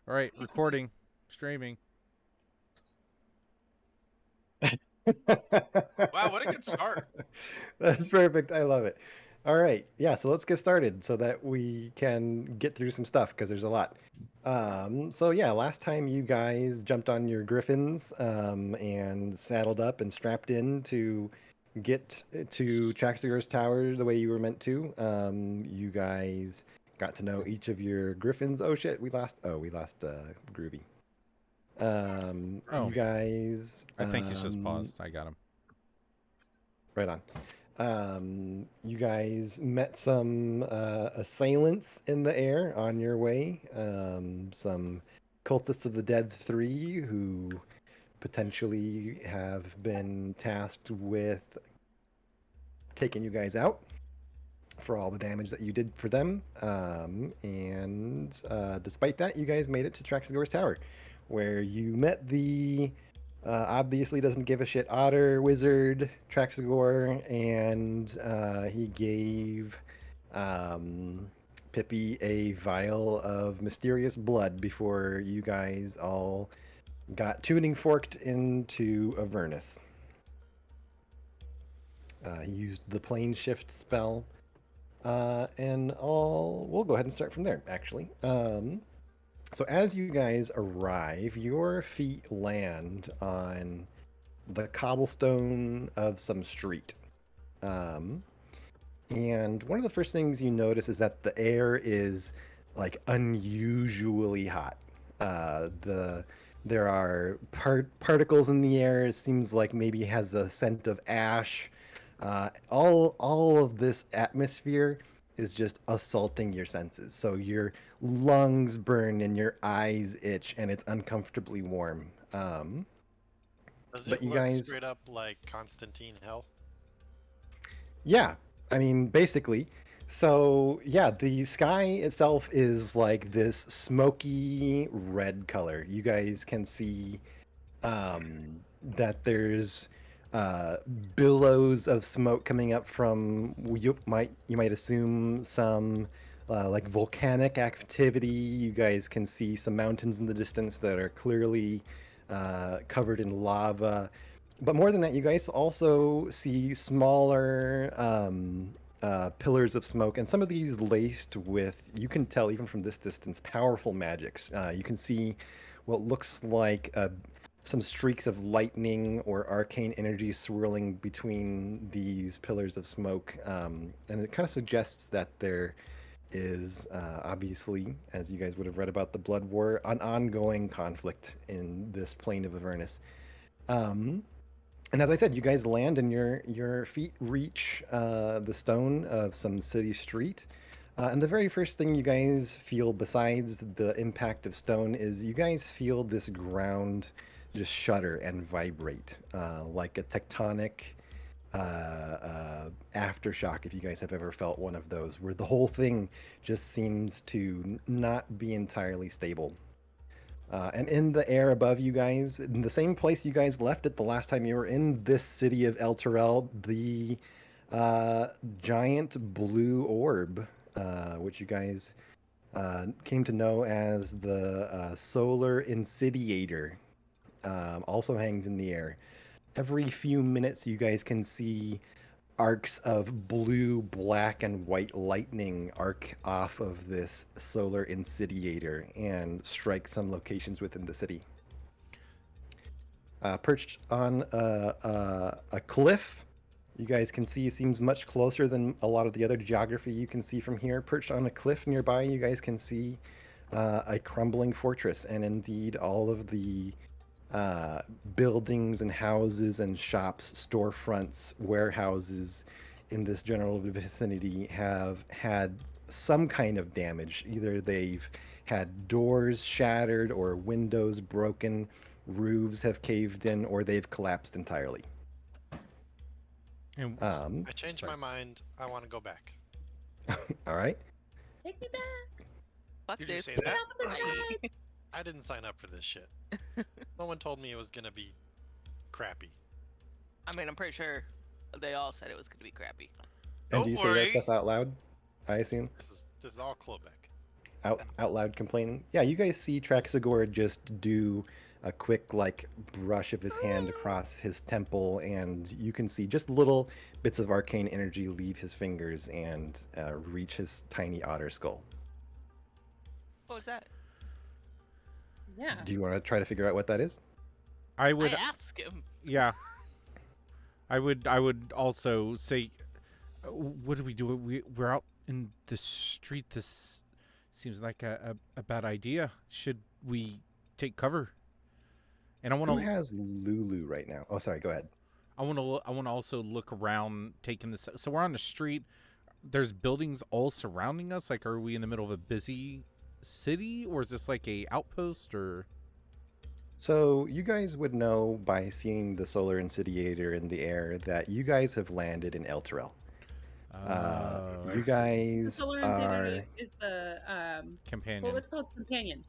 All right, recording, streaming. Wow, what a good start. That's perfect. I love it. All right. Yeah, so let's get started so that we can get through some stuff because there's a lot. So yeah, last time you guys jumped on your griffins and saddled up and strapped in to get to Traxigur's Tower the way you were meant to. You guys got to know each of your griffins. Oh shit, we lost Groovy. You Oh, guys I think he's just paused. I got him. right on. You guys met some assailants in the air on your way. Some cultists of the Dead 3 who potentially have been tasked with taking you guys out for all the damage that you did for them. And despite that, you guys made it to Traxagor's Tower, where you met the obviously doesn't give a shit otter wizard Traxagor, and he gave Pippi a vial of mysterious blood before you guys all got tuning forked into Avernus. He used the plane shift spell, and we'll go ahead and start from there, actually. So as you guys arrive, your feet land on the cobblestone of some street. Um, and one of the first things you notice is that the air is like unusually hot. There are particles in the air. It seems like maybe it has a scent of ash. All of this atmosphere is just assaulting your senses. So your lungs burn and your eyes itch, and it's uncomfortably warm. Does But it you look guys, straight up like Constantine Hell? yeah, I mean, basically. So, yeah, the sky itself is like this smoky red color. You guys can see that there's uh, billows of smoke coming up from you might assume some like volcanic activity. You guys can see some mountains in the distance that are clearly covered in lava. But more than that, you guys also see smaller pillars of smoke, and some of these laced with, you can tell even from this distance, powerful magics. You can see what looks like some streaks of lightning or arcane energy swirling between these pillars of smoke. And it kind of suggests that there is obviously, as you guys would have read about the Blood War, an ongoing conflict in this plane of Avernus. Um, and as I said, you guys land and your feet reach the stone of some city street. And the very first thing you guys feel, besides the impact of stone, is you guys feel this ground just shudder and vibrate like a tectonic aftershock, if you guys have ever felt one of those, where the whole thing just seems to not be entirely stable. And in the air above you guys, in the same place you guys left it the last time you were in this city of El Terrell, the uh, giant blue orb, which you guys came to know as the Solar Insidiator, also hangs in the air. Every few minutes, you guys can see arcs of blue, black, and white lightning arc off of this solar insidiator and strike some locations within the city. Perched on a cliff, you guys can see seems much closer than a lot of the other geography you can see from here. Perched on a cliff nearby, you guys can see a crumbling fortress, and indeed all of the uh, buildings and houses and shops, storefronts, warehouses in this general vicinity have had some kind of damage. Either they've had doors shattered or windows broken, roofs have caved in, or they've collapsed entirely. And Um, I changed sorry. my mind. I want to go back. all right. Take me back. Fuck Did you this. say Get that? off of this ride. I didn't sign up for this shit. No one told me it was gonna be crappy. I mean, I'm pretty sure they all said it was gonna be crappy. And Don't do you say that worry. stuff out loud? I assume. This is all Klobeck. out loud complaining. Yeah, you guys see Traxagor just do a quick like brush of his hand across his temple, and you can see just little bits of arcane energy leave his fingers and reach his tiny otter skull. What was that? Yeah. Do you want to try to figure out what that is? I would, I asked him. yeah. I would also say, what do we do? We're out in the street. This seems like a bad idea. Should we take cover? And I want Who to. has Lulu right now? Oh, sorry. Go ahead. I want to also look around, taking this. So we're on the street. There's buildings all surrounding us. Like, are we in the middle of a busy city, or is this like a outpost, or? So you guys would know by seeing the solar incendiator in the air that you guys have landed in Elturel. I You see. The guys solar are. incendiary is the Companion. well, what's called companion.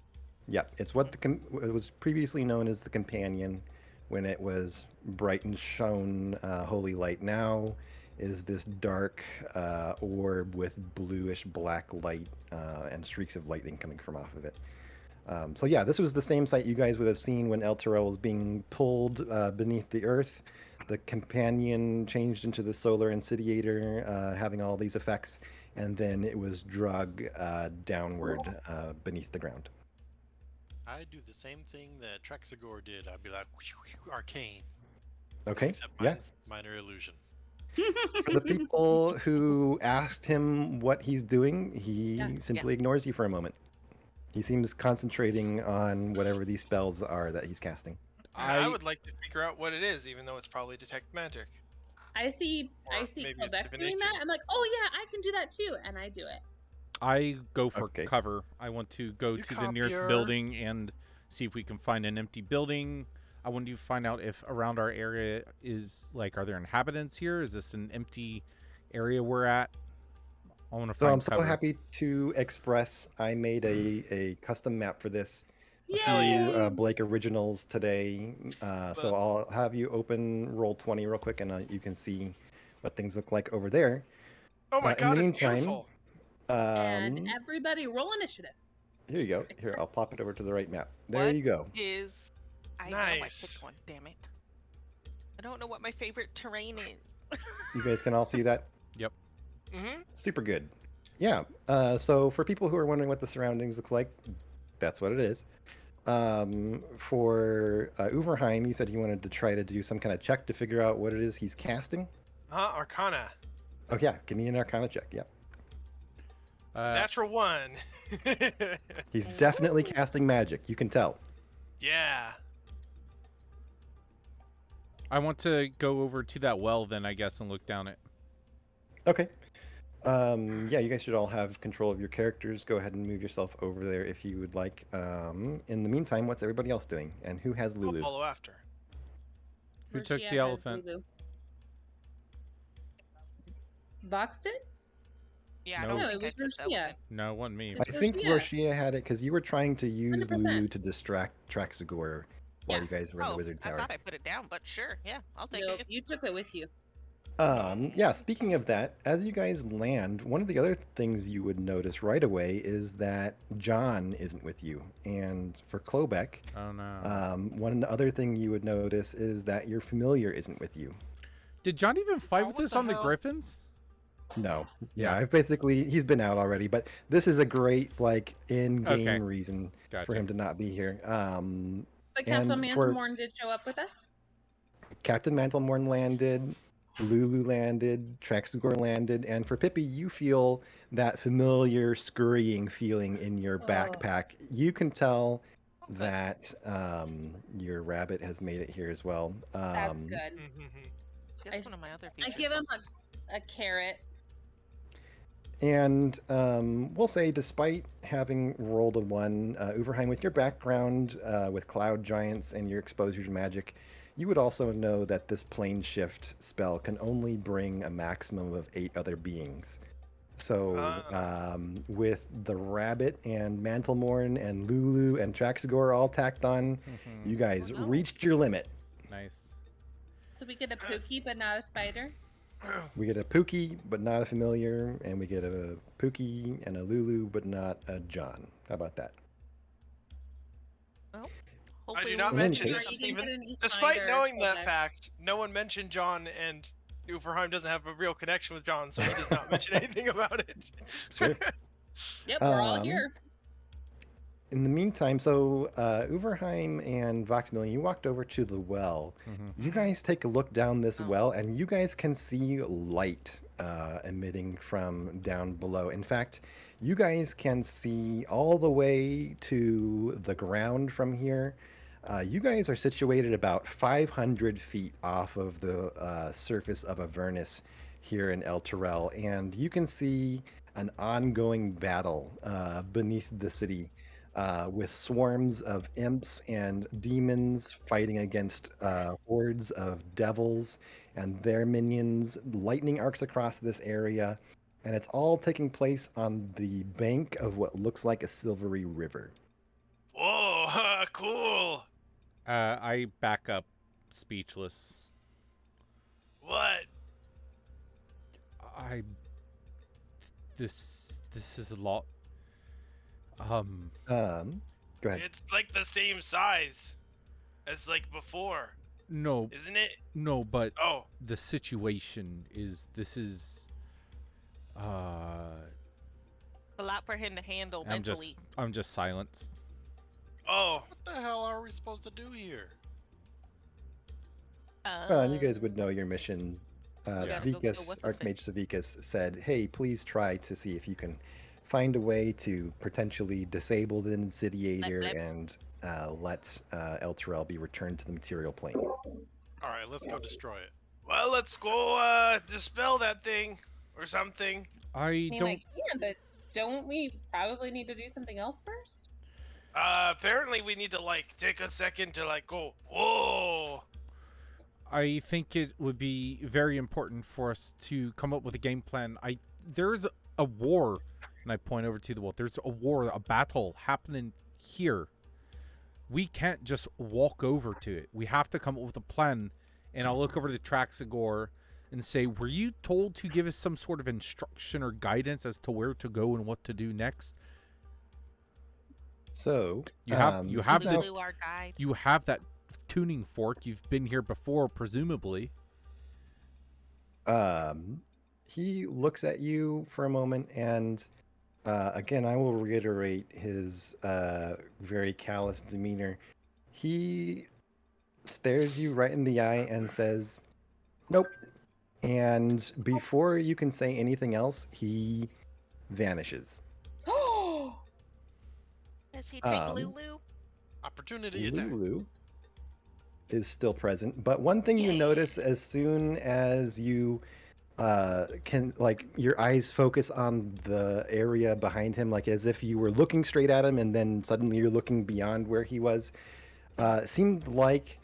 Yeah, it's what it was previously known as the Companion, when it was bright and shone holy light. Now is this dark orb with bluish black light and streaks of lightning coming from off of it. So yeah, this was the same sight you guys would have seen when Elturel was being pulled beneath the earth. The Companion changed into the solar incendiator, having all these effects, and then it was drug downward beneath the ground. I'd do the same thing that Traxagor did. I'd be like, arcane. Okay, Except yeah. mine's minor illusion. For the people who asked him what he's doing, he Yeah. simply ignores you for a moment. He seems concentrating on whatever these spells are that he's casting. I would like to figure out what it is, even though it's probably detect magic. I see Or maybe it's Quebec doing divination. that. I'm like, oh yeah, I can do that too, and I do it. I go for Okay. cover. I want to go You to the nearest copier. building and see if we can find an empty building. I want to find out if around our area is like, are there inhabitants here? Is this an empty area we're at? I want to So find I'm so cover. happy to express I made a custom map for this for Yay! you Blake Originals today. So I'll have you open Roll20 real quick, and you can see what things look like over there. Oh my in god, the it's meantime, beautiful. And everybody roll initiative. Here you go. Here, I'll plop it over to the right map. There What you go. Is I know I Nice. picked one. Damn it! I don't know what my favorite terrain is. You guys can all see that? Mm-hmm. Super good. Yeah. So for people who are wondering what the surroundings look like, that's what it is. For Uverheim, you said you wanted to try to do some kind of check to figure out what it is he's casting. Arcana. Oh yeah, give me an Arcana check. Yeah. Natural 1. He's definitely casting magic. You can tell. Yeah. I want to go over to that well then, I guess, and look down it. Okay. Yeah, you guys should all have control of your characters. Go ahead and move yourself over there if you would like. In the meantime, what's everybody else doing? And who has I'll Lulu? follow after. Who took Marcia the has elephant? Lulu. Vox did? Yeah, I No. don't No, think it was I took the Lucia. elephant. No, it wasn't me. I think Roshia. Roshia had it because you were trying to use 100%. Lulu to distract Traxagor while Yeah. you guys were in the Oh, Wizard I Tower. thought I put it down, but sure, yeah, I'll take No, it. you took it with you. Yeah, speaking of that, as you guys land, one of the other things you would notice right away is that John isn't with you. And for Klobeck, Oh no. one other thing you would notice is that your familiar isn't with you. Did John even fight Oh, with what us the on the hell? Griffins? No. Yeah. Yeah, I've basically, he's been out already, but this is a great, like, in-game Okay. reason for Gotcha. him to not be here. But Captain And for- Mantelmorn did show up with us. Captain Mantelmorn landed, Lulu landed, Traxagor landed, and for Pippi, you feel that familiar scurrying feeling in your Oh. backpack. You can tell Okay. that your rabbit has made it here as well. That's good. That's I- one of my other I features. give him a carrot. And we'll say, despite having rolled a 1, Uverheim, with your background with cloud giants and your exposure to magic, you would also know that this plane shift spell can only bring a maximum of 8 other beings. So with the rabbit and Mantelmorn and Lulu and Traxagor all tacked on, Mhm. you guys Oh, no. reached your limit. Nice. So we get a Pookie, but not a spider. We get a Pookie, but not a familiar, and we get a Pookie and a Lulu, but not a John. How about that? Well, I hopefully do not In any mention case- this. Or you can Even get an East despite Finder knowing that product. fact, no one mentioned John, and Uferheim doesn't have a real connection with John, so he does not mention anything about it. Sure. Yep, we're all Um, here. In the meantime, so Uverheim and Voxmillion, you walked over to the well. Mm-hmm. You guys take a look down this Oh. well, and you guys can see light emitting from down below. In fact, you guys can see all the way to the ground from here. You guys are situated about 500 feet off of the surface of Avernus here in El Terrell, and you can see an ongoing battle beneath the city. With swarms of imps and demons fighting against hordes of devils and their minions, lightning arcs across this area, and it's all taking place on the bank of what looks like a silvery river. Whoa, cool. I back up, speechless. What? This is a lot. Go ahead. It's like the same size as like before, No, isn't it? no, but Oh, the situation is this is. a lot for him to handle mentally. I'm just silenced. oh. What the hell are we supposed to do here? And you guys would know your mission. Yeah. Savikas, What's his Archmage Savikas said, hey, please try to see if you can find a way to potentially disable the Insidiator Blip, blip. and let El Terrell be returned to the material plane. All right, let's go destroy it. Well, let's go dispel that thing or something. I I mean, don't. I can, but don't we probably need to do something else first? Apparently we need to like take a second to like go, whoa. I think it would be very important for us to come up with a game plan. There's a war, and I point over to the wall. There's a war, a battle happening here. We can't just walk over to it. We have to come up with a plan. And I'll look over to Traxagor and say, "Were you told to give us some sort of instruction or guidance as to where to go and what to do next?" So You have the Lulu, our guide. you have that tuning fork. You've been here before, presumably. he looks at you for a moment, and again, I will reiterate his very callous demeanor. He stares you right in the eye and says, "Nope." And before you can say anything else, he vanishes. Oh, Does he take Um, Lulu? Opportunity attack. Lulu is still present, but one thing you Yay. notice as soon as you can, like, your eyes focus on the area behind him, like as if you were looking straight at him and then suddenly you're looking beyond where he was. It seemed like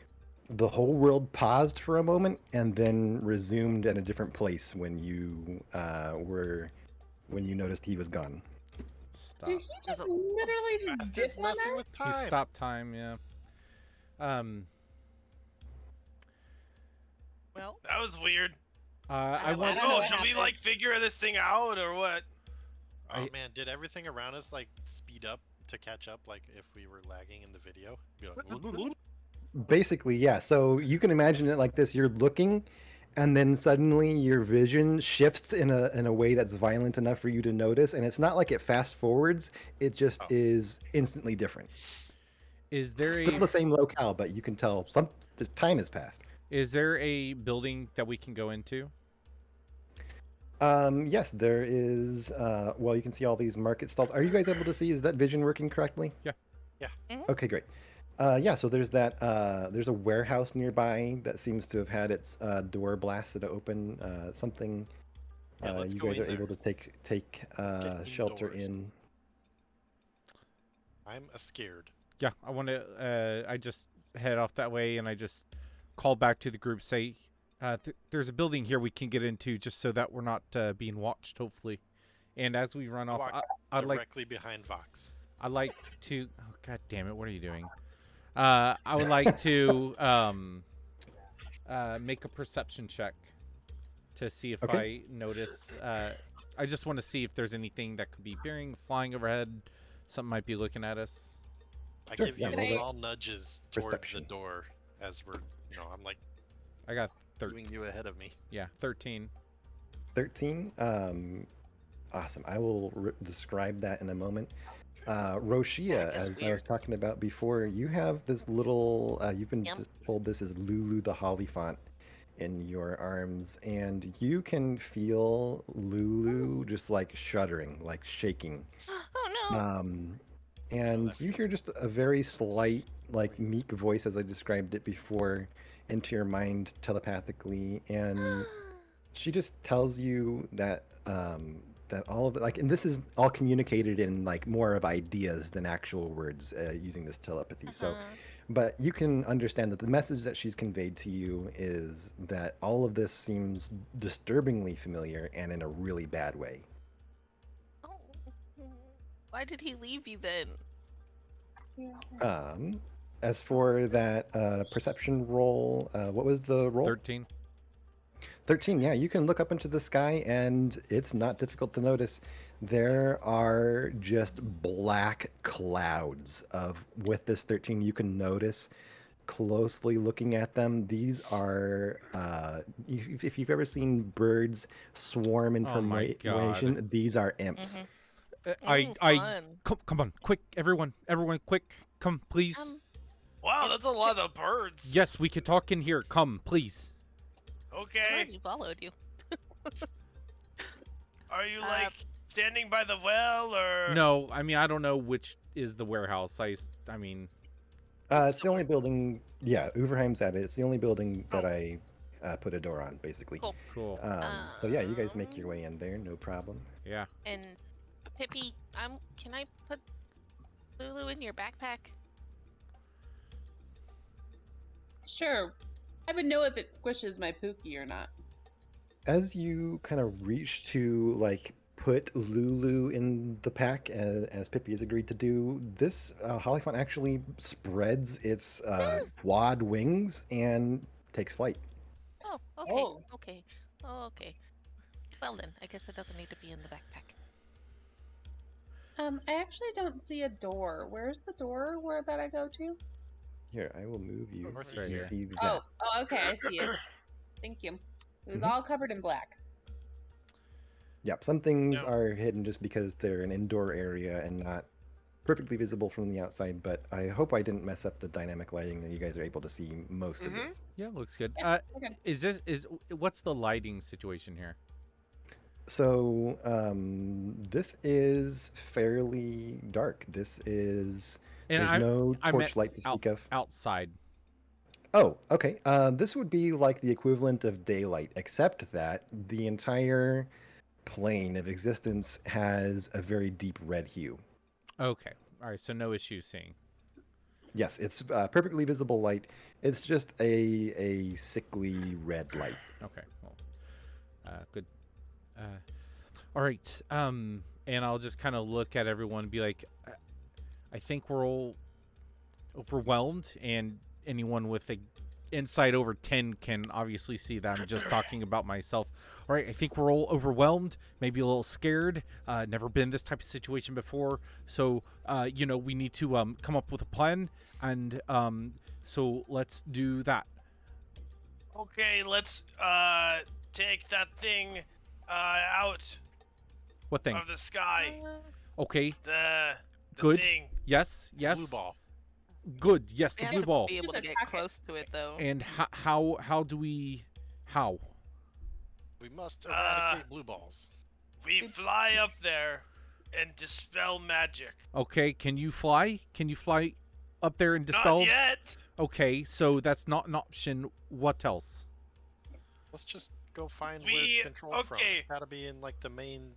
the whole world paused for a moment and then resumed at a different place when you noticed he was gone. Stop. did he just literally just Bastard's dip on messing us? with He time. stopped time. Yeah. Well, That was weird. I I want. don't know Oh, what should we happened. like figure this thing out or what? Oh I- man, did everything around us like speed up to catch up? Like if we were lagging in the video, be like, Basically, yeah. So you can imagine it like this: you're looking, and then suddenly your vision shifts in a way that's violent enough for you to notice. And it's not like it fast forwards; it just Oh. is instantly different. Is there Still the same locale, but you can tell the time has passed. is there a building that we can go into? Yes, there is. Well, you can see all these market stalls. Are you guys able to see? Is that vision working correctly? Yeah. Yeah. Mhm. Okay, great. Yeah, so there's that. There's a warehouse nearby that seems to have had its door blasted open. Something. Yeah, let's You go guys in are there. able to take Let's get shelter indoors. in. I'm scared. Yeah, I want to. I just head off that way, and I just call back to the group. Say, there's a building here we can get into, just so that we're not being watched. Hopefully, and as we run off, Walk I'd like directly behind Vox. I'd like to. Oh, God damn it! What are you doing? I would like to make a perception check. to see if Okay. I notice. I just want to see if there's anything that could be bearing, flying overhead. Something might be looking at us. I Sure, give yeah, you roll that. small nudges towards Perception. the door as we're, I'm like I got doing you ahead of me. 13. 13. Awesome. I will describe that in a moment. Roshia, That is as I was weird. talking about before, you have this little. You've been Yep. told this is Lulu the Hollyphant in your arms, and you can feel Lulu just like shuddering, like shaking. Oh no. And that you hear just a very slight, like meek voice, as I described it before, into your mind telepathically, and she just tells you that that all of it, like, and this is all communicated in like more of ideas than actual words using this telepathy. So, Uh-huh. but you can understand that the message that she's conveyed to you is that all of this seems disturbingly familiar and in a really bad way. Oh. Why did he leave you then? As for that perception roll, what was the roll? 13. 13, yeah, you can look up into the sky and it's not difficult to notice. There are just black clouds with this 13, you can notice closely looking at them. These are, if you've ever seen birds swarm in Oh my formation, these are imps. I come on, quick, everyone, quick, come, please. Wow, that's a lot of birds. Yes, we could talk in here. Come, please. I Okay. already followed you. Are you like standing by the well or? No, I mean I don't know which is the warehouse. I mean, It's the only building, yeah, Uverheim's at it. It's the only building that I put a door on, basically. Cool. cool. So yeah, you guys make your way in there, no problem. Yeah. And Pippi, can I put Lulu in your backpack? Sure. I would know if it squishes my Pookie or not. As you kind of reach to like put Lulu in the pack, as Pippi has agreed to do, this Hollyphant actually spreads its wad wings and takes flight. Oh, okay. Oh. Okay. Oh, okay. Well then, I guess it doesn't need to be in the backpack. I actually don't see a door. Where's the door that I go to? Here, I will move you Right so you here. see that. Oh, okay, I see it. Thank you. It was Mhm. all covered in black. Yep, some things No. are hidden just because they're an indoor area and not perfectly visible from the outside, but I hope I didn't mess up the dynamic lighting and you guys are able to see most of Mhm. this. Yeah, looks good. Yeah, okay. What's the lighting situation here? So, this is fairly dark. This is And there's I no I meant torchlight to speak of. outside. Oh, okay. This would be like the equivalent of daylight, except that the entire plane of existence has a very deep red hue. Okay. All right. So no issue seeing. Yes, it's perfectly visible light. It's just a sickly red light. Okay. Well, good. All right. And I'll just kind of look at everyone and be like, I think we're all overwhelmed, and anyone with a insight over 10 can obviously see that I'm just talking about myself. All right, I think we're all overwhelmed, maybe a little scared. Never been in this type of situation before, so we need to come up with a plan, and so let's do that. Okay, let's take that thing out What thing? of the sky. Okay, The Good. thing. yes, Blue yes, ball. good, yes, We the have blue to ball. be able to Just get attack it. close to it though. And how do we? How? We must eradicate blue balls. We fly up there and dispel magic. Okay, can you fly? Can you fly up there and dispel? Not yet. Okay, so that's not an option. What else? Let's just go find where We- it's controlled from. okay. It's gotta be in like the main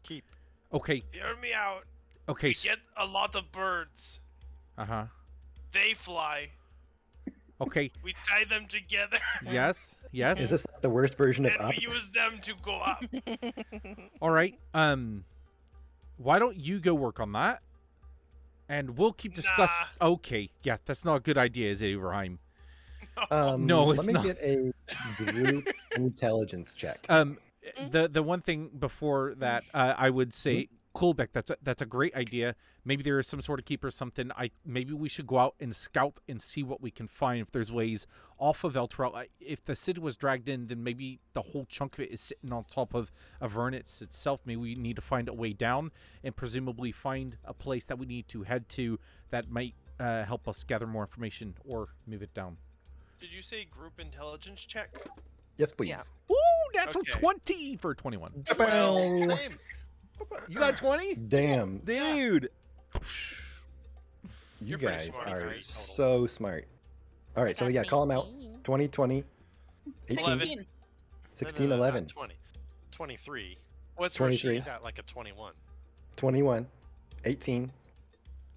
keep. Okay, Hear me out. okay. Get a lot of birds. Uh-huh. They fly. Okay. We tie them together Yes. Yes. Is this the worst version of and Up? we use them to go up. All right. Why don't you go work on that? And we'll keep discussing. Okay. Yeah, that's not a good idea, is it, Ibrahim? No, let it's me not. get a group intelligence check. The one thing before that, I would say, Kulbeck, that's a great idea. Maybe there is some sort of keeper or something. Maybe we should go out and scout and see what we can find. If there's ways off of Elturel, if the city was dragged in, then maybe the whole chunk of it is sitting on top of Avernus itself. Maybe we need to find a way down and presumably find a place that we need to head to that might help us gather more information or move it down. Did you say group intelligence check? Yes, please. Ooh, natural Okay. 20 for 21. Well, Same. You got 20? damn, Dude. you You're pretty guys smart, are right? so smart. All right, so yeah, call them out. 20, 20, 18, 16. 16, No, 11, not 20. 23. What's 23. She got like a 21. 21, 18,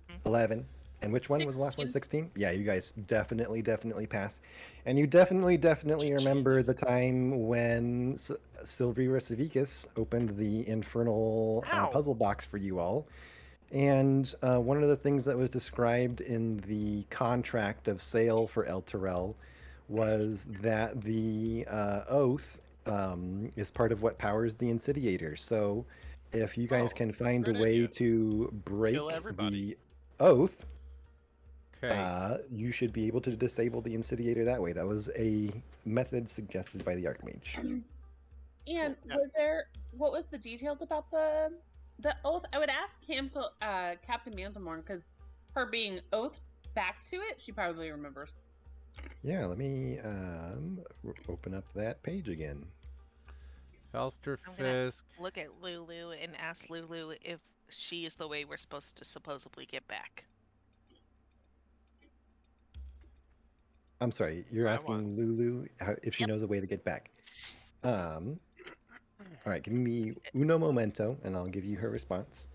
Mhm. 11. And which one was the last one? 16. 16? Yeah, you guys definitely passed. And you definitely remember the time when Silvira Savicus opened the infernal Ow. puzzle box for you all. And one of the things that was described in the contract of sale for Elturel was that the oath is part of what powers the Insidiator. So if you guys Oh, can find a great way idea. to break everybody. the oath, Okay. you should be able to disable the Insidiator that way. That was a method suggested by the Archmage. And Yeah. what was the details about the oath? I would ask him to Captain Mantlemorn, because her being oathed back to it, she probably remembers. Yeah, let me open up that page again. Falster I'm gonna- Fisk. Look at Lulu and ask Lulu if she is the way we're supposed to supposedly get back. I'm sorry, you're I asking Lulu if she Yep. knows a way to get back. All right, give me uno momento, and I'll give you her response.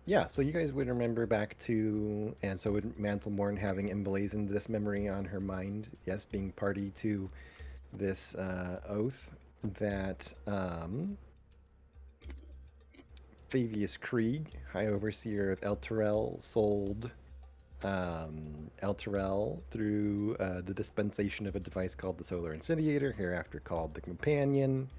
Yeah, so you guys would remember back to, and so would Mantlemorn having emblazoned this memory on her mind. Yes, being party to this oath that Favius Krieg, High Overseer of Elturel, sold Elturel through the dispensation of a device called the Solar Incendiator, hereafter called the Companion.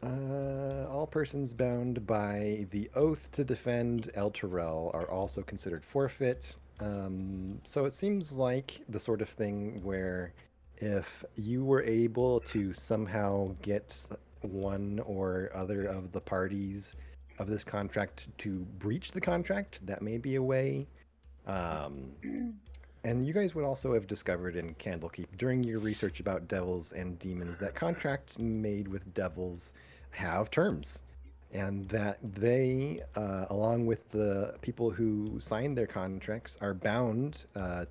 All persons bound by the oath to defend Elturel are also considered forfeit. So it seems like the sort of thing where if you were able to somehow get one or other of the parties of this contract to breach the contract, that may be a way. And you guys would also have discovered in Candlekeep during your research about devils and demons that contracts made with devils have terms, and that they, along with the people who signed their contracts, are bound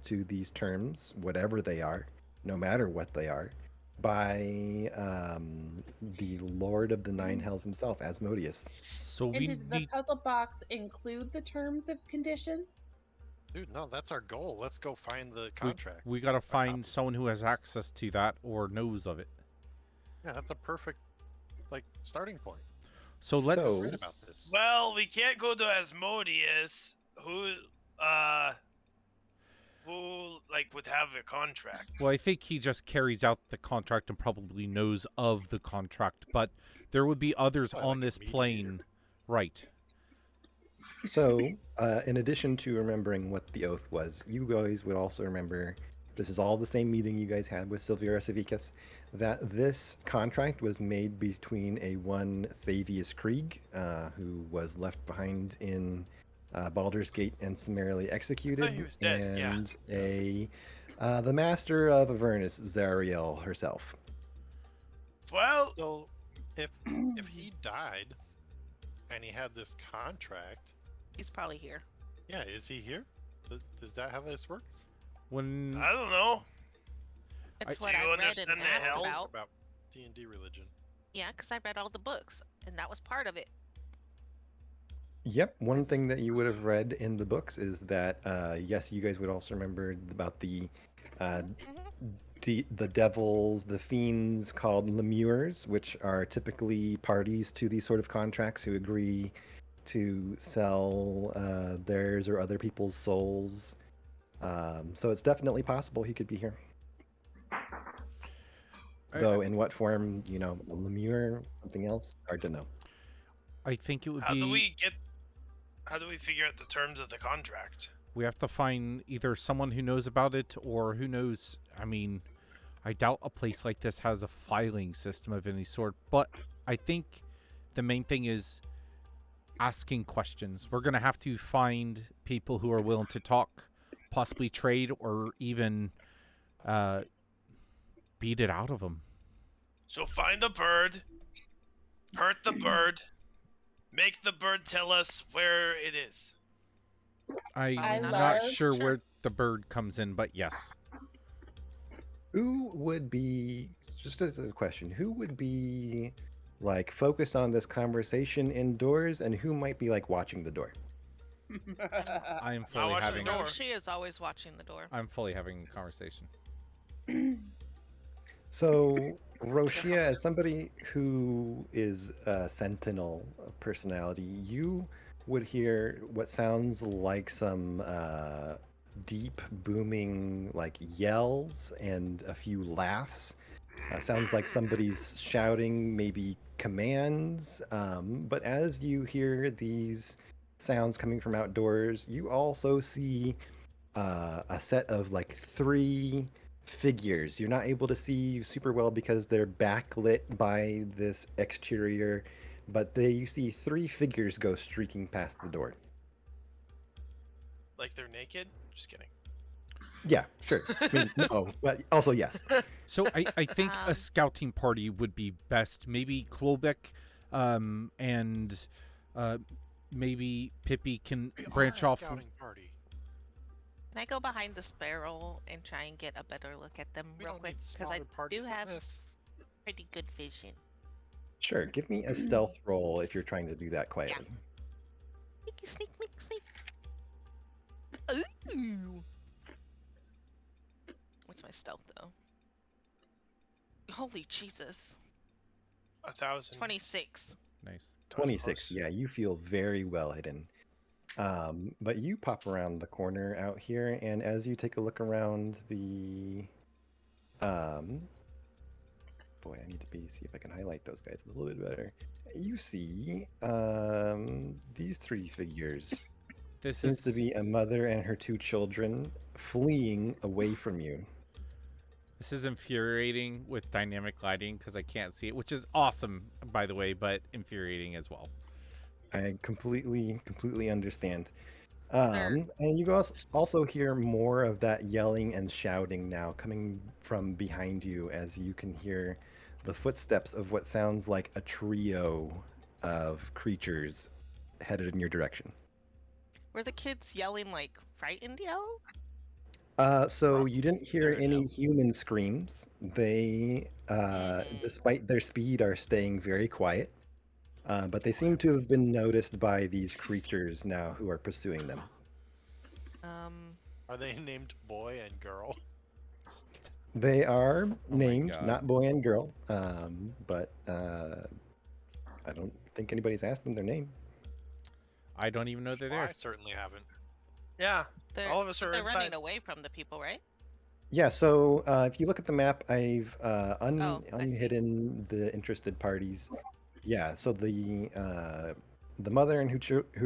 to these terms, whatever they are, no matter what they are, by the Lord of the Nine Hells himself, Asmodeus. So And we does the need. puzzle box include the terms of conditions? Dude, no, that's our goal. Let's go find the contract. We gotta find copy. someone who has access to that or knows of it. Yeah, that's a perfect, starting point. So let's. So- Right about this. Well, we can't go to Asmodeus, who would have a contract. Well, I think he just carries out the contract and probably knows of the contract, but there would be others Probably on like a this mediator. plane, right? So, in addition to remembering what the oath was, you guys would also remember, this is all the same meeting you guys had with Silvira Savicus, that this contract was made between a one Favius Krieg, who was left behind in Baldur's Gate and summarily executed, he was dead, yeah. and the master of Avernus, Zariel herself. Well, So, if he died, and he had this contract, He's probably here. yeah, is he here? Is that how this works? When I don't know. It's Do what you I read and understand the asked hells? about. About D&D religion. Yeah, because I read all the books, and that was part of it. Yep, one thing that you would have read in the books is that, yes, you guys would also remember about the the devils, the fiends called lemures, which are typically parties to these sort of contracts who agree to sell theirs or other people's souls So it's definitely possible he could be here. Though in what form, a Lemure, something else, hard to know. I think it would How be. do we figure out the terms of the contract? We have to find either someone who knows about it or who knows. I mean, I doubt a place like this has a filing system of any sort, but I think the main thing is asking questions. We're going to have to find people who are willing to talk, possibly trade, or even beat it out of them. So find the bird, hurt the bird, make the bird tell us where it is. I'm I not love- sure Sure. where the bird comes in, but yes. Who would be, just as a question, who would be like focused on this conversation indoors, and who might be like watching the door? I am fully watching having. the door. She is always watching the door. I'm fully having a conversation. So, Roshia, as somebody who is a sentinel personality, you would hear what sounds like some deep, booming, like yells and a few laughs. Sounds like somebody's shouting, maybe commands. But as you hear these sounds coming from outdoors, you also see a set of like 3 figures. You're not able to see super well because they're backlit by this exterior, but you see 3 figures go streaking past the door. Like they're naked? Just kidding. Yeah, sure. I mean, no, but also yes. So I think a Um, scouting party would be best. Maybe Klobek and maybe Pippi can We branch are a off. Scouting party. Can I go behind this barrel and try and get a better look at them We real don't quick? need Because I smaller parties do than have this. pretty good vision. Sure, give me a stealth roll if you're trying to do that quietly. Sneaky, sneak, sneak, sneak. Ooh. What's my stealth though? Holy Jesus. 1,000. 26. Nice. 26, yeah, you feel very well hidden. But you pop around the corner out here, and as you take a look around the boy, I need to see if I can highlight those guys a little bit better. You see these 3 figures. This Seems is to be a mother and her 2 children fleeing away from you. This is infuriating with dynamic lighting because I can't see it, which is awesome, by the way, but infuriating as well. I completely understand. Sure. And you guys also hear more of that yelling and shouting now coming from behind you, as you can hear the footsteps of what sounds like a trio of creatures headed in your direction. Were the kids yelling like frightened yell? So you didn't hear There we any go. human screams. They, despite their speed, are staying very quiet. But they seem to have been noticed by these creatures now who are pursuing them. Are they named boy and girl? They are my named, God. not boy and girl, but I don't think anybody's asked them their name. I don't even know they're Well, there. I certainly haven't. Yeah, They're, all of us are they're running inside. away from the people, right? Yeah, so if you look at the map, I've I see. unhidden the interested parties. Yeah, so the mother and her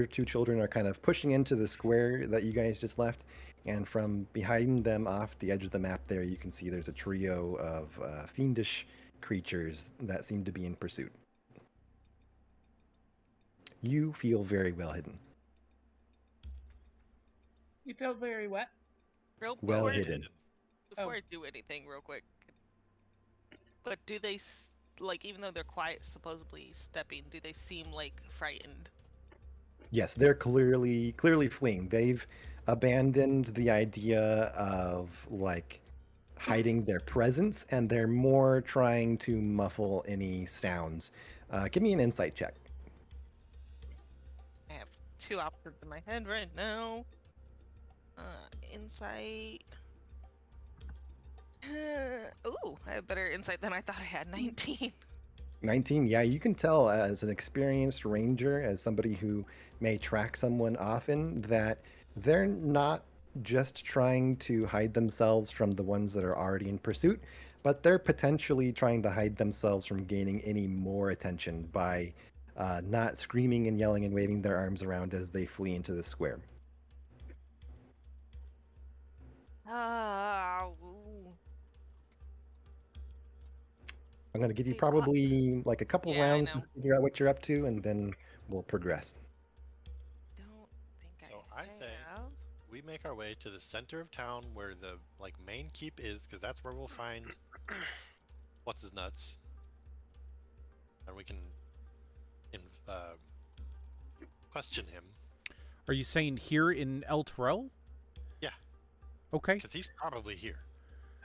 2 children are kind of pushing into the square that you guys just left, and from behind them, off the edge of the map, there you can see there's a trio of fiendish creatures that seem to be in pursuit. You feel very well hidden. You feel very wet. Real Well before, hidden. before Oh. I do anything, real quick. But do they, like, even though they're quiet, supposedly stepping, do they seem like frightened? Yes, they're clearly fleeing. They've abandoned the idea of like hiding their presence, and they're more trying to muffle any sounds. Give me an insight check. I have 2 options in my head right now. Insight. Ooh, I have better insight than I thought I had. 19. 19, yeah, you can tell as an experienced ranger, as somebody who may track someone often, that they're not just trying to hide themselves from the ones that are already in pursuit, but they're potentially trying to hide themselves from gaining any more attention by not screaming and yelling and waving their arms around as they flee into the square. Ooh. I'm going to give you Wait, what? probably like a couple Yeah, I rounds to know. figure out what you're up to, and then we'll progress. Don't think So I say have. we make our way to the center of town where the like main keep is, because that's where we'll find what's his nuts, and we can in, question him Are you saying here in El Terrell? Yeah. Okay. because he's probably here.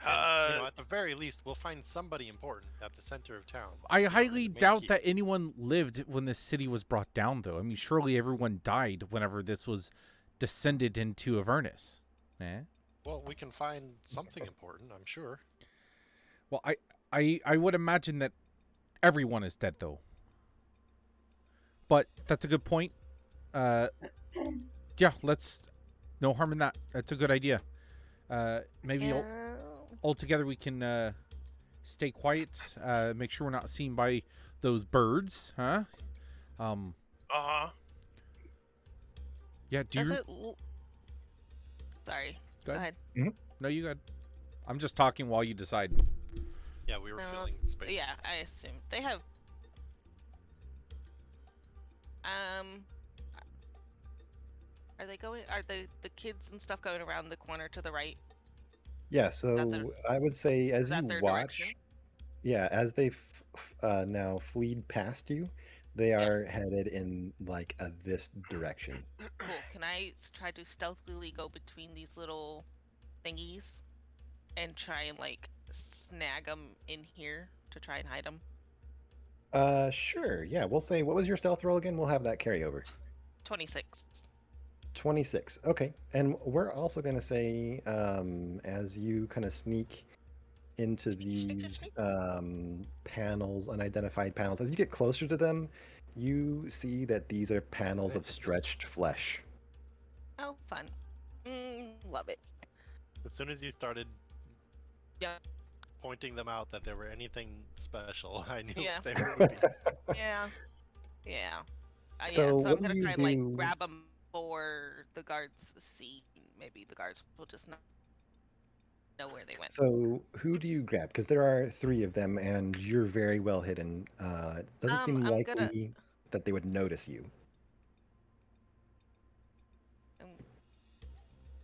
And, you know, Uh, at the very least, we'll find somebody important at the center of town. I you know, in highly the main doubt keep. that anyone lived when this city was brought down, though. I mean, surely everyone died whenever this was descended into Avernus. Eh? Well, we can find something important, I'm sure. Well, I would imagine that everyone is dead, though. But that's a good point. Yeah, let's. No harm in that. That's a good idea. Maybe all together we can stay quiet. Make sure we're not seen by those birds, huh? uh-huh. Yeah. Do Does you? it Sorry. Go Go ahead. ahead. No, you good. I'm just talking while you decide. Yeah, we were filling space. Yeah, I assume they have. Are they going? Are the kids and stuff going around the corner to the right? Yeah, so their- I would say as that you their watch, direction? yeah, as they now fleed past you, they are headed in like this direction. Cool. Can I try to stealthily go between these little thingies and try and like snag them in here to try and hide them? Sure. Yeah, we'll say, what was your stealth roll again? We'll have that carry over. 26. 26. Okay. And we're also going to say, as you kind of sneak into these panels, unidentified panels, as you get closer to them, you see that these are panels of stretched flesh. Oh, fun. Love it. As soon as you started Yeah. pointing them out that there were anything special, I knew Yeah. they were gonna be. Yeah. Yeah. So so what I'm do gonna you try and do- like grab them before the guards see. Maybe the guards will just not know where they went. So who do you grab? Because there are 3 of them, and you're very well hidden. It doesn't seem I'm likely gonna- that they would notice you.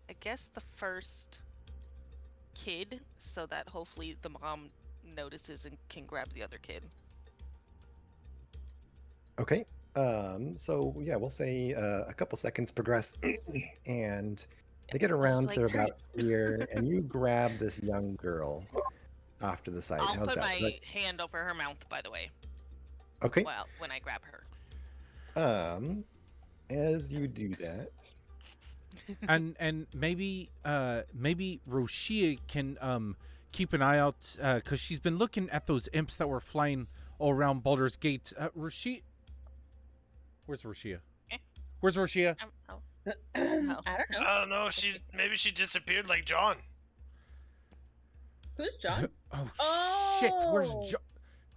I guess the first kid, so that hopefully the mom notices and can grab the other kid. Okay. So yeah, we'll say a couple seconds progress, and they get around to like, about here, and you grab this young girl off to the side. I'll How's put that? my Is that- hand over her mouth, by the way. Okay. Well, when I grab her. As you do that, and maybe Roshia can keep an eye out because she's been looking at those imps that were flying all around Baldur's Gate. Roshia, where's Roshia? Eh? Where's Roshia? Oh. I don't know. I don't know. Maybe she disappeared like John. Who's John? Oh, shit! Where's Oh. John?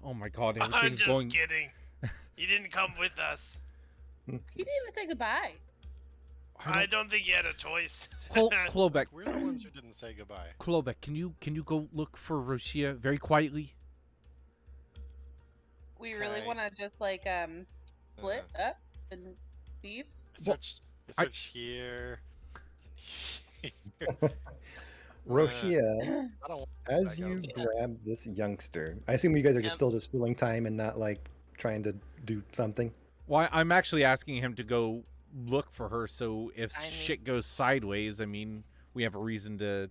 Oh my God! I'm Everything's just going. kidding. He didn't come with us. He didn't even say goodbye. I don't think he had a choice. Klobek, We're the ones who didn't say goodbye. Klobek, can you go look for Roshia very quietly? We really Okay. want to just like split up and leave. Search, search here. Roshia, I don't. as I you got grab this youngster, I assume you guys are just Yep. still just filling time and not like trying to do something. Well, I'm actually asking him to go look for her, so if I mean- shit goes sideways, I mean, we have a reason to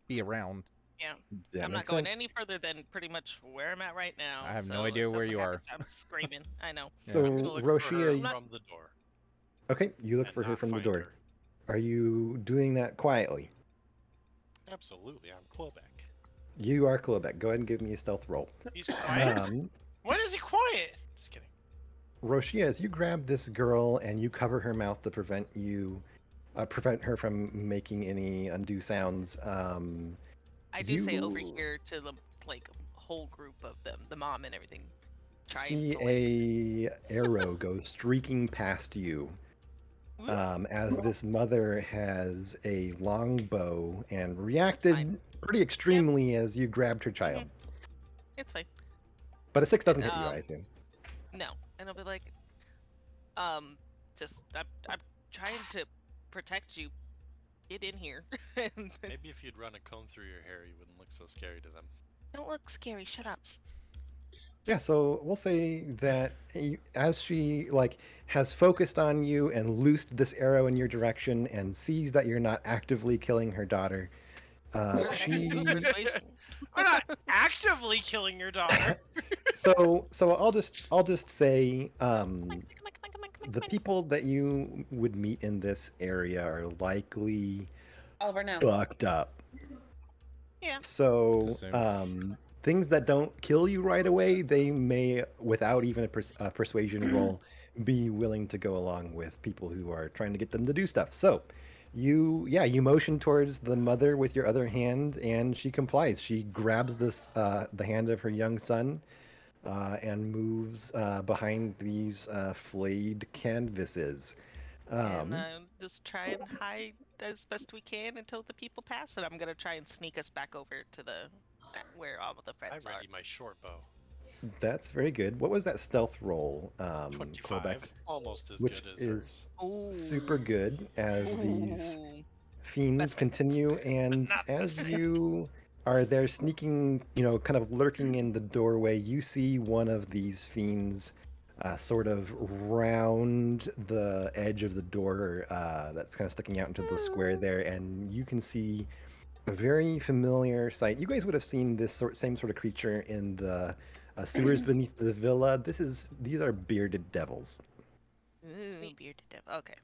be around. Yeah. That I'm not makes going sense. any further than pretty much where I'm at right now. I have no so if idea where something you happens, I'm screaming. I know. Yeah. So I'm gonna look for her Roshia, you- from the door. okay, you look and for her not from the find door. her. Are you doing that quietly? Absolutely, I'm Klobek. You are Klobek. Go ahead and give me a stealth roll. He's quiet. Um, When is he quiet? Just kidding. Roshia, as you grab this girl and you cover her mouth to prevent you prevent her from making any undue sounds. I do say over You here to the like whole group of them, the mom and everything. Try and see like, a arrow go streaking past you as this mother has a long bow and fine. reacted pretty extremely as you grabbed her child. it's fine. But a 6 doesn't And, hit you, I assume. No, and I'll be like, just I'm trying to protect you. Get in here. And then, Maybe if you'd run a comb through your hair, you wouldn't look so scary to them. don't look scary. Shut up. Yeah, so we'll say that as she like has focused on you and loosed this arrow in your direction and sees that you're not actively killing her daughter, she Persuasion. I'm not actively killing your daughter. so I'll just say Come on, come on, come on, come on, come on, the come on. people that you would meet in this area are likely Oliver, no. fucked up. Yeah. So Assume. things that don't kill you right away, they may, without even a persuasion roll, be willing to go along with people who are trying to get them to do stuff. So you motion towards the mother with your other hand, and she complies. She grabs the hand of her young son and moves behind these flayed canvases. And just try and hide as best we can until the people pass, and I'm gonna try and sneak us back over to the where all of the I friends are. ready my short bow. That's very good. What was that stealth roll, 25, Quebec? almost as Which good as is hers. Ooh. Super good as these Ooh. fiends Best way. continue, and not the as same. you are there sneaking, kind of lurking in the doorway, you see one of these fiends sort of round the edge of the door that's kind of sticking out into the square there, and you can see a very familiar sight. You guys would have seen this same sort of creature in the sewers beneath the villa. These are bearded devils. Ooh, Sweet. bearded devil. Okay.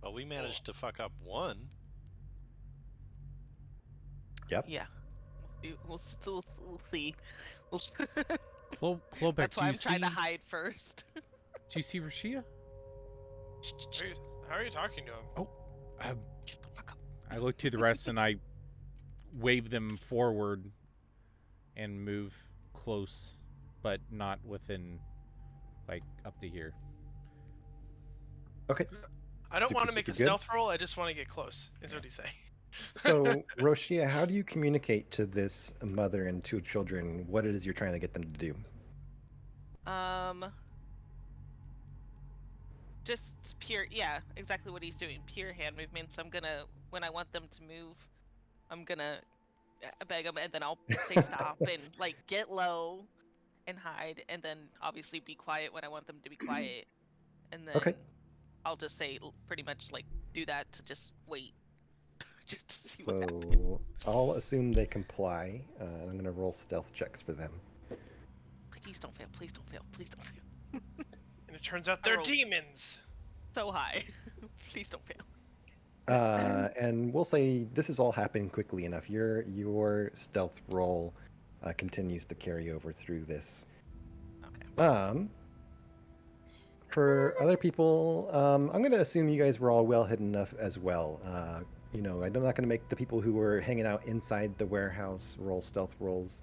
Well, we managed to fuck up one. Yep. Yeah. We'll see. We'll see. Clobeck, That's do why you I'm trying to see? hide first. Do you see Rashia? How are you talking to him? Um, Shut the fuck up. I look to the rest and I wave them forward and move close, but not within, like, up to here. Okay. I don't Super, want to make a super good. stealth roll. I just want to get close. Is what he's saying. So, Roshia, how do you communicate to this mother and two children what it is you're trying to get them to do? Just pure, yeah, exactly what he's doing. Pure hand movements. I'm gonna, when I want them to move, I'm gonna beg them, and then I'll say stop and like get low and hide, and then obviously be quiet when I want them to be quiet, and then Okay. I'll just say pretty much like do that to just wait, just to see what happens. So, I'll assume they comply. I'm going to roll stealth checks for them. Please don't fail. Please don't fail. Please don't fail. And it turns out they're rolled. demons. So high. Please don't fail. And we'll say this is all happening quickly enough. Your stealth roll continues to carry over through this. Okay. For other people, I'm going to assume you guys were all well hidden enough as well. I'm not going to make the people who were hanging out inside the warehouse roll stealth rolls.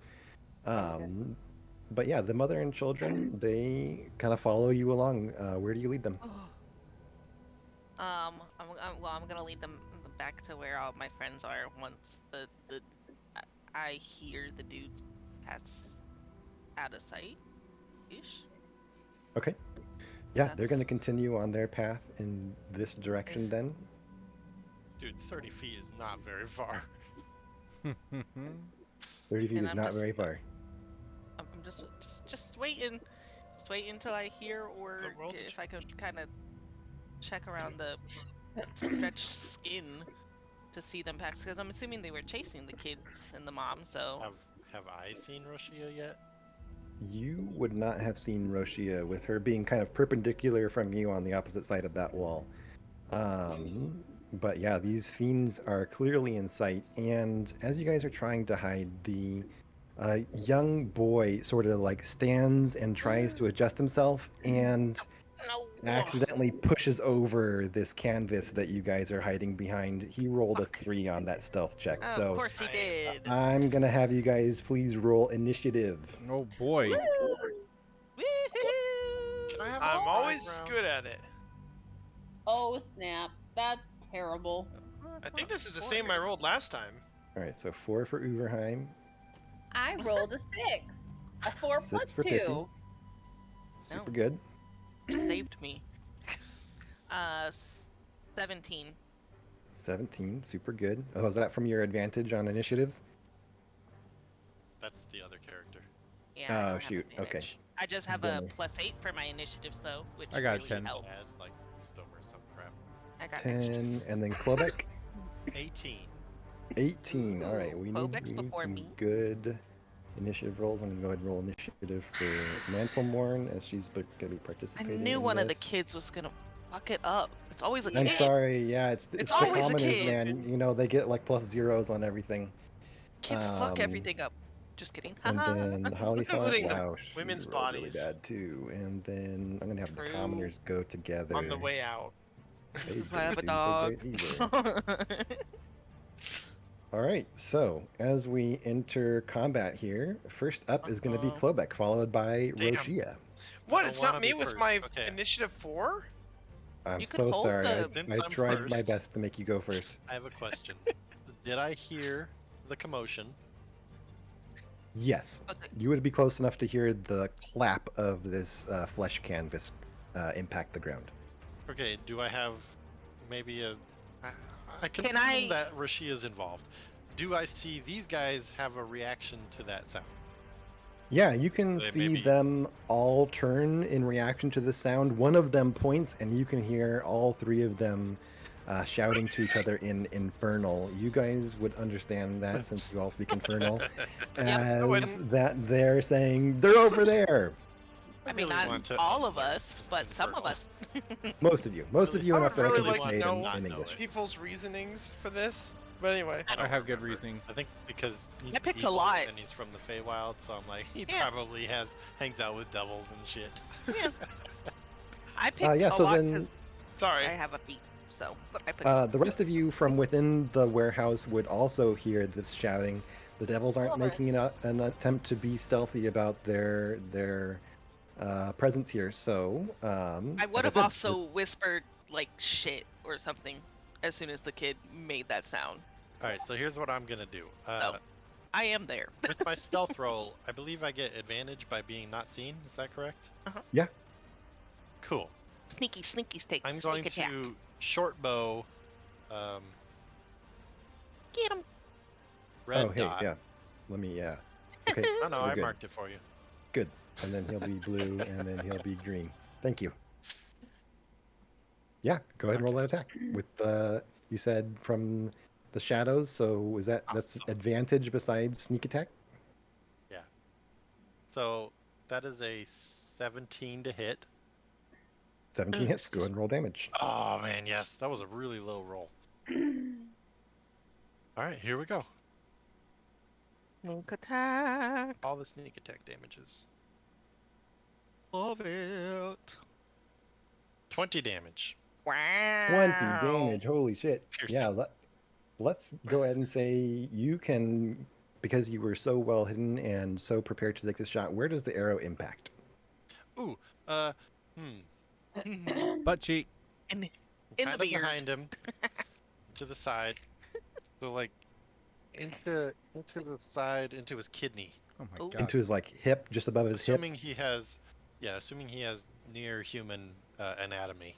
But yeah, the mother and children, they kind of follow you along. Where do you lead them? I'm gonna lead them back to where all my friends are once I hear the dudes pass out of sight ish. Okay. Yeah, they're That's- going to continue on their path in this direction Is- then. Dude, 30 feet is not very far. 30 feet And is I'm not just- very far. I'm just waiting. Just wait until I hear or roll to if I can kind of check around the stretched skin to see them pass, because I'm assuming they were chasing the kids and the mom. So Have I seen Roshia yet? You would not have seen Roshia with her being kind of perpendicular from you on the opposite side of that wall. But yeah, these fiends are clearly in sight, and as you guys are trying to hide, the young boy sort of like stands and tries to adjust himself, and No. accidentally pushes over this canvas that you guys are hiding behind. He rolled a 3 on that stealth check. Oh, So of course he Nice. did. I'm gonna have you guys please roll initiative. Oh boy. Woo-hoo-hoo. Can I have I'm a always round? good at it. Oh snap! That's terrible. I think this is the same I rolled last time. All right, so 4 for Uverheim, I rolled a 6. A 4 6 plus for 2. Pippi. Super No. good. Saved me. 17. 17, super good. Oh, is that from your advantage on initiatives? That's the other character. Yeah. Oh, I don't have shoot, okay. advantage. I just have Bummer. a +8 for my initiatives though, which I got a really 10. helped. Add like wisdom or some crap. I got 10, extras. and then Klobek, 18. 18. All right, Ooh, we Klobek's need before some me. good initiative rolls. I'm gonna go ahead and roll initiative for Mantlemorn as she's going to be I participating. knew in one of the this. kids was gonna fuck it up. It's always a I'm kid. sorry. Yeah, it's the always a commoners, kid. man. You know they get like +0s on everything. Kids fuck Um, everything up. Just kidding. And Haha. then Holly Font, Including the wow, she women's rolled really bodies. bad too. And then I'm gonna have the True. commoners go together. On the way out. They If I have a didn't do so dog. great either. All right, so as we enter combat here, first up is going to be Uh-oh. Klobek, followed by Damn. Roshia. What? don't It's not wanna me be with first, my okay. initiative 4? I'm You could so hold sorry. the- Since I I'm tried my first. best to make you go first. I have a question. Did I hear the commotion? Yes, Okay. you would be close enough to hear the clap of this flesh canvas impact the ground. Okay, do I have maybe a... I can Can assume I- that Rashia's involved. Do I see these guys have a reaction to that sound? Yeah, you can They see maybe- them all turn in reaction to the sound. One of them points, and you can hear all 3 of them shouting to each other in Infernal. You guys would understand that since you all speak Infernal, as wouldn't. that they're saying, they're over there. I mean, really not want to all of unlearn us, but some of Infernal. us. Most of you. Most of you I enough would that I really can just like say to it know in Not know English. it. People's reasonings for this? But anyway. I have good remember. reasoning. I think because he's I picked a evil lot. and he's from the Feywild, so I'm like, he Yeah. probably hangs out with devils and shit. Yeah. I picked Yeah, a so lot then 'cause Sorry. I have a feet, so I picked. the rest of you from within the warehouse would also hear this shouting. The devils aren't Clever. making an attempt to be stealthy about their presence here. So I would as have said, also whispered like shit or something as soon as the kid made that sound. Alright, so here's what I'm gonna do. I am there. With my stealth roll, I believe I get advantage by being not seen. Is that correct? Uh-huh. Yeah. Cool. Sneaky, sneaky snake. I'm sneak going attack. to short bow, Get him. red oh, hey, dot. yeah. Let me, yeah. Okay, Oh so no, we're I good. marked it for you. Good. And then he'll be blue, and then he'll be green. Thank you. Yeah, go ahead and roll that attack. With you said from the shadows, so is that's advantage besides sneak attack? So that is a 17 to hit. 17 hits. Go ahead and roll damage. Oh man, yes, that was a really low roll. Alright, here we go. Sneak attack. All the sneak attack damages. Love it. 20 damage. Wow. 20 damage. Holy shit. Piercing. Yeah, let's go ahead and say you can, because you were so well hidden and so prepared to take this shot, where does the arrow impact? Ooh, Butt cheek. In the kind of beard. behind him, to the side. So like into the side, into his kidney. Oh my Ooh. god. Into his like hip, just above his hip. Assuming he has, assuming he has near human anatomy.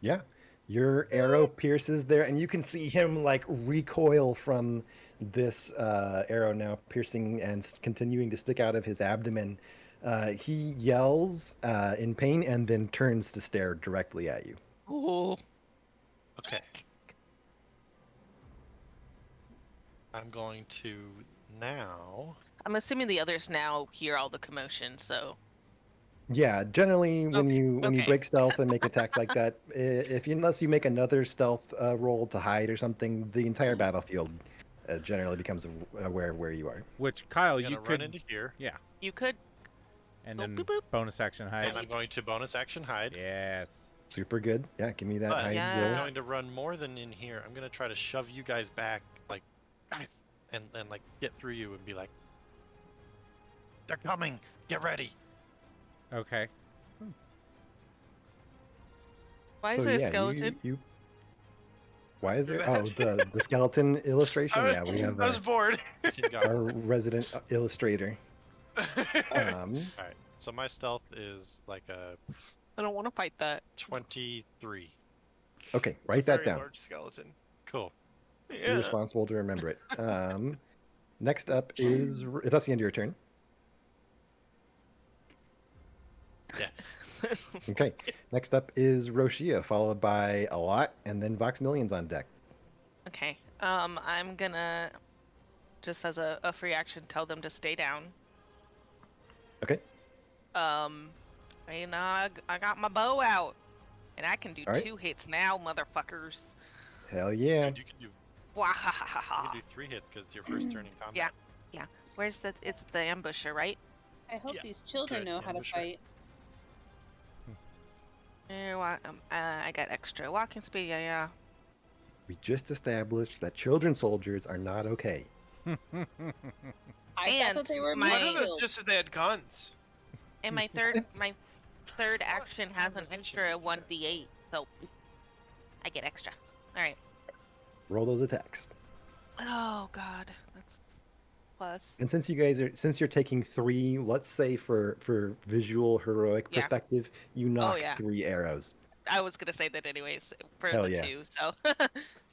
Yeah. Your arrow pierces there, and you can see him like recoil from this arrow now piercing and continuing to stick out of his abdomen. He yells in pain and then turns to stare directly at you. Ooh. Okay. I'm going to now. I'm assuming the others now hear all the commotion, so Yeah, generally when Okay, you okay. break stealth and make attacks like that, unless you make another stealth roll to hide or something, the entire battlefield generally becomes aware of where you are. Which Kyle, I'm gonna you run could. into here. Yeah. you could And Boop, then boop, boop. bonus action hide. And I'm going to bonus action hide. Yes. Super good. Yeah, give me that But hide Yeah. I'm roll. going to run more than in here. I'm gonna try to shove you guys back, like, and like get through you and be like, they're coming. Get ready. Okay. Why So is there yeah, a skeleton? you. Why is there? That- Oh, the skeleton illustration. Yeah, we have I was bored. Ethan got our one. resident illustrator. All right. So my stealth is like a I don't want to fight that. 23. Okay, write that Very down. large skeleton. Cool. Be Yeah. responsible to remember it. Next up is if that's the end of your turn. Yes. Okay. Next up is Roshia, followed by a lot, and then Vox Millions on deck. Okay. I'm gonna just as a free action tell them to stay down. Okay. You know, I got my bow out, and I can do All right. 2 hits now, motherfuckers. Hell yeah. Dude, you can do 3 hits because it's your first turn in combat. Yeah. Where's the? It's the ambusher, right? I hope Yeah, these children good, know how to ambusher. fight. I got extra walking speed. Yeah. We just established that children soldiers are not okay. I thought And that they were my- Why meat don't those shields. just if they had guns? And my third action has an extra 1d8, so I get extra. All right. Roll those attacks. Oh God, that's plus. And since you're taking 3, let's say for visual heroic Yeah. perspective, you knock yeah. 3 arrows. I was gonna say that anyways for Hell the yeah. 2. So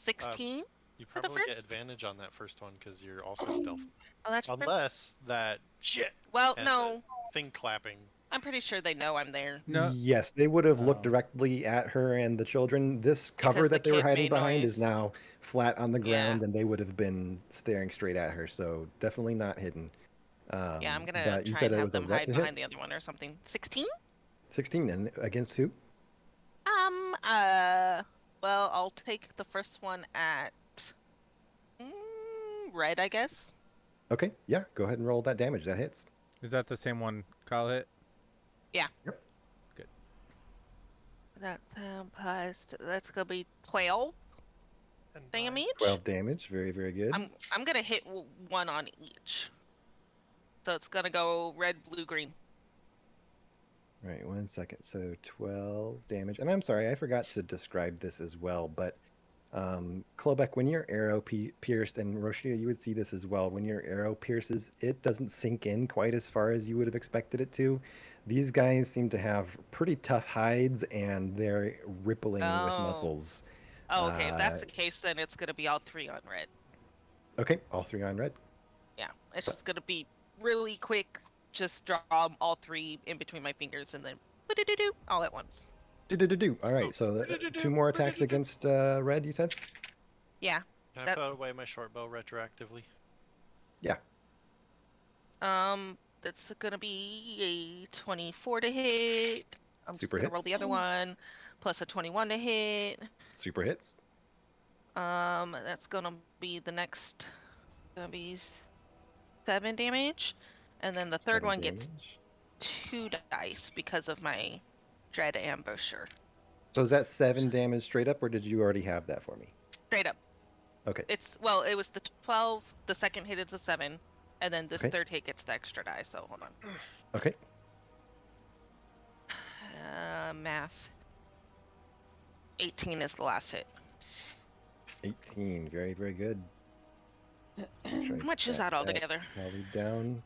16. You For the probably get first? advantage on that first one because you're also stealth. Oh, that's perfect. Unless that shit Well, has no, thing clapping. I'm pretty sure they know I'm there. No. Yes, they would have looked Oh. directly at her and the children. This cover Because the that they were kid hiding made behind is noise. now flat on the Yeah. ground, and they would have been staring straight at her. So definitely not hidden. Yeah, I'm gonna But you try said and it have was a them what hide to behind hit? the other one or something. 16? 16, and against who? Well, I'll take the first one at red, I guess. Okay, yeah, go ahead and roll that damage. That hits. Is that the same one Kyle hit? That's plus. That's gonna be 12 And damage. 12 damage. Very, very good. I'm gonna hit one on each. So it's gonna go red, blue, green. All right, 1 second. So 12 damage. And I'm sorry, I forgot to describe this as well, but Klobeck, when your arrow pierced, and Roshia, you would see this as well, when your arrow pierces, it doesn't sink in quite as far as you would have expected it to. These guys seem to have pretty tough hides, and they're rippling with Oh. muscles. Oh, okay. If that's Uh, the case, then it's gonna be all 3 on red. Okay, all 3 on red. Yeah, it's just gonna be really quick. Just draw 'em all 3 in between my fingers and then do all at once. Do. All Oh, right, so 2 more attacks against red, you said? Yeah. Can I That- put away my short bow retroactively? That's gonna be a 24 to hit. I'm Super just gonna roll hits. the other one, plus a 21 to hit. Super hits. That's gonna be the next. Gonna be 7 damage, and then the third 7 one gets damage. 2 dice because of my dread ambusher. So is that 7 damage straight up, or did you already have that for me? Straight up. Okay. It was the 12. The second hit is a 7, and then this Okay. third hit gets the extra die. So hold on. Okay. Math. 18 is the last hit. 18. Very, very good. How much is that altogether? Probably down.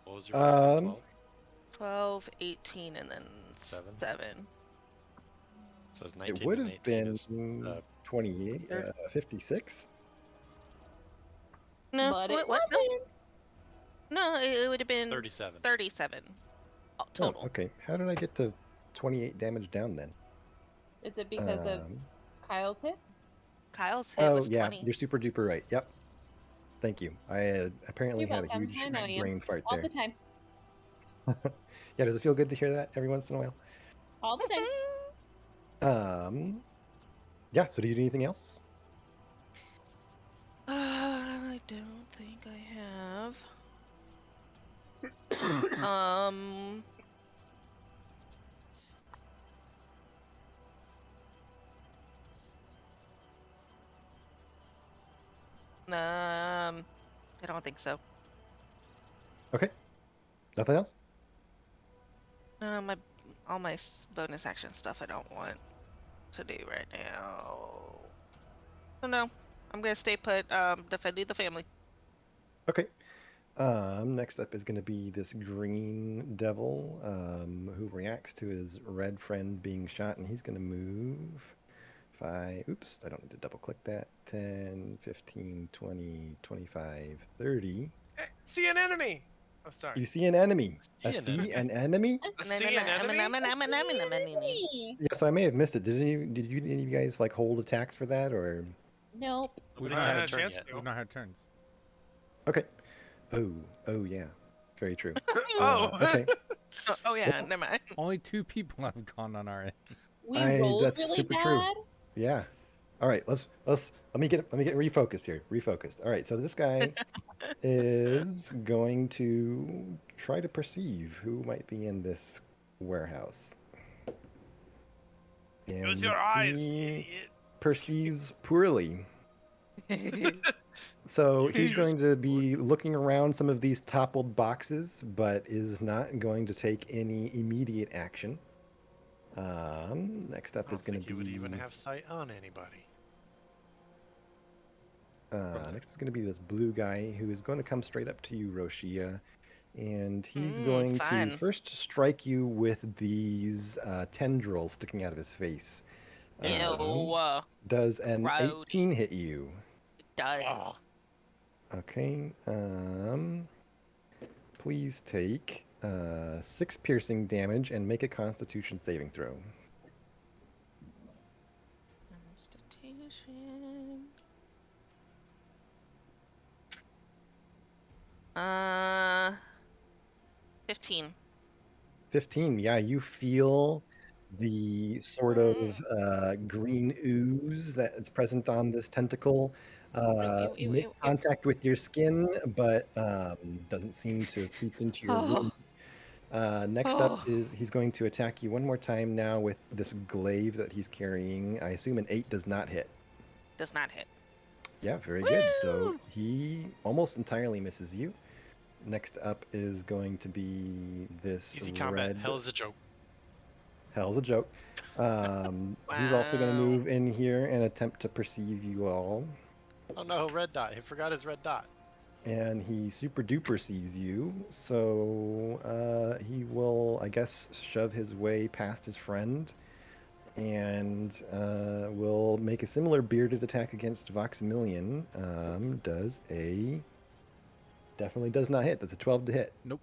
What was your first one? Um, 12? 12, 18, and then 7? 7. Says 19 It would and have 18 been is, 28, Third. 56. No, But what? it What? No, wasn't. no, it would have been 37. 37 total. Oh, okay. How did I get to 28 damage down then? Is it because of Um, Kyle's hit? Kyle's hit Oh, was yeah. 20. You're super duper right. Yep. Thank you. I apparently You're had a welcome. huge I know you. brain fart All there. the time. Yeah, does it feel good to hear that every once in a while? All the time. Yeah, so do you do anything else? I don't think I have. Um. I don't think so. Okay. Nothing else? My all my bonus action stuff I don't want to do right now. So no, I'm gonna stay put. Defending the family. Okay. Next up is going to be this green devil who reacts to his red friend being shot, and he's going to move 5. Oops, I don't need to double click that. 10, 15, 20, 25, 30. Eh, see an enemy. Oh, sorry. You see an enemy. See an enemy. An enemy? See an enemy? Yeah, so I may have missed it. Did any of you guys like hold attacks for that or? Nope. We've We not don't had a have a turn chance yet. to. We've not had turns. Okay. Oh yeah. Very true. Oh. Okay. Oh yeah, never mind. Only 2 people have gone on our end. We I- rolled that's really super bad. true. Yeah. All right. Let me get refocused here. Refocused. All right. So this guy is going to try to perceive who might be in this warehouse. Use And your eyes, he idiot. perceives poorly. So he's going to be looking around some of these toppled boxes, but is not going to take any immediate action. Next up I is don't going think to you would be even have sight on anybody. next is going to be this blue guy who is going to come straight up to you, Roshia, and he's Mm, going fun. to first strike you with these tendrils sticking out of his face. Ew. Does an Grody. 18 hit you? Done. Okay. Please take 6 piercing damage and make a Constitution saving throw. Constitution. 15. 15. Yeah, you feel the sort of green ooze that is present on this tentacle Ew, ew, make ew, ew. contact with your skin, but doesn't seem to have seeped into your wound. Next up is he's going to attack you one more time now with this glaive that he's carrying. I assume an 8 does not hit. Does not hit. Yeah, very good. So Woo! he almost entirely misses you. Next up is going to be this Easy combat. red. Hell is a joke. Hell's a joke. He's also going to Wow. move in here and attempt to perceive you all. Oh no, red dot. He forgot his red dot. And he super duper sees you. So he will, I guess, shove his way past his friend. And will make a similar bearded attack against Voxmillion. Definitely does not hit. That's a 12 to hit. Nope.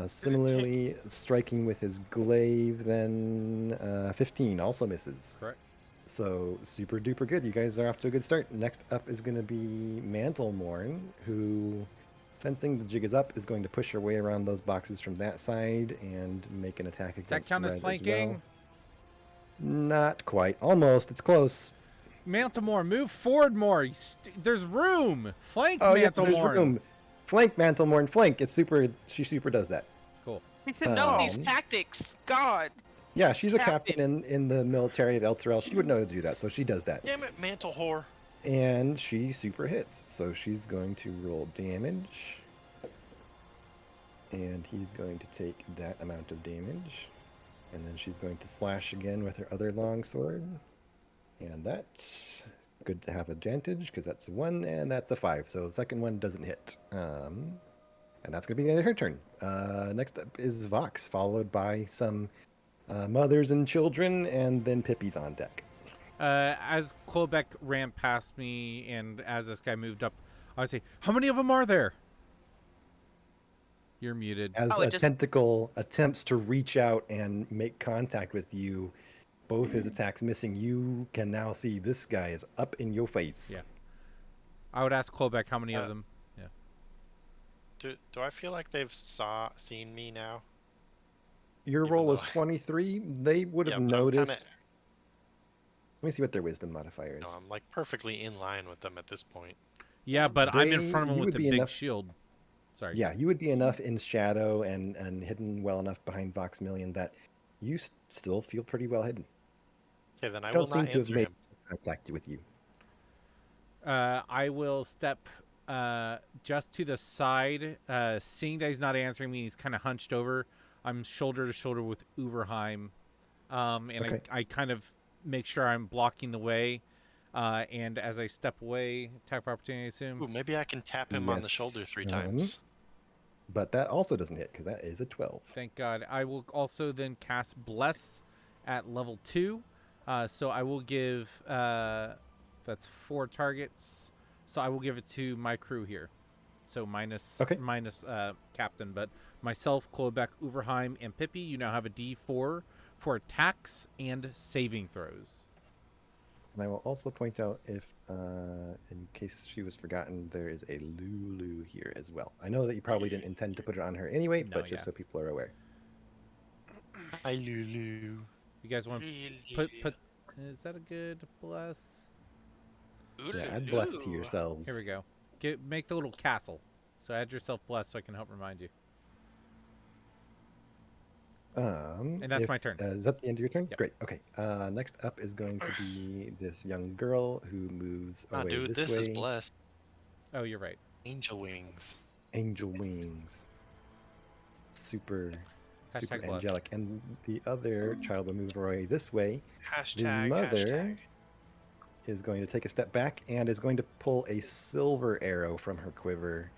Similarly, striking with his glaive, then 15 also misses. Correct. So super duper good. You guys are off to a good start. Next up is going to be Mantlemorn, who, sensing the jig is up, is going to push her way around those boxes from that side and make an attack Does that against count Red as as flanking? well. Not quite. Almost. It's close. Mantelmore, move forward more. There's room. Flank Oh yeah, there's Mantelmore. room. Flank Mantlemorn, flank. It's super. She super does that. Cool. We should know these Um, tactics. God. Yeah, she's a Captain. captain in the military of Elturel. She would know to do that, so she does that. Damn it, mantle whore. And she super hits, so she's going to roll damage. And he's going to take that amount of damage. And then she's going to slash again with her other longsword. And that's good to have advantage, because that's a 1 and that's a 5. So the second one doesn't hit. And that's going to be the end of her turn. Next up is Vox, followed by some mothers and children, and then Pippi's on deck. As Quebec ran past me and as this guy moved up, I would say, how many of them are there? You're muted. As Oh, a it just- tentacle attempts to reach out and make contact with you, both his attacks missing, you can now see this guy is up in your face. Yeah. I would ask Quebec how many of them. Do I feel like they've seen me now? Your Even roll though is 23. They would have Yeah, but I'm kinda- noticed. Let me see what their wisdom modifier No, is. I'm like perfectly in line with them at this point. Yeah, but I'm in They- front of him you with would a be big enough- shield. Sorry. Yeah, you would be enough in shadow and hidden well enough behind Voxmillion that you still feel pretty well hidden. Okay, then I Don't will seem not to have answer made him. contact with you. I will step just to the side, seeing that he's not answering me. He's kind of hunched over. I'm shoulder to shoulder with Uberheim, and Okay. I kind of make sure I'm blocking the way. And as I step away, attack for opportunity, I assume. Ooh, maybe I can tap him on the shoulder Yes, 3 times. But that also doesn't hit because that is a 12. Thank God. I will also then cast Bless at level 2. So I will give that's 4 targets. So I will give it to my crew here. So minus Okay. Captain, but myself, Quebec, Uberheim, and Pippi, you now have a D4 for attacks and saving throws. And I will also point out, if in case she was forgotten, there is a Lulu here as well. I know that you probably didn't intend to put it on her anyway, No, but just yeah. so people are aware. Hi, Lulu. You guys want to put? Is that a good bless? Yeah, add bless to yourselves. Here we go. Make the little castle. So add yourself bless so I can help remind you. And that's my turn. Is that the end of your turn? Yep. Great. Okay. Next up is going to be this young girl who moves Ah, away dude, this this way. is blessed. Oh, you're right. Angel wings. Angel wings. Super Hashtag bless. angelic. And the other child will move away this way. Hashtag. mother- Hashtag. Is going to take a step back and is going to pull a silver arrow from her quiver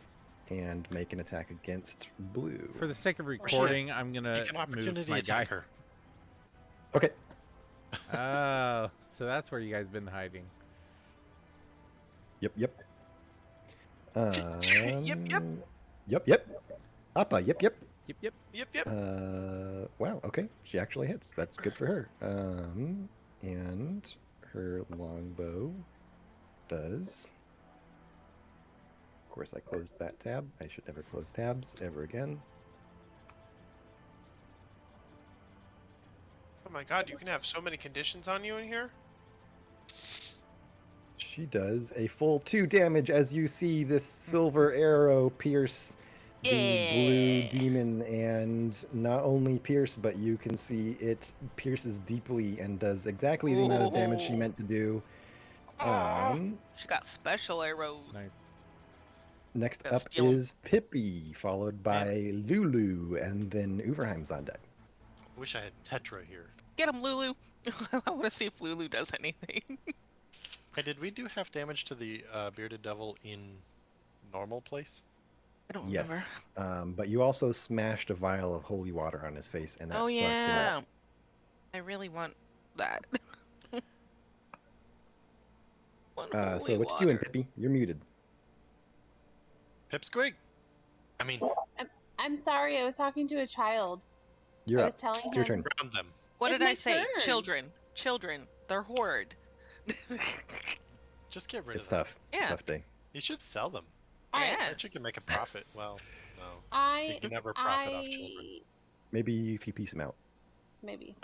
and make an attack against Blue. For the sake of recording, I'm gonna Take an move opportunity my guy. attack her. Okay. Oh, so that's where you guys been hiding. Yep. Yep. Yep. Appa. Yep. Yep. Yep. Yep. Wow. Okay. She actually hits. That's good for her. And her longbow does. Of course, I closed that tab. I should never close tabs ever again. Oh my God! You can have so many conditions on you in here. She does a full 2 damage as you see this silver arrow pierce the blue demon, and not only pierce, but you can see it pierces deeply and does exactly the amount of damage she Ooh. meant to do. She got special arrows. Nice. Next Gotta up steal 'em. is Pippi, followed by Lulu, and then Uberheim's on deck. Wish I had Tetra here. Get him, Lulu. I want to see if Lulu does anything. Hey, did we do half damage to the bearded devil in normal place? I don't remember. Yes, but you also smashed a vial of holy water on his face, and that Oh fucked him yeah. up. I really want that. Want So holy what you doing, water. Pippi? You're muted. Pipsqueak! I mean, I'm sorry, I was talking to a child. You're I up. was telling It's your him. turn. ground them. What It's did I my say? turn. Children. They're horde. Just get rid It's of them. tough. It's Yeah. a tough day. You should sell them. All right, Yeah. Bet you can make a profit. Well, no. I You can never profit off children. Maybe if you piece them out. maybe.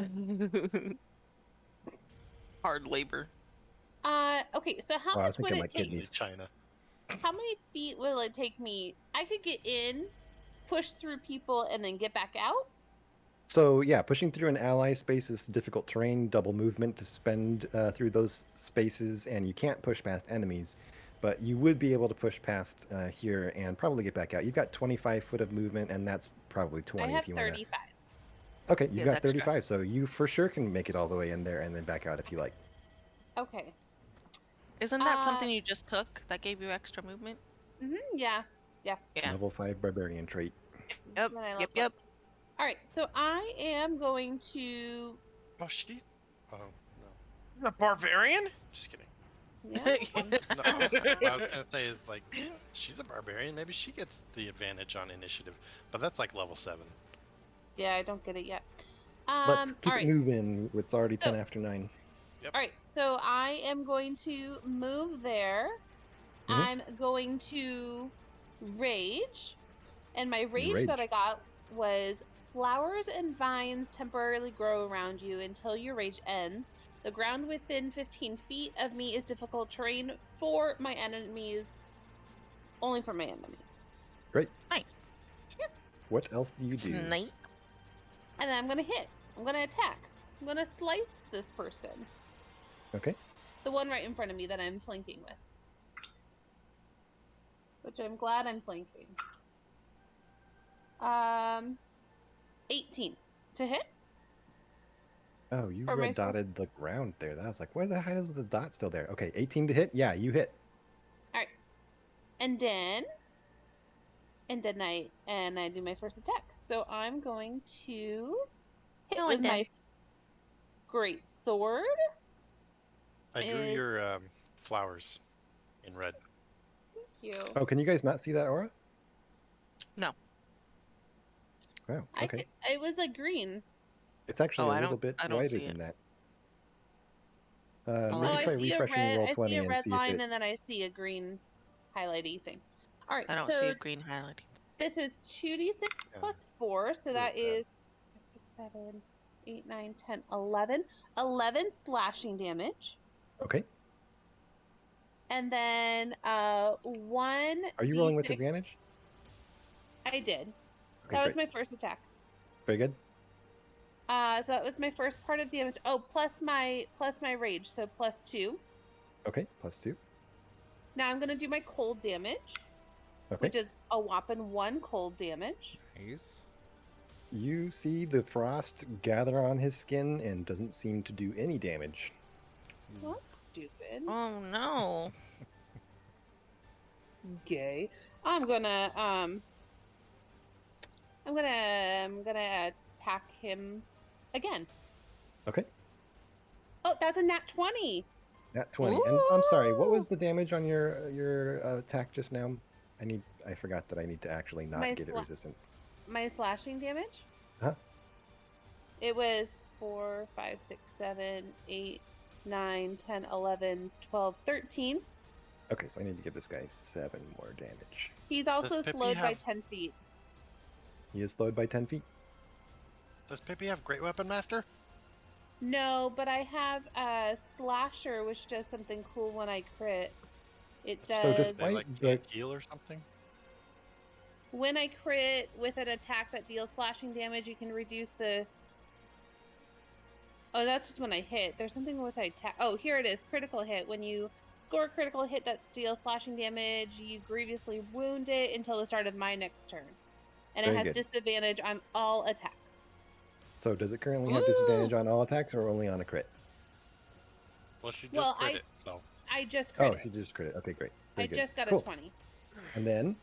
Hard labor. Okay, so how Well, I was much would thinking it like take? kidneys. China. How many feet will it take me? I could get in, push through people, and then get back out. So yeah, pushing through an ally space is difficult terrain, double movement to spend through those spaces, and you can't push past enemies. But you would be able to push past here and probably get back out. You've got 25 foot of movement, and that's probably 20 I have if you want to. 35. Okay, you've Yeah, got that's extra. 35, so you for sure can make it all the way in there and then back out if you like. Okay. Isn't that something Uh, you just took that gave you extra movement? Yeah. Yeah. Level 5 barbarian trait. Yep. Then I Yep. level up. All right, so I am going to. Oh, she. Oh, The barbarian? Just kidding. Yeah. no. No. I was gonna say, like, she's a barbarian. Maybe she gets the advantage on initiative. But that's like level 7. Yeah, I don't get it yet. Let's All keep right. it moving. It's already So- 10 after 9. All right, so I am going to move there. Mhm. I'm going to rage, and my rage that I rage. got was flowers and vines temporarily grow around you until your rage ends. The ground within 15 feet of me is difficult terrain for my enemies, only for my enemies. Great. Nice. What else do you do? Snipe. And then I'm gonna hit. I'm gonna attack. I'm gonna slice this person. Okay. The one right in front of me that I'm flanking with. Which I'm glad I'm flanking. 18 to hit. Oh, you For my red dotted the ground there. That was like, where the hell is the dot still there? Okay, 18 to hit. Yeah, you hit. And then I do my first attack. So I'm going to hit Go on, with then. my great sword. I drew Is- your flowers in red. Thank you. Oh, can you guys not see that aura? No. Wow. Okay. It was like green. It's actually Oh, a I little don't- bit I don't wider see than that. Oh, Oh, Maybe I try see a refreshing red. roll I see 20 a and red see line, if it. and then I see a green highlighty thing. All right. I don't so see a green highlight. this is 2d6 Yeah. plus 4, so that Really bad. is 5, 6, 7, 8, 9, 10, 11. 11 slashing damage. Okay. And then 1 Are you rolling with d6 advantage? I did. Okay, That was great. my first attack. Very good. So that was my first part of damage. Oh, plus my rage, so plus 2. Okay, +2. Now I'm gonna do my cold damage, Okay. which is a whopping 1 cold damage. Nice. You see the frost gather on his skin and doesn't seem to do any damage. Well, that's stupid. Oh no. Gay. I'm gonna attack him again. Okay. Oh, that's a nat 20. Nat 20. And I'm sorry, what was the damage on your attack just now? I forgot that I need to actually not My give it sla- resistance. My slashing damage? Huh? It was 4, 5, 6, 7, 8, 9, 10, 11, 12, 13. Okay, so I need to give this guy 7 more damage. He's also Pippi slowed by have- 10 feet. He is slowed by 10 feet. Does Pippi have Great Weapon Master? No, but I have a slasher, which does something cool when I crit. It does. So just They Right, like the- can't heal or something? When I crit with an attack that deals slashing damage, you can reduce the. Oh, that's just when I hit. There's something with attack. Oh, here it is. Critical hit. When you score a critical hit that deals slashing damage, you grievously wound it until the start of my next turn. And Very it has good. disadvantage on all attacks. So does it currently have disadvantage on all attacks or only on a crit? Well, she just Well, crit I- it, so. I just crit Oh, it. she just crit it. Okay, great. I Very good. just got Cool. a 20. And then,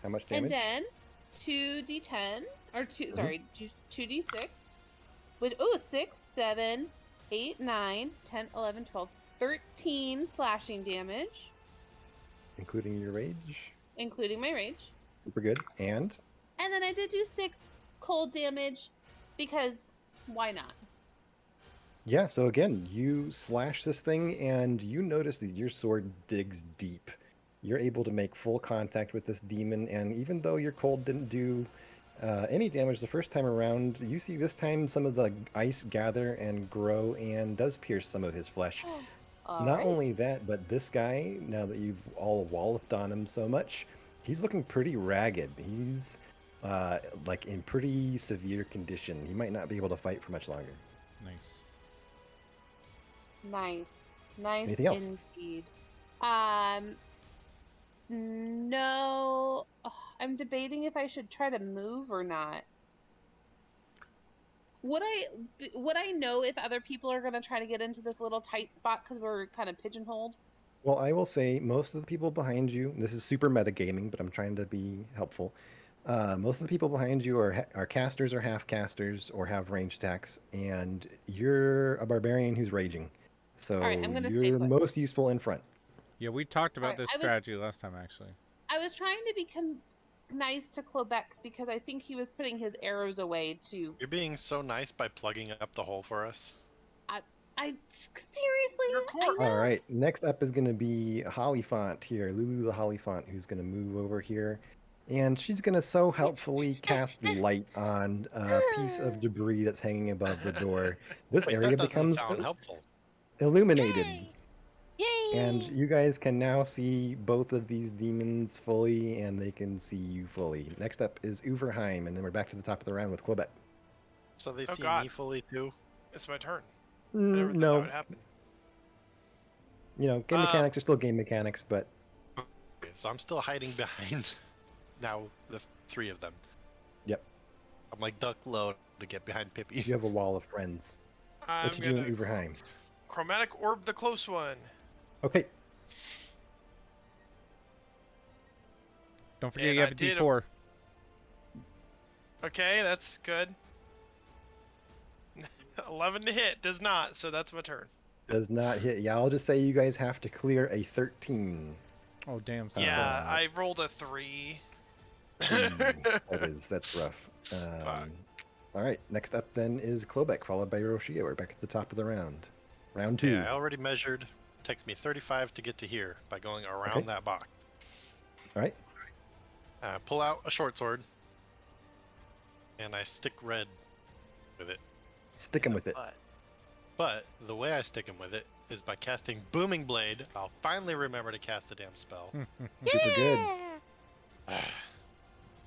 how much damage? And then 2d10 or 2 Mhm. sorry, 2d6 with 6, 7, 8, 9, 10, 11, 12, 13 slashing damage, Including your rage. including my rage. Super good. And And then I did do 6 cold damage because why not? yeah, so again, you slash this thing and you notice that your sword digs deep. You're able to make full contact with this demon, and even though your cold didn't do any damage the first time around, you see this time some of the ice gather and grow and does pierce some of his flesh. All Not right. only that, but this guy, now that you've all walloped on him so much, he's looking pretty ragged. He's like in pretty severe condition. He might not be able to fight for much longer. Nice. Nice. Nice Anything else? indeed. No. I'm debating if I should try to move or not. Would I know if other people are going to try to get into this little tight spot because we're kind of pigeonholed? Well, I will say most of the people behind you, this is super metagaming, but I'm trying to be helpful. Most of the people behind you are casters or half casters or have range attacks, and you're a barbarian who's raging. So Alright, I'm gonna stay you're put. most useful in front. Yeah, we talked about Alright, this I was- strategy last time, actually. I was trying to become nice to Quebec because I think he was putting his arrows away to. You're being so nice by plugging up the hole for us. Seriously, Your I corpse. know. All right, next up is going to be Hollyfont here, Lulu the Hollyfont, who's going to move over here. And she's going to so helpfully cast light on a piece of debris that's hanging above the door. This Wait, area that doesn't becomes sound helpful. illuminated. Yay! And you guys can now see both of these demons fully, and they can see you fully. Next up is Uverheim, and then we're back to the top of the round with Klobet. So they Oh, see God. me fully too. It's my turn. I never thought that No, would happen. you know, game Um, mechanics are still game mechanics, but Okay, so I'm still hiding behind now the three of them. Yep. I'm like duck low to get behind Pippi. you have a wall of friends. I'm What you doing, gonna Uverheim? chromatic orb the close one. Okay, Don't forget And you I have a did a- D4. Okay, that's good. 11 to hit does not, so that's my turn. does not hit. Yeah, I'll just say you guys have to clear a 13. Oh, damn. So Yeah, close. I rolled a 3. That's rough. Fuck. All right, next up then is Klobek, followed by Roshia. We're back at the top of the round. Round 2. Yeah, I already measured. Takes me 35 to get to here by going around Okay. that box. All right, Pull out a short sword, and I stick red with it. stick him with it. But the way I stick him with it is by casting Booming Blade. I'll finally remember to cast the damn spell. Super good.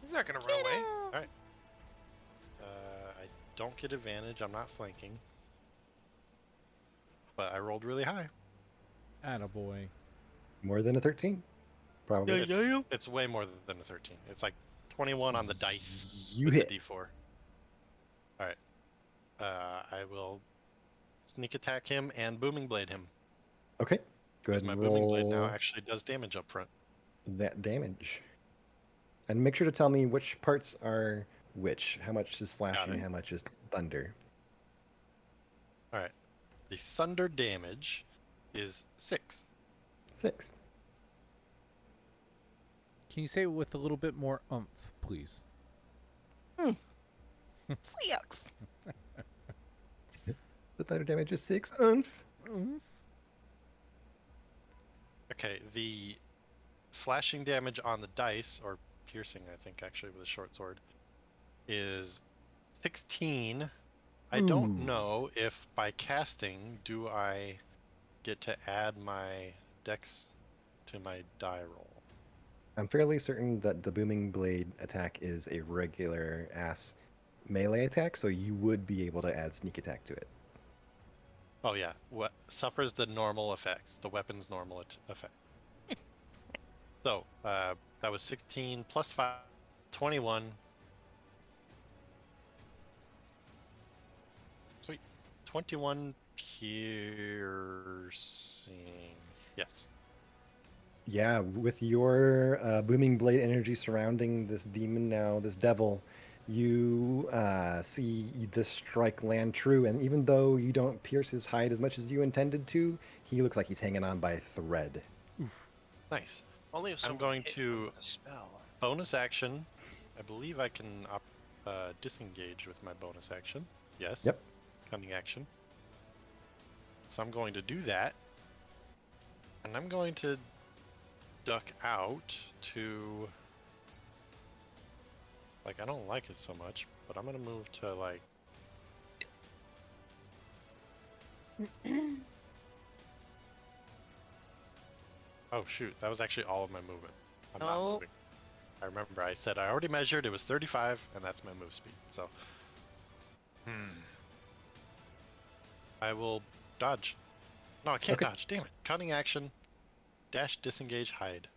He's not gonna run away. I don't get advantage. I'm not flanking. But I rolled really high. Attaboy. More than a 13? Probably. It's way more than a 13. It's like 21 on the dice. You with hit. the D4. Alright. I will sneak attack him and Booming Blade him. Okay, go Because ahead my and Booming Blade now roll actually does damage up front. that damage. And make sure to tell me which parts are which. How much is slashing, it. how much is thunder. Alright. The thunder damage is 6. 6. Can you say it with a little bit more oomph, please? Yucks. The thunder damage is 6. Oomph. Oomph. Okay, the slashing damage on the dice, or piercing, I think, actually, with a short sword, is 16. I don't Ooh. know if by casting, do I get to add my dex to my die roll? I'm fairly certain that the booming blade attack is a regular ass melee attack, so you would be able to add sneak attack to it. Oh yeah, what suffers the normal effects, the weapon's normal effect. So, that was 16 plus 5, 21. Sweet. 21 piercing. Yes. Yeah, with your booming blade energy surrounding this demon now, this devil, you see this strike land true. And even though you don't pierce his hide as much as you intended to, he looks like he's hanging on by a thread. Nice. Only if I'm someone going hit to- him with a spell. Bonus action. I believe I can disengage with my bonus action. Yes. Yep. Cunning action. So I'm going to do that. And I'm going to duck out to... Like, I don't like it so much, but I'm going to move to, like... Oh, shoot. That was actually all of my movement. I'm not Oh. moving. I remember I said I already measured. It was 35, and that's my move speed. So... I will dodge. No, I can't Okay. dodge. Damn it. Cunning action. Dash, disengage, hide.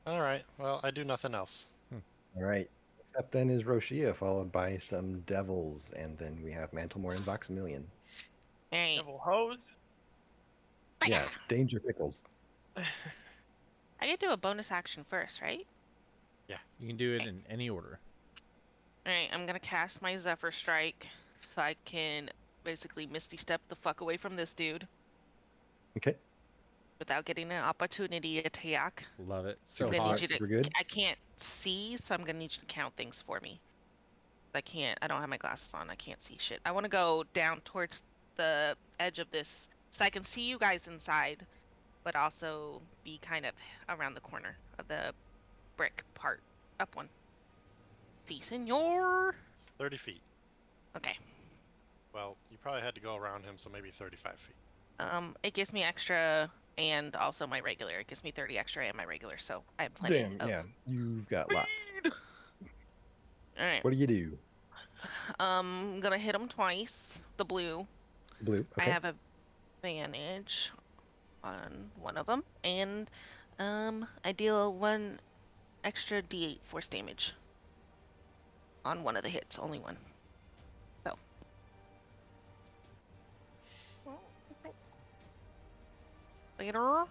Alright, well, I do nothing else. All right. Next up then is Roshia, followed by some devils, and then we have Mantlemore and Voxmillion. Hey. Devil hose. Yeah, Danger Pickles. I get to do a bonus action first, right? You can do it in any order. Alright, I'm gonna cast my Zephyr Strike so I can basically Misty Step the fuck away from this dude Okay, without getting an opportunity attack. Love it. So Gonna hot. need you to, super good. I can't see, so I'm gonna need you to count things for me. I don't have my glasses on, I can't see shit. I wanna go down towards the edge of this so I can see you guys inside, but also be kind of around the corner of the brick part. Up one. Si, senor. 30 feet. Okay. Well, you probably had to go around him, so maybe 35 feet. It gives me extra and also my regular. It gives me 30 extra and my regular, so I have plenty Damn, of yeah, you've got lots. speed. All right. What do you do? I'm gonna hit him twice. The blue. Blue. I Okay. have advantage on one of them, and I deal 1 extra D8 force damage on one of the hits. Only one. So. Later. Oh,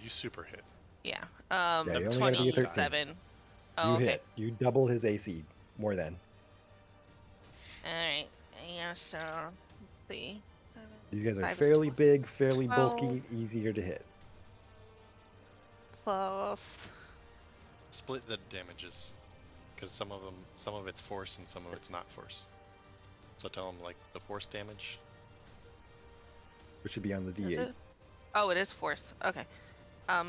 you super hit. Yeah. Yeah, you only gotta be a 13. 27. Oh, You okay. hit. You double his AC. More than. Alright. Yeah, so let's see. These guys are 5 is fairly big, fairly 12. bulky, easier to hit. Plus Split the damages, because some of it's force and some of it's not force. So tell them like the force damage. Which should be on the is D8. it? Oh, it is force. Okay.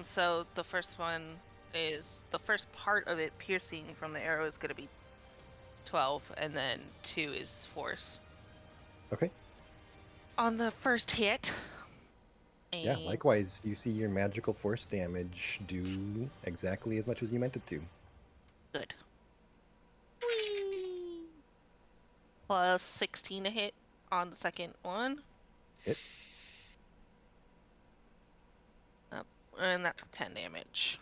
So the first one is the first part of it piercing from the arrow is gonna be 12, and then 2 is force Okay. on the first hit. Yeah, And likewise, you see your magical force damage do exactly as much as you meant it to. good. Whee! Plus 16 to hit on the second one. It's And that's 10 damage.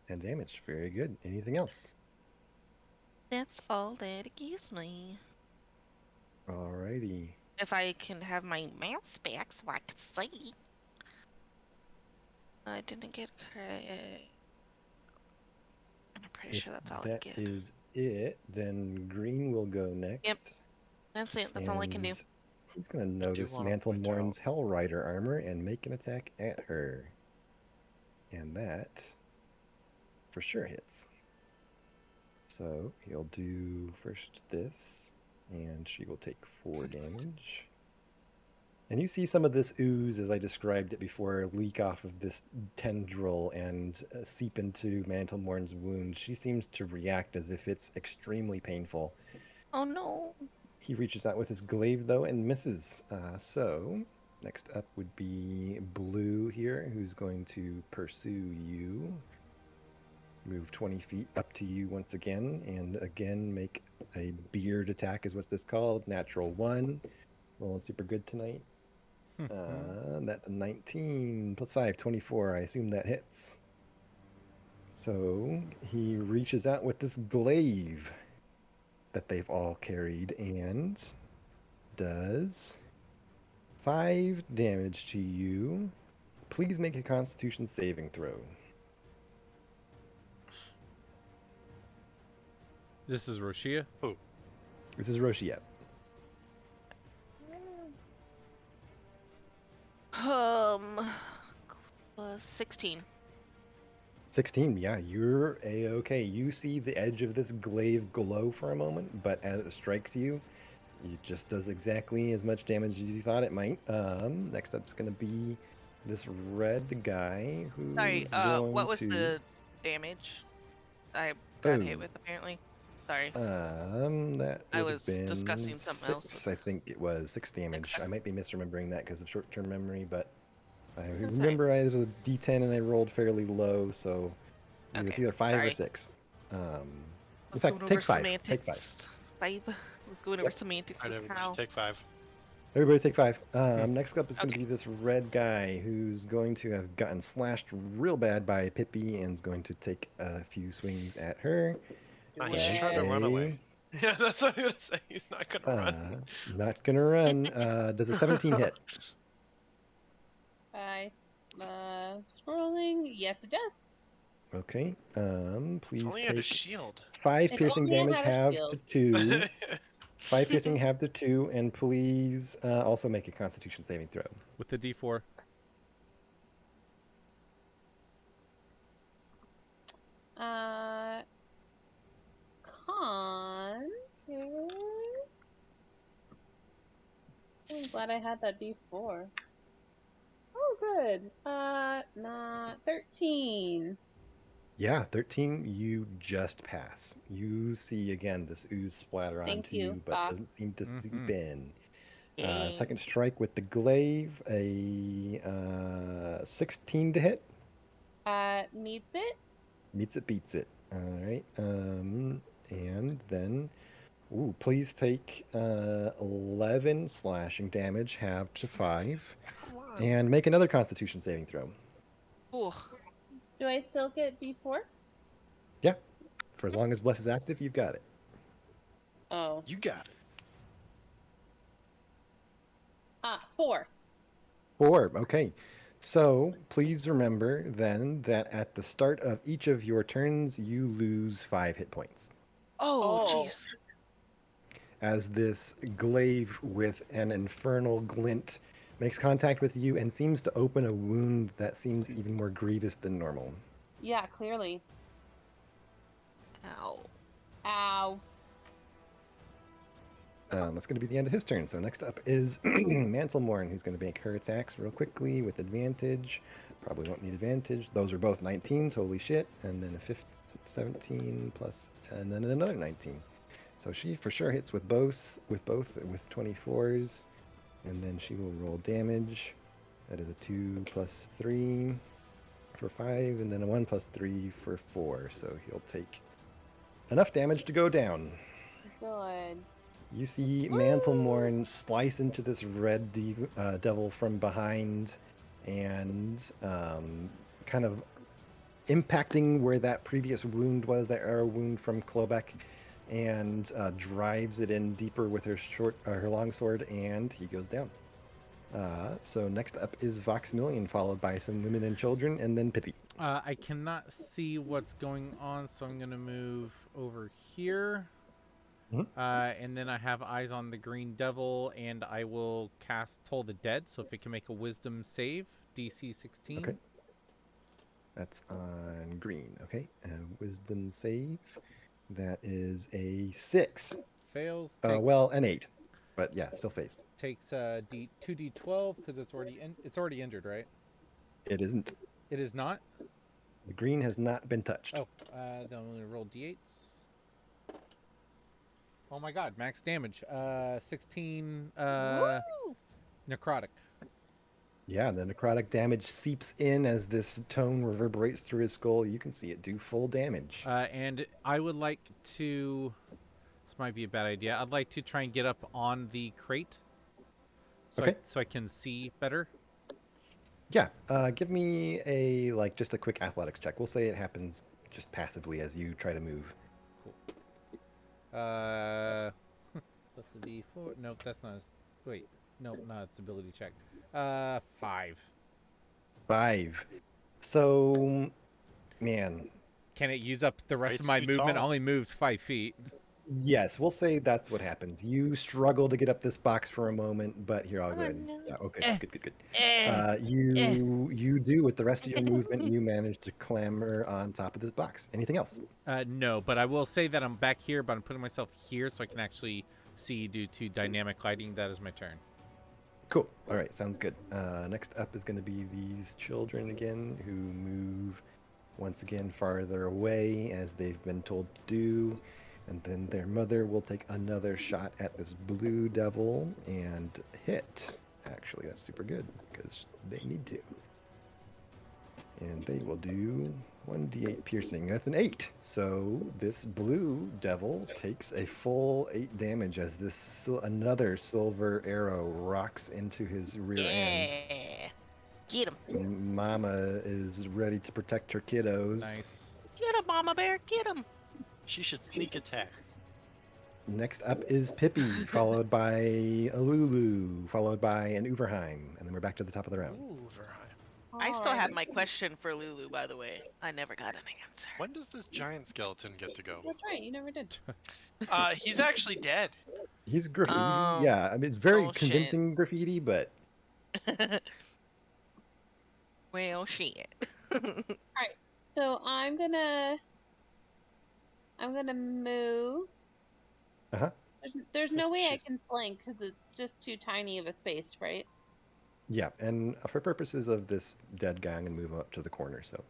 10 damage. Very good. Anything else? That's all that it gives me. Alrighty. If I can have my mouse back so I can see. I didn't get credit. I'm pretty If sure that's all I that get. is it, then Green will go next. That's it. That's all I can do. and He's going to notice wanna Mantle point Morn's Hellrider armor and make an attack at her. And that for sure hits. So he'll do first this, and she will take 4 damage. And you see some of this ooze, as I described it before, leak off of this tendril and seep into Mantle Morn's wound. She seems to react as if it's extremely painful. Oh no. He reaches out with his glaive, though, and misses. So, next up would be Blue here, who's going to pursue you. Move 20 feet up to you once again, and again make a beard attack, is what's this called. Natural 1. Rolling super good tonight. That's a 19 plus 5, 24. I assume that hits. So, he reaches out with this glaive that they've all carried and does 5 damage to you. Please make a Constitution saving throw. This is Roshia. This is Roshia. Plus 16. 16, yeah, you're a-okay. You see the edge of this glaive glow for a moment, but as it strikes you, it just does exactly as much damage as you thought it might. Next up's going to be this red guy who's Sorry, going what was to... the damage I got hit Oh. with, apparently? Sorry. That I would was have been discussing something else 6, I think it was 6 damage. Okay. I might be misremembering that because of short-term memory, but I right. remember this was a D10 and I rolled fairly low, so it's Okay, either 5 or sorry. 6. In Let's fact, go take over 5. semantics. Take 5. 5. Let's go over Yep. semantics. Alright, with everybody, Hal. take 5. Everybody take 5. Next up is going to Okay. be this red guy who's going to have gotten slashed real bad by Pippi and is going to take a few swings at her. Ah, he's just trying to run away. Yeah, that's what I'm gonna say. He's not gonna run. Not going to run. Does a 17 hit? Scrolling. Yes, it does. Okay. Please If only I had a take shield. 5 If piercing only I damage, had a have shield. the 2. 5 piercing, have the 2, and please also make a Constitution saving throw. With the D4. Con. I'm glad I had that D4. Oh, good. Not 13. Yeah, 13, you just pass. You see again this ooze splatter Thank onto you, you, but Fox. doesn't seem to seep Mhm. in. Second strike with the glaive, a 16 to hit. Meets it. Meets it, beats it. All right. And then, ooh, please take 11 slashing damage, halved to 5, Come on. and make another Constitution saving throw. Ooh. Do I still get D4? Yeah. For as long as Bless is active, you've got it. Oh. You got it. 4. 4. Okay. So please remember then that at the start of each of your turns, you lose 5 hit points. Oh, Oh. jeez. As this glaive with an infernal glint makes contact with you and seems to open a wound that seems even more grievous than normal. Yeah, clearly. Ow. Ow. That's going to be the end of his turn. So next up is Mantlemorn, who's going to make her attacks real quickly with advantage. Probably won't need advantage. Those are both 19s. Holy shit! And then a 17 plus, and then another 19. So she for sure hits with both with 24s, and then she will roll damage. That is a 2 plus 3 for 5, and then a 1 plus 3 for 4. So he'll take enough damage to go down. Good. You see Mantlemorn slice into this red devil from behind and kind of impacting where that previous wound was, that arrow wound from Klobeck, and drives it in deeper with her long sword, and he goes down. So next up is Voxmillion, followed by some women and children, and then Pippi. I cannot see what's going on, so I'm gonna move over here. Mhm. And then I have eyes on the green devil, and I will cast Toll the Dead. So if it can make a Wisdom save, DC 16. Okay. That's on green. Okay. Wisdom save. That is a 6. Fails. Well, an 8. But yeah, still face. Takes 2d12 because it's already injured, right? It isn't. It is not. The green has not been touched. Oh, then I'm gonna roll d8s. Oh my god, max damage. 16 Woo! necrotic. Yeah, the necrotic damage seeps in as this tone reverberates through his skull. You can see it do full damage. And I would like to, this might be a bad idea. I'd like to try and get up on the crate. Okay. So I can see better. Yeah, give me just a quick athletics check. We'll say it happens just passively as you try to move. Cool. Plus the d4. Nope, that's not. Wait, nope, not its ability check. 5. 5. So, man, Can it use up the rest It's of my too movement? I tall. only moved 5 feet. yes, we'll say that's what happens. You struggle to get up this box for a moment, but here, I'll go Oh, ahead. no. Yeah, okay, Eh. good. You do with the rest of your movement. You manage to clamber on top of this box. Anything else? No, but I will say that I'm back here, but I'm putting myself here so I can actually see due to dynamic lighting. That is my turn. Cool. All right, sounds good. Next up is going to be these children again, who move once again farther away as they've been told to do. And then their mother will take another shot at this blue devil and hit. Actually, that's super good because they need to. And they will do 1d8 piercing. That's an 8. So this blue devil takes a full 8 damage as this another silver arrow rocks into his rear end. Yeah. Get him. Mama is ready to protect her kiddos. Nice. Get him, Mama Bear. Get him. She should sneak attack. Next up is Pippi, followed by a Lulu, followed by an Uverheim, and then we're back to the top of the round. Ooh, Verheim. I still had Alright. my question for Lulu, by the way. I never got an answer. When does this giant skeleton get to go? That's right. You never did. He's actually dead. He's graffiti, Oh. yeah. I mean, it's very Oh, shit. convincing graffiti, but Well, shit. So I'm gonna move. Uh-huh. There's no way I She's- can flank because it's just too tiny of a space, right? yeah. And for purposes of this dead guy, I'm gonna move up to the corner, so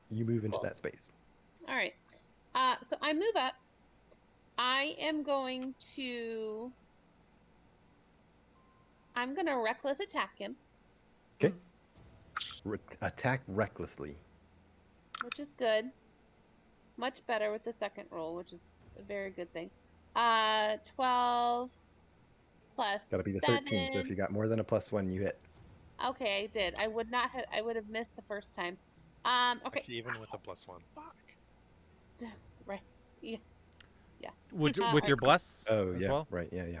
you move into that space. All right. So I move up. I am going to I'm gonna reckless attack him, Okay. Attack recklessly. which is good. Much better with the second roll, which is a very good thing. 12 plus Got to be the 7. 13. So if you got more than a +1, you hit. Okay, I did. I would not have. I would have missed the first time. Okay. Actually, even with a +1. Fuck. Right. Yeah. With Uh, with your bless Oh, as yeah. well. Right. Yeah. Yeah.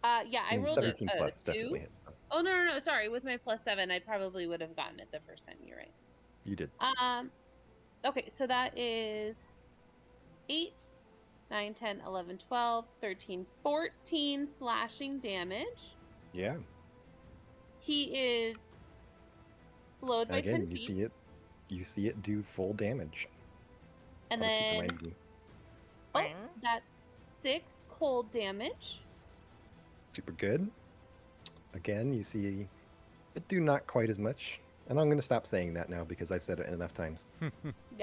I mean, rolled 17 a plus 2. definitely hits. Though. Oh no. Sorry. With my +7, I probably would have gotten it the first time. You're right. You did. Okay. So that is 8, 9, 10, 11, 12, 13, 14 slashing damage. Yeah. He is slowed by 10 Again, you feet. see it. You see it do full damage. And I'll just keep then reminding you. oh, that's 6 cold damage. Super good. Again, you see it do not quite as much. And I'm going to stop saying that now because I've said it enough times. Yeah.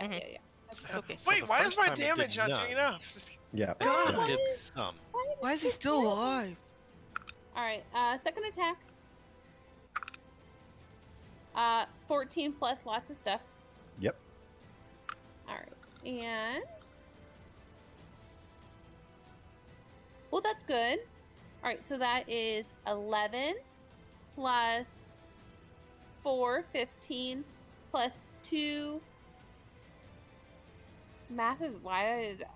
Mhm. That's Okay. So Wait, the why is first my time it did damage not none. doing enough? Just- Yeah. God. yeah. It did some. Why is he still alive? All right. Second attack. 14 plus lots of stuff. Yep. All right. And well, that's good. All right. So that is 11 plus 4, 15 plus 2. Math is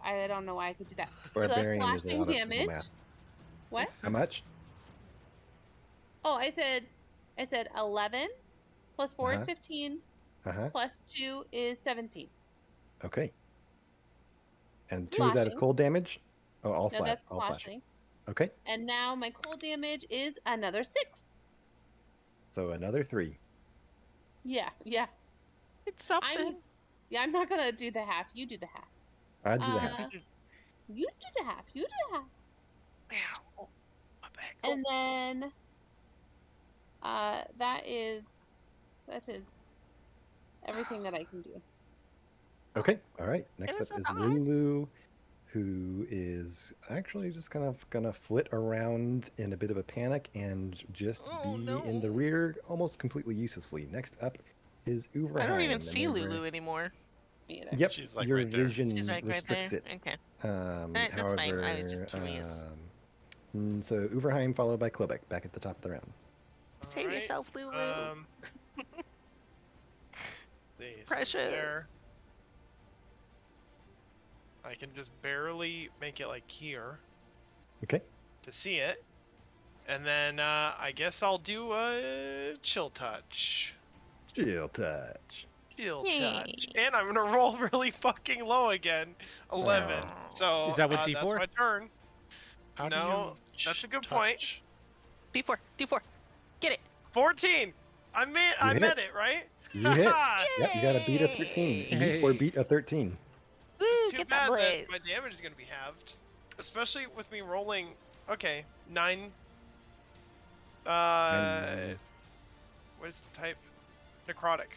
I don't know why I could do that. Barbarian is a slashing lot of simple damage. math. What? How much? Oh, I said 11 plus 4 is Uh-huh. 15 Uh-huh. plus 2 is 17. Okay. And 2 of that is Slashing. cold damage? Oh, all No, slash. that's All slash. slashing. Okay. And now my cold damage is another 6. So another 3. Yeah. It's something. I'm not gonna do the half. You do the half. I'd do the half. You do the half. You do the half. Ow. My back. And then that is everything that I can do. Okay. All right. Next was up is alive. Lulu, who is actually just kind of gonna flit around in a bit of a panic and just Oh, be in the no. rear almost completely uselessly. Next up is Uverheim. I don't even and see over- Lulu anymore. Me either. Yep, She's, like, your right there. vision She's like right restricts there. it. Okay. That's However, fine. I was just curious. So Uverheim followed by Klobeck back at the top of the round. Save Alright, yourself, Lulu. see, so Precious. there. I can just barely make it like here Okay. to see it. And then I guess I'll do a chill touch. Chill touch. Chill Yay. touch. And I'm gonna roll really fucking low again. 11. Oh. So Is that with that's D4? my turn. How do No, you that's a good point. touch? D4. Get it. 14. I hit met it, right? You hit. Yep, you got a beat of 13. Yay. Beat or beat of 13. Woo, It's too get bad that blaze. that my damage is gonna be halved, especially with me rolling. Okay, 9. What is the type? Necrotic.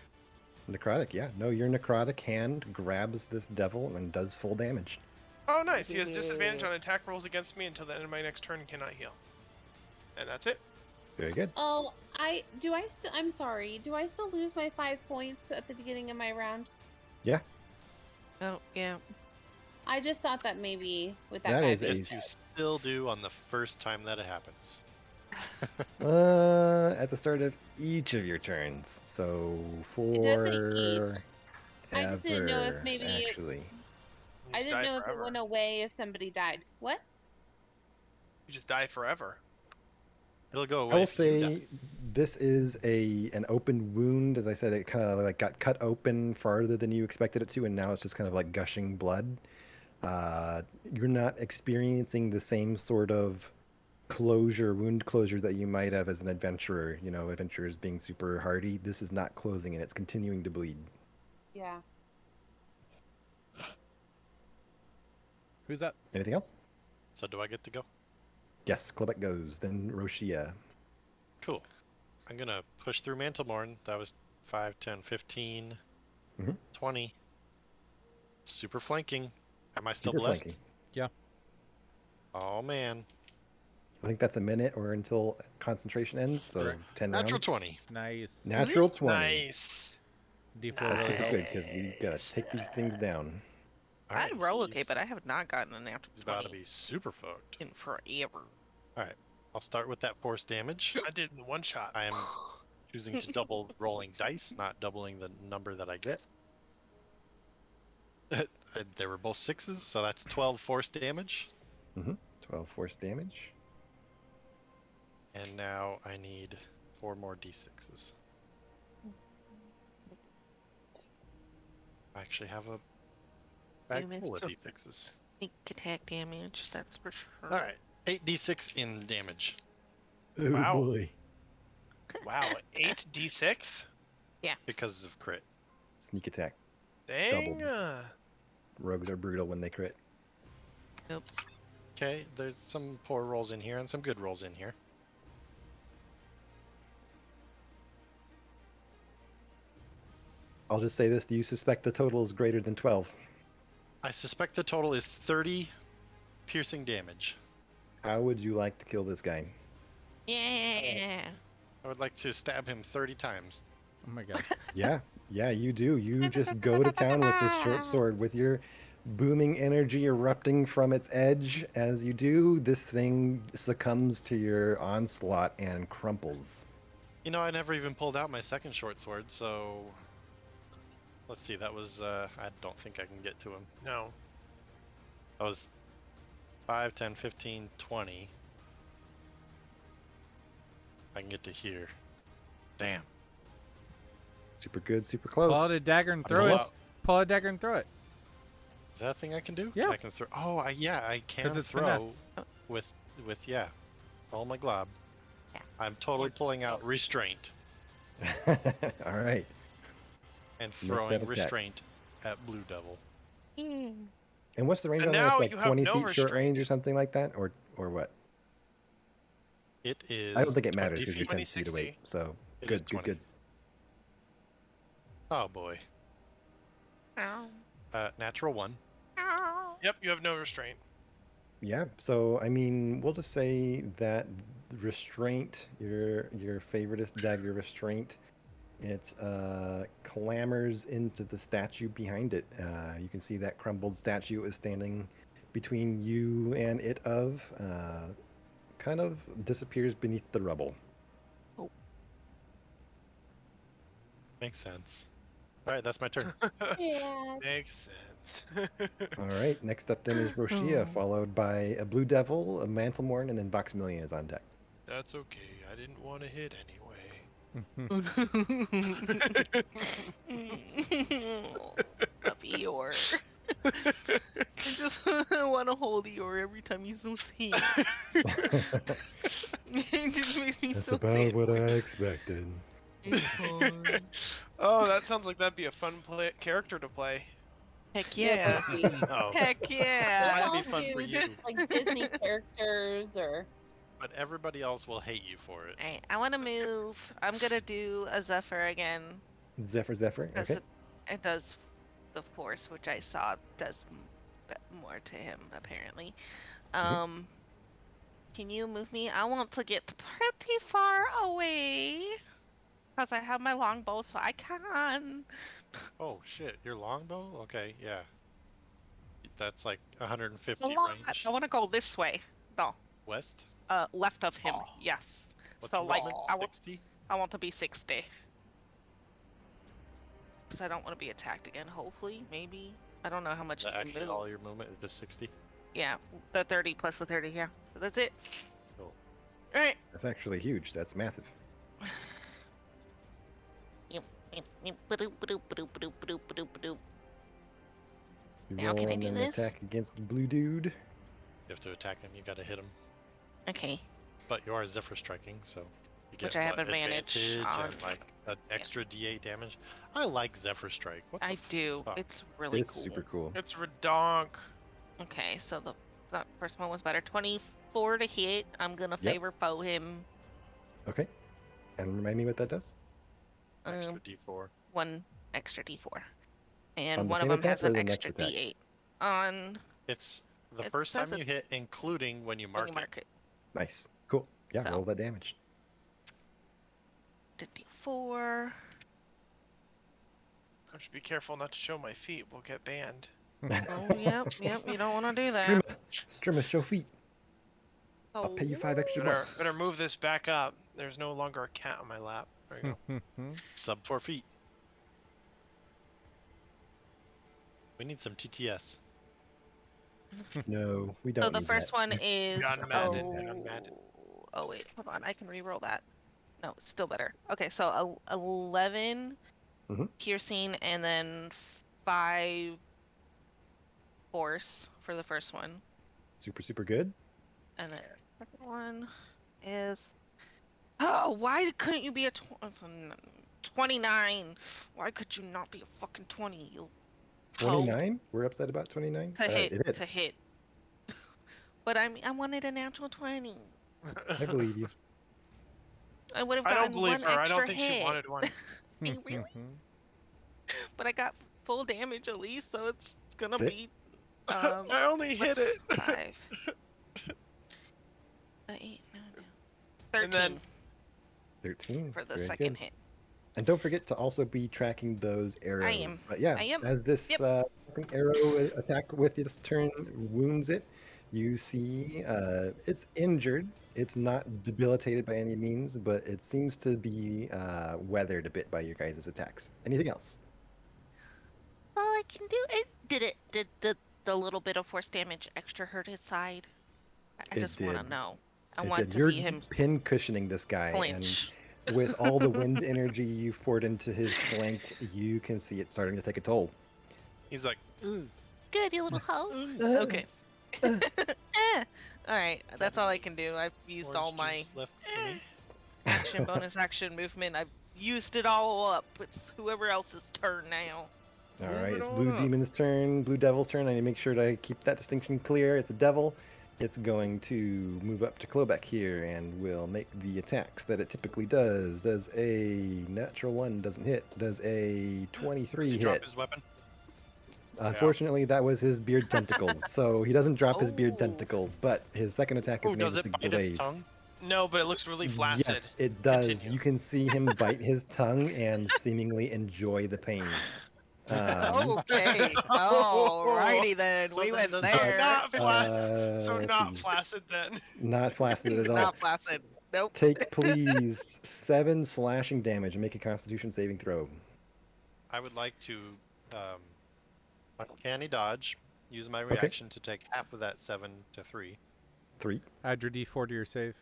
Necrotic, yeah. No, your necrotic hand grabs this devil and does full damage. Oh, nice. He has disadvantage on attack rolls against me until the end of my next turn and cannot heal. And that's it. Very good. Oh, I'm sorry. Do I still lose my 5 points at the beginning of my round? Oh, yeah. I just thought that maybe with that That guy is being a Yes, you dead. still do on the first time that it happens. At the start of each of your turns. So It does say for I just didn't know if ever, maybe actually. You I just didn't die know if it forever. went away if somebody died. What? You just die forever. It'll go away. I will if you die. say this is an open wound. As I said, it kind of like got cut open farther than you expected it to, and now it's just kind of like gushing blood. You're not experiencing the same sort of wound closure that you might have as an adventurer. You know, adventurers being super hardy. This is not closing, and it's continuing to bleed. Yeah. Who's up? Anything else? So do I get to go? Yes, Klebeck goes. Then Roshia. Cool. I'm gonna push through Mantlemorn. That was 5, 10, 15, Mhm. 20. Super flanking. Am I still Super blessed? flanking. Oh man. I think that's a minute or until concentration ends, so Correct. 10 Natural rounds. 20. Nice. Natural 20. Nice. D4 That's super roll. good because we gotta take these things down. All I right, roll okay, he's- but I have not gotten a natural He's about to 20 be super fucked. in forever. I'll start with that force damage. I did in one shot. I am choosing to double rolling dice, not doubling the number that I get. They were both 6s, so that's 12 force damage. 12 force damage. And now I need 4 more d6s. I actually have a bag missed full of the- d6s. Sneak attack damage, that's for sure. Alright, 8d6 in damage. Oh Wow. boy. Wow, 8d6? Because of crit. Sneak attack. Dang. Rogues are brutal when they crit. Okay, there's some poor rolls in here and some good rolls in here. I'll just say this: do you suspect the total is greater than 12? I suspect the total is 30 piercing damage. How would you like to kill this guy? Yeah. I would like to stab him 30 times. Oh my god. Yeah, you do. You just go to town with this short sword with your booming energy erupting from its edge. As you do, this thing succumbs to your onslaught and crumples. You know, I never even pulled out my second short sword, so... Let's see, that was, I don't think I can get to him. No. That was 5, 10, 15, 20. I can get to here. Damn. Super good, super close. Pull out a dagger and I throw know it. what- Pull out a dagger and throw it. Is that a thing I can do? Yeah. I can throw... Oh, yeah, I can Because it's throw finesse. with, yeah. All my glob. Yeah. I'm totally pulling out restraint All right. and Make throwing that attack. restraint at Blue Devil. And what's the range And on that? It's now like you have 20 no feet short range restraint. or something like that? Or what? It is. I don't think it matters 20 because you're feet. 10 feet away. 20, So, It is good, 20. good. Oh boy. Ow. Natural 1. Ow. Yep, you have no restraint. Yeah, so I mean, we'll just say that restraint, your favoritist dagger restraint, it clambers into the statue behind it. You can see that crumbled statue is standing between you and it kind of disappears beneath the rubble. Makes sense. Alright, that's my turn. Yeah. Makes sense. All right, next up then is Roshia, Oh. followed by a Blue Devil, a Mantlemorn, and then Voxmillion is on deck. That's okay. I didn't want to hit Love Eeyore. I just want to hold Eeyore every time he's so sad. It just makes me That's so about sad. what for I him. expected. It's fine. Oh, that sounds like that'd be a fun character to play. Heck yeah. Oh, Heck yeah. That'd Let's be all fun for do, you. like Disney characters or but everybody else will hate you for it. Alright, I want to move. I'm gonna do a Zephyr again. Zephyr, Because okay. it does the force, which I saw does more to him, apparently. Mhm. Can you move me? I want to get pretty far away. Because I have my longbow, so I can. Oh shit, your longbow? Okay, yeah. That's like 150 A lot. range. I want to go this way. No, West? left of him. Oh. Yes. What's So, your like, rolling? I want 60? to be 60. Because I don't want to be attacked again, hopefully. Maybe. I don't know how much Is that you can actually move. all your movement is just 60? Yeah, the 30 plus the 30, yeah. So that's it. Cool. Alright. That's actually huge. That's massive. You Now can I rolling do an this? attack against Blue Dude. You have to attack him, you gotta hit him. Okay. But you are Zephyr striking, so you get Which I have what, advantage and on. like an extra D8 damage. I like Zephyr strike. What the I do. fuck? It's really It's cool. super cool. It's redonk. Okay, so the first one was better. 24 to hit. I'm gonna Yep. favor foe him. Okay. And remind me what that does? Extra Um, D4. 1 extra d4. On And the one of same them attack has or an the next extra attack? d8. On It's the It first says time you hit, including when you when mark you it. mark it. Nice. Cool. Yeah, So. roll that damage. 54. I should be careful not to show my feet. We'll get banned. Oh, yep. You don't want to do that. Strimma, show feet. I'll pay you 5 extra Better, bucks. better move this back up. There's no longer a cat on my lap. There you go. Sub 4 feet. We need some TTS. No, we don't. So the need first that. one is. Unmatted. Oh, wait. Hold on. I can re-roll that. No, it's still better. Okay, so 11 Mhm. piercing and then 5 force for the first one. Super, super good. And then the second one is. Oh, why couldn't you be a 29? Why could you not be a fucking 20? You hoe. 29? We're upset about 29? To All right, hit. it hits. To hit. But I wanted a natural 20. I believe you. I would have I gotten don't believe one her. I extra don't think hit. she wanted one. Me, really? But I got full damage at least, so it's gonna That's it? be I only hit it. 5. 8, 9, 13 And then- 13. for the Very second good. hit. And don't forget to also be tracking those arrows. am. But yeah, I am. as this Yep. arrow attack with this turn wounds it, you see it's injured. It's not debilitated by any means, but it seems to be weathered a bit by your guys' attacks. Anything else? All I can do is did the little bit of force damage extra hurt his side? I It just want to did. know. I It want did. to You're see him pin cushioning this guy, flinch. and with all the wind energy you've poured into his flank, you can see it starting to take a toll. He's like, Good, you little hoe. Uh, Okay. All right, that's all I can do. I've used all "Orange my juice left for me." action, bonus action, movement. I've used it all up. It's whoever else's turn now. All Move right, it it's on Blue up. Demon's turn, Blue Devil's turn. I need to make sure to keep that distinction clear. It's a devil. It's going to move up to Klobeck here and will make the attacks that it typically does. Does a natural 1, doesn't hit. Does a Does 23 he drop hit. his weapon? Unfortunately, that was his beard tentacles, so he doesn't drop his beard Oh. tentacles, but his second attack is Oh, made does with it the bite glaive. its tongue? No, but it looks really flaccid. Yes, it does. Continue. You can see him bite his tongue and seemingly enjoy the pain. Okay. Alrighty then. So We then went does there. Not flaccid. So let's not see. flaccid then. Not flaccid at all. Not flaccid. Nope. Take, please, 7 slashing damage and make a Constitution saving throw. I would like to uncanny dodge. Use my reaction to take half of that 7 to 3. 3. Add your D4 to your save.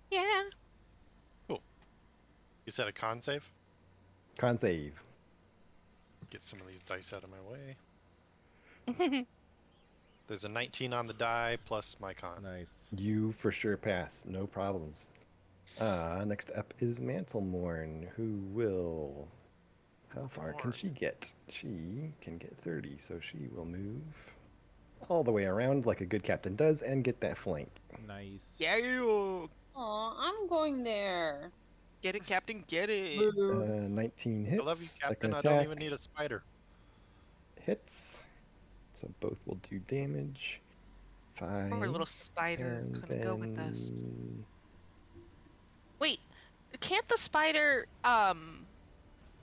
Yeah. You said a con save? Con save. Get some of these dice out of my way. There's a 19 on the die plus my con. Nice. You for sure pass. No problems. Next up is Mantlemorn, who will... How far can she get? She can get 30, so she will move all the way around like a good captain does and get that flank. Nice. Yeah. Aw, I'm going there. Get it, Captain. Get it. 19 I hits. love you, Second Captain. I attack don't even need a spider. hits. So both will do damage. 5. Poor little spider and couldn't go with us. then- Wait, can't the spider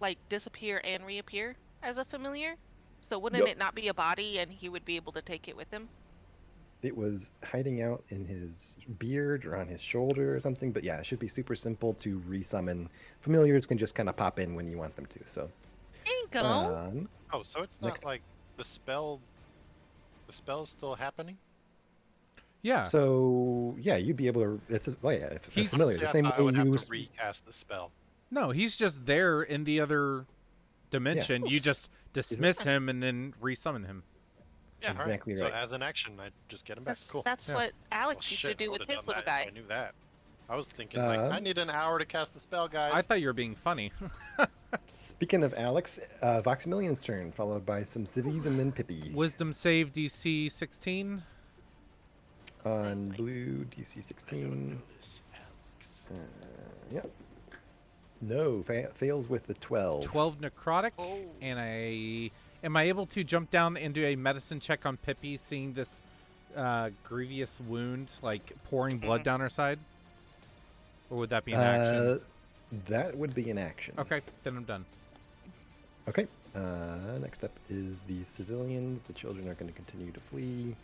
like disappear and reappear as a familiar? So wouldn't Yup. it not be a body and he would be able to take it with him? It was hiding out in his beard or on his shoulder or something, but yeah, it should be super simple to resummon. Familiars can just kind of pop in when you want them to. So, Ain't go. Oh, so it's Next- not like the spell. The spell's still happening. Yeah. so yeah, you'd be able to. It's yeah, if He's- familiar. See, The I same thought I way would you have to recast the spell. No, he's just there in the other dimension. You just dismiss him and then resummon him. Yeah, alright. Exactly So right. as an action, I just get him back. Cool. That's Yeah. what Alex Well, used shit, to I do with would've his done little that if guy. I knew that. I was thinking like I need an hour to cast the spell, guys. I thought you were being funny. Speaking of Alex, Voxmillion's turn, followed by some civvies and then Pippi. Wisdom save DC 16. On blue, DC I don't 16. know this, Alex. Yep. No, fails with the 12. 12 necrotic. Oh. And am I able to jump down and do a medicine check on Pippi, seeing this grievous wound, like pouring blood down her side? Or would that be an action? That would be an action. Okay, then I'm done. Okay. Next up is the civilians. The children are going to continue to flee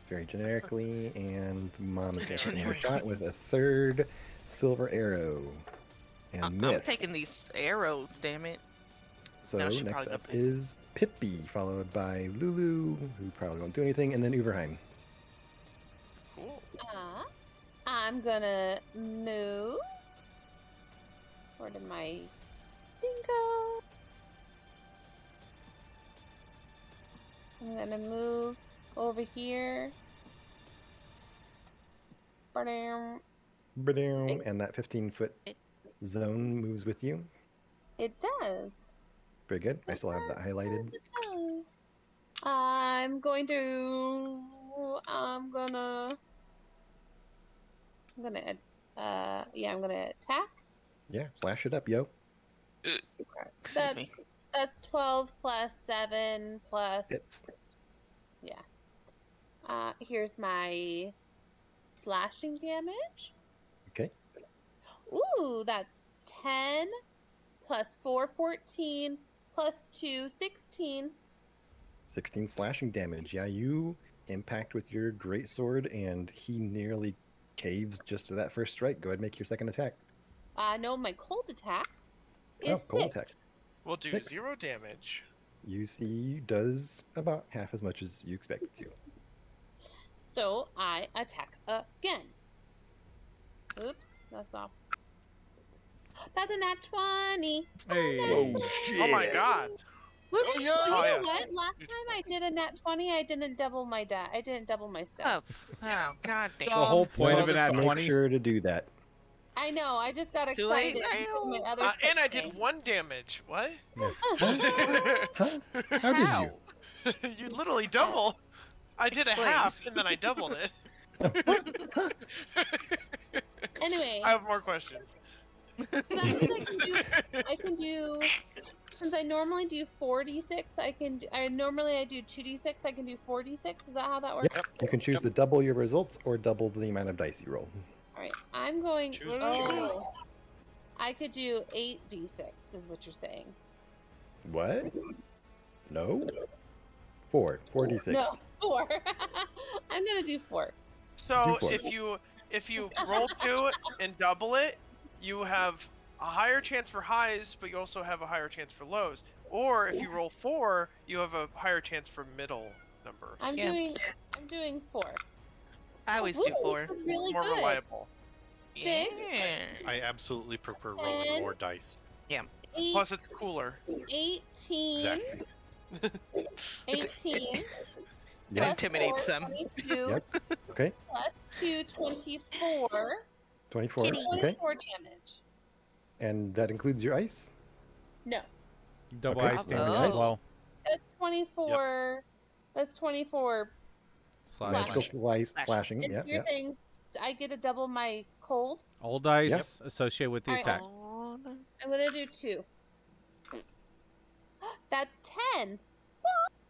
very generically, and Mom is going to take another shot with a third silver arrow. And I'm miss. taking these arrows, damn it. So No, she next probably up got bit. is Pippi, followed by Lulu, who probably won't do anything, and then Uberheim. Cool. I'm gonna move. Where did my thing go? I'm gonna move over here. Ba-dam. And that 15-foot zone moves with you. It does. Very good. I still have that highlighted. It does. I'm gonna attack. Yeah, slash it up, yo. Excuse me. That's 12 plus 7 plus. Hits. Here's my slashing damage. Okay. Ooh, that's 10 plus 4, 14 plus 2, 16. 16 slashing damage. Yeah, you impact with your great sword, and he nearly caves just to that first strike. Go ahead and make your second attack. No, my cold attack is Cold 6. attack. We'll do 6. 0 damage. You see, does about half as much as you expected to. So I attack again. Oops, that's off. That's a nat 20. Hey. Oh my god. Whoops. You know Oh, yeah. what? Last time I did a nat 20, I didn't double my I didn't double my Oh, stuff. oh god The damn. whole point of it Well, at make 20. sure to do that. I know. I just got Too late excited. and put my now. other And I thing. did 1 damage. What? Huh? How did you? You literally double. I did Explain. a half and then I doubled it. Anyway, I have more questions. so that means I can do. Since I normally do 4d6, I do 2d6. I can do 4d6. Is that how that works? Yep. You can choose to double your results or double the amount of dice you roll. All right. I'm going. Choose Oh, I could do 8d6. Is what you're saying? What? No. 4. 4d6. No, 4. I'm gonna do 4. So Do 4. if you roll 2 and double it, you have a higher chance for highs, but you also have a higher chance for lows. Or if you roll 4, you have a higher chance for middle numbers. I'm Yeah. doing 4. I always Ooh, do 4. Which was really More good. reliable. Yeah. I absolutely prefer rolling 10. more dice. 8, Plus it's cooler. 18. Exactly. 18. Yeah. plus Intimidates 4, them. 22 Yes. Okay. plus 2, 24. 24. Okay. 24 damage. And that includes your ice? No, Double Okay. ice damage Oh. as well. that's 24. That's 24. Slash. Magical Slashing. slashing. And Yeah. you're Yeah. saying I get to double my cold? All dice associated with the Alright. attack. Oh, no. I'm gonna do 2. That's 10.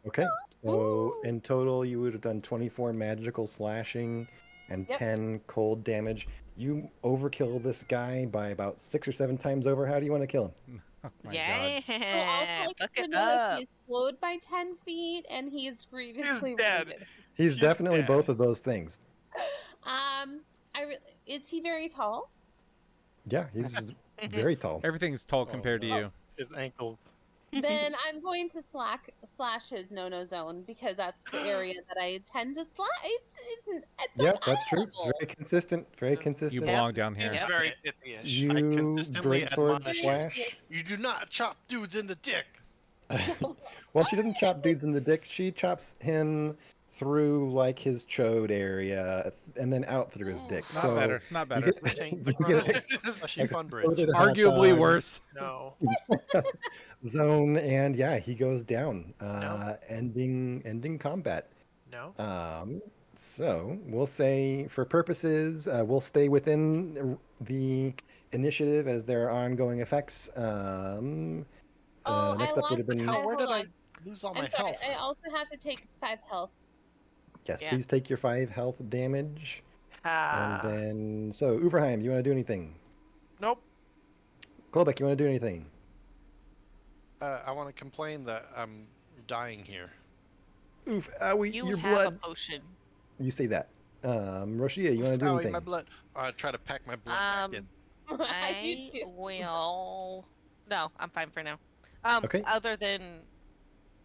Okay. So in total, you would have done 24 magical slashing and Yep. 10 cold damage. You overkill this guy by about 6 or 7 times over. How do you want to kill him? Oh my Yeah. god. Well, also, I Fuck can it know that up. he's slowed by 10 feet and he's grievously dead. wounded. He's He's definitely dead. both of those things. Is he very tall? Yeah, he's very tall. Everything's tall compared to you. His ankle. Then I'm going to slash his no-no zone because that's the area that I tend to slash. It's Yeah, like that's eye true. It's level. very consistent. Very You consistent. belong down here. He's Yep. very Pippi-ish. You consistently greatsword admonish you. slash. You do not chop dudes in the dick. Well, she doesn't chop dudes in the dick. She chops him through like his chode area and then out through his dick. Not so better. Not you better. get, Taint you the get ground. ex- A sheep on bridge. exploded hot Arguably dog worse. No. zone, and yeah, he goes down, No. ending combat. No. So we'll say, for purposes, we'll stay within the initiative as there are ongoing effects. Oh, Next I up would have lost- been How, where hold did I on. lose all I'm my sorry. health? I also have to take 5 health. Yes, Yeah. please take your 5 health damage. And Ah. then, so Uberheim, you want to do anything? Nope. Klobek, you want to do anything? I want to complain that I'm dying here. Oof, owie, You your have blood. a potion. You say that. Roshia, you want to do Owie, anything? my blood. I try to pack my blood back in. I do I too. will. No, I'm fine for now. Okay. Other than,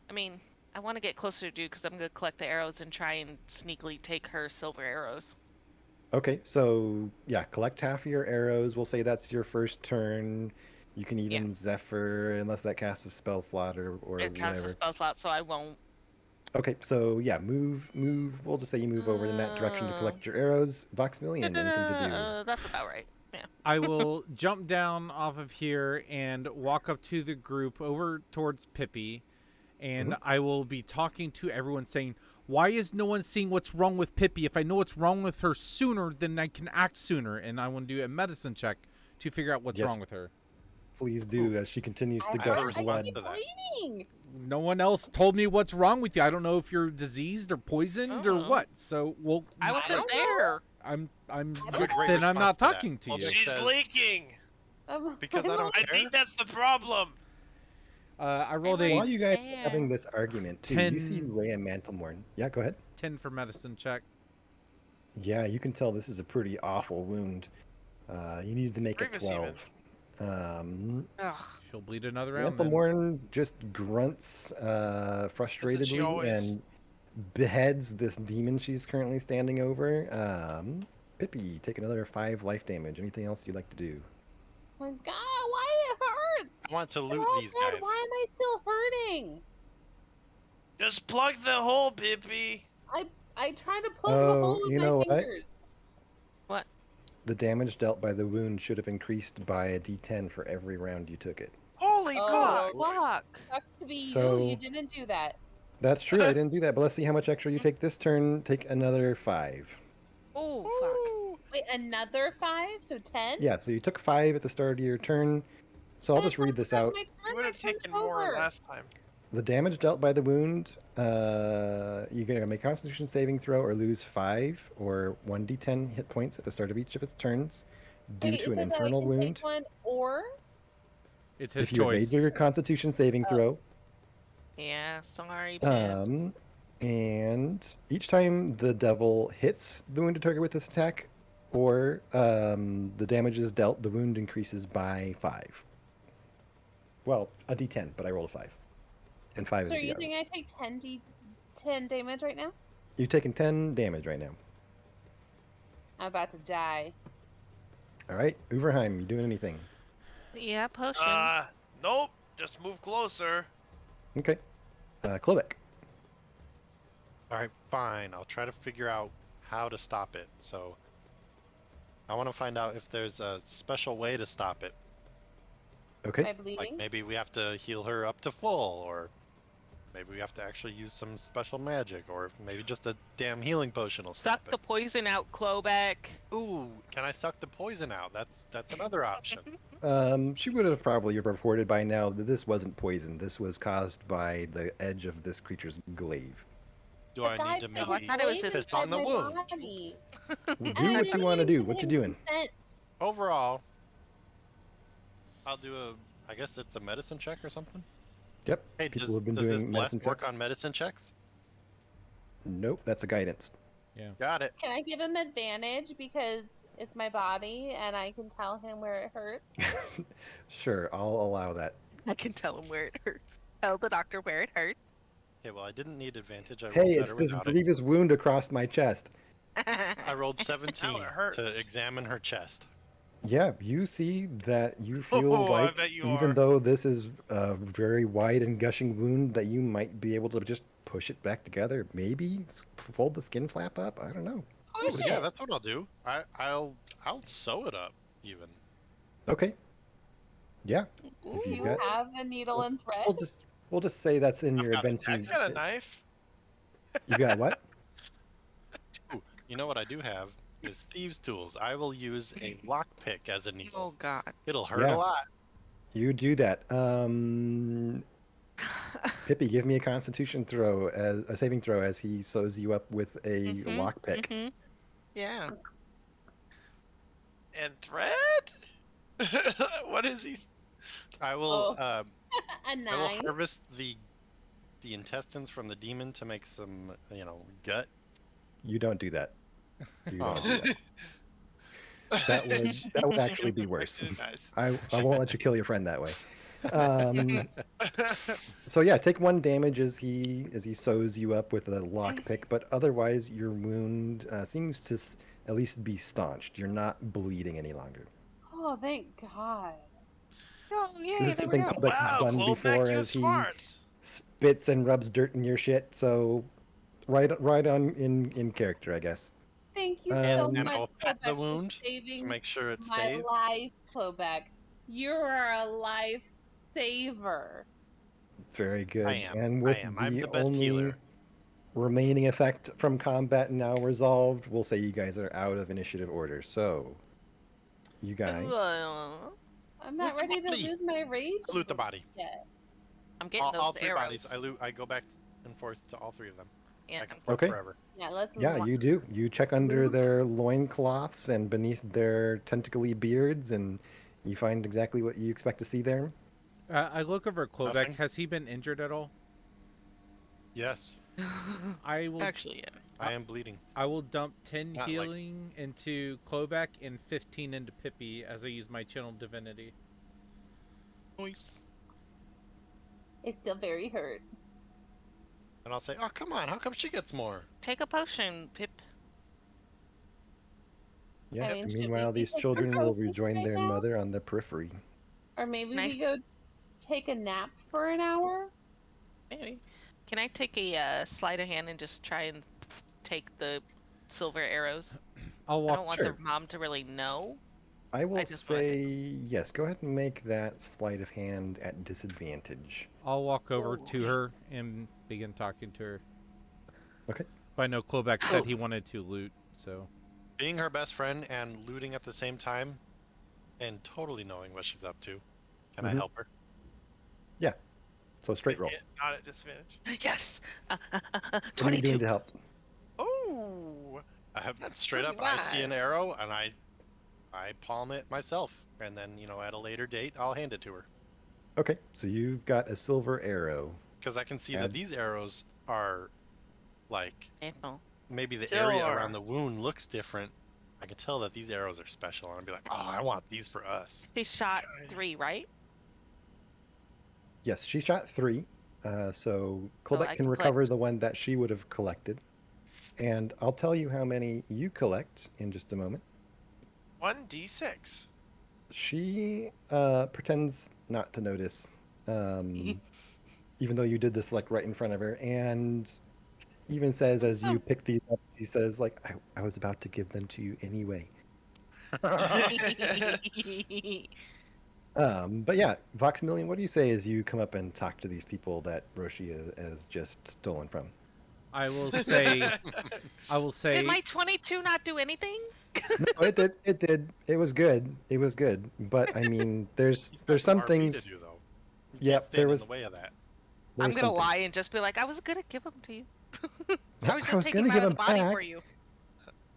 I mean, I want to get closer to Dude because I'm gonna collect the arrows and try and sneakily take her silver arrows. Okay, so yeah, collect half of your arrows. We'll say that's your first turn. You can even Zephyr, unless that casts a spell slot or It counts whatever. as spell slot, so I won't. Okay, so yeah, move. We'll just say you move over in that direction to collect your arrows. Voxmillion, anything to do? That's about right. Yeah. I will jump down off of here and walk up to the group over towards Pippi, and I will be talking to everyone saying, why is no one seeing what's wrong with Pippi? If I know what's wrong with her sooner, then I can act sooner. And I want to do a medicine check to figure out what's Yes. wrong with her. Please do, as she continues to I gush have a response blood. to that. Bleeding. No one else told me what's wrong with you. I don't know if you're diseased or poisoned or Oh. what. So, well, I I wasn't don't know. there. I'm I have a then great I'm not response to that. talking to Well, you. It She's says- leaking. Because I don't I care. think that's the problem. I rolled like- While a you guys Fair. are having this argument too, you see 10. Rhea Mantelmorn. Yeah, go ahead. 10 for medicine check. Yeah, you can tell this is a pretty awful wound. You needed to make Grievous a even. 12. Ugh. She'll bleed another round. Then. Mantelmorn just grunts frustratedly always? and beheads this demon she's currently standing over. Pippi, take another 5 life damage. Anything else you'd like to do? Oh my god, why it hurts? I want to I'm loot all these dead. guys. Why am I still hurting? Just plug the hole, Pippi. I tried to plug the Oh, hole with you my know what? fingers. What? The damage dealt by the wound should have increased by a d10 for every round you took it. Holy Oh, fuck. Fuck. Sucks to be you. So- You didn't do that. That's true, I didn't do that, but let's see how much extra you take this turn. Take another 5. Oh, fuck. Wait, another 5? So 10? Yeah, so you took 5 at the start of your turn. So I'll just read this out. You would have taken more last time. The damage dealt by the wound, you're going to make a Constitution saving throw or lose 5 or 1d10 hit points at the start of each of its turns due to an infernal wound. Take one or It's his If you choice. evade your Constitution saving throw, Yeah, sorry, Pip. and each time the devil hits the wounded target with this attack, or the damage is dealt, the wound increases by 5. Well, a d10, but I rolled a 5. And 5 so is are the you average. think I take 10 damage right now? You're taking 10 damage right now. I'm about to die. All right, Uverheim, you doing anything? Yeah, potion. Nope. Just move closer. Okay. Klobek. All right, fine. I'll try to figure out how to stop it. So I want to find out if there's a special way to stop it. Okay. Am I bleeding? Like maybe we have to heal her up to full, or maybe we have to actually use some special magic, or maybe just a damn healing potion will stop Suck the poison out, Klobek. it. Ooh, can I suck the poison out? That's another option. She would have probably reported by now that this wasn't poison. This was caused by the edge of this creature's glaive. Do But I need to I've maybe been I thought it was blazed his piss on by the my wound? body. Do what you want to do. What you doing? Overall, I'll do I guess it's a medicine check or something. Yep. Hey, People have been does doing this medicine bless work checks. on medicine checks? Nope, that's a guidance. Got it. Can I give him advantage because it's my body and I can tell him where it hurts? Sure, I'll allow that. I can tell him where it hurt. Tell the doctor where it hurt. Okay, well I didn't need advantage. I rolled Hey, it's better this without it. grievous wound across my chest. I rolled 17 hurts. to examine her chest. Yeah, you see that you feel Oh, I like, bet you even are. though this is a very wide and gushing wound, that you might be able to just push it back together. Maybe fold the skin flap up. I don't know. Push Yeah, it. that's what I'll do. I'll sew it up even. Okay. Yeah. Do If you've you got- have a needle so- and thread? We'll just say that's in I've your got an adventure. He's got a knife. You got what? Ooh, you know what I do have is thieves' tools. I will use a lockpick as a Oh needle. God. It'll hurt Yeah. a lot. You do that. Pippi, give me a Constitution throw, as a saving throw, as he sews you up with a Mhm, lockpick. mhm. Yeah. And thread? What is he? I will. Oh. A I will 9. harvest the intestines from the demon to make some, gut. You don't do that. You Oh. don't do that. That would actually be worse. Nice. I won't let you kill your friend that way. So yeah, take 1 damage as he sews you up with a lockpick, but otherwise your wound seems to at least be staunched. You're not bleeding any longer. Oh, thank God. Oh, yay, This is there we something go. Klobek's Wow, done Klobek, before, you're as he smart. spits and rubs dirt in your shit. So right on in character, I guess. Thank you And- so And much, I'll pat the Klobek, for wound to saving make sure it my stays. life, Klobek. You are a life saver. Very good. I am. And with am. I'm the the best only healer. remaining effect from combat now resolved, we'll say you guys are out of initiative order. So, you guys, I'm not Loot the ready to body. lose my rage Loot the body. yet. I'm getting All those 3 arrows. bodies. I go back and forth to all 3 of them. Yeah. Back and forth Okay. forever. Yeah, let's yeah, move on. you do. You check under their loincloths and beneath their tentacly beards, and you find exactly what you expect to see there. I look over at Klobek. Nothing. Has he been injured at all? Yes, I will. Actually, yeah. I am bleeding. I will dump 10 Not like- healing into Klobek and 15 into Pippi as I use my channel divinity. Nice. It's still very hurt. And I'll say, "Oh, come on! How come she gets more?" Take a potion, Pip. Yeah. I mean, should we Meanwhile, be these taking children will potions rejoin right their now? mother on the periphery. Or maybe Nice. we go take a nap for an hour? Maybe. Can I take a sleight of hand and just try and take the silver arrows? I'll I walk. don't want sure. their mom to really know. I will just wanna say yes. Go ahead and make that sleight of hand at disadvantage. I'll walk over Ooh. to her and begin talking to her. Okay. But I know Klobek said he wanted to loot, so Being her best friend and looting at the same time, and totally knowing what she's up to. Can I Mhm. help her? So straight roll. Yeah, not at disadvantage. Yes. What are you 22. doing to help? Oh, I have That's straight up. pretty I see an nice. arrow and I palm it myself, and then at a later date I'll hand it to her Okay, so you've got a silver arrow. because I can see Add- that these arrows are like Apple. maybe the area Killer. around the wound looks different. I can tell that these arrows are special, and I'll be like, "Oh, I want these for us." She shot Shiny. 3, right? Yes, she shot 3. So Klobek I can can recover collect- the one that she would have collected. And I'll tell you how many you collect in just a moment. 1d6. She pretends not to notice, even though you did this like right in front of her, and even says as you pick these up, she says like, I was about to give them to you anyway. But yeah, Voxmillion, what do you say as you come up and talk to these people that Roshi has just stolen from? I will say, Did my 22 not do anything? No, it did. It did. It was good. It was good. But I mean, there's He's got some RP things. to do, though. You Yep, can't there stand was- in the way of that. there I'm was gonna some lie things. and just be like, I was gonna give them to you. No, I was I just was taking gonna them give out of the them body back. for you.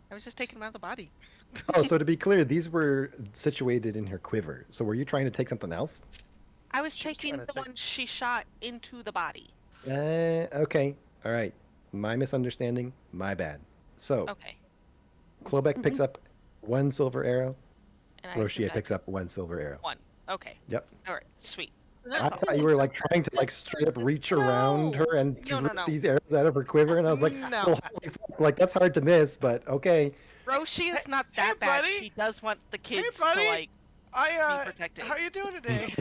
I was just taking them out of the body. Oh, so to be clear, these were situated in her quiver. So were you trying to take something else? I was She was taking trying the to take- one she shot into the body. Okay. All right. My misunderstanding. My bad. So Okay. Klobek picks up 1 silver arrow. And I assumed Roshia I picks up 1 silver arrow. 1. Okay. Yep. All right. Sweet. I thought you were like trying to like straight up reach around her and No, rip no. these arrows out of her quiver, and I was like, No. well, holy fuck, like that's hard to miss, but okay. Roshi is Hey- not hey, that bad. buddy. She does want the kids buddy. to like I be protected. how you doing today?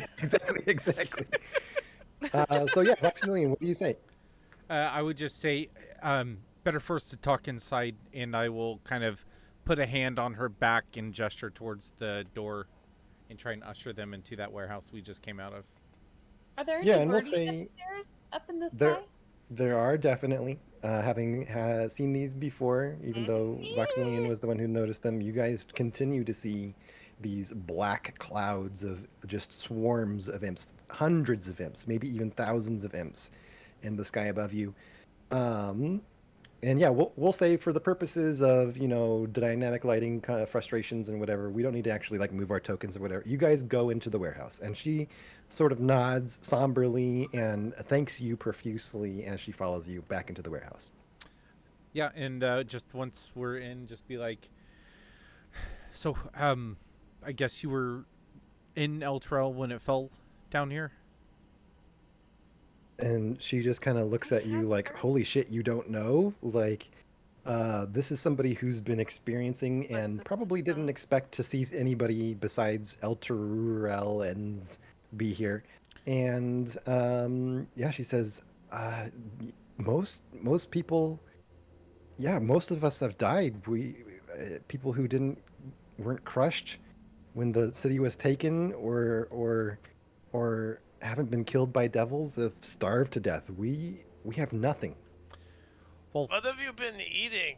Exactly. So yeah, Maximilian, what do you say? I would just say, better first to talk inside, and I will kind of put a hand on her back and gesture towards the door, and try and usher them into that warehouse we just came out of. Are there any Yeah, and we'll birdies say upstairs up in the there- sky? There are definitely, having seen these before, even though Maximilian was the one who noticed them, you guys continue to see these black clouds of just swarms of imps, hundreds of imps, maybe even thousands of imps in the sky above you. And yeah, we'll say for the purposes of dynamic lighting kind of frustrations and whatever, we don't need to actually like move our tokens or whatever. You guys go into the warehouse, and she sort of nods somberly and thanks you profusely as she follows you back into the warehouse. Yeah, and just once we're in, just be like, so I guess you were in Eltrell when it fell down here. And she just kind of looks at you like, holy shit, you don't know? Like, this is somebody who's been experiencing and probably didn't expect to see anybody besides Elturellans be here. And yeah, she says, most people, yeah, most of us have died. People who weren't crushed when the city was taken, or haven't been killed by devils, have starved to death. We have nothing. Well, What have you been eating?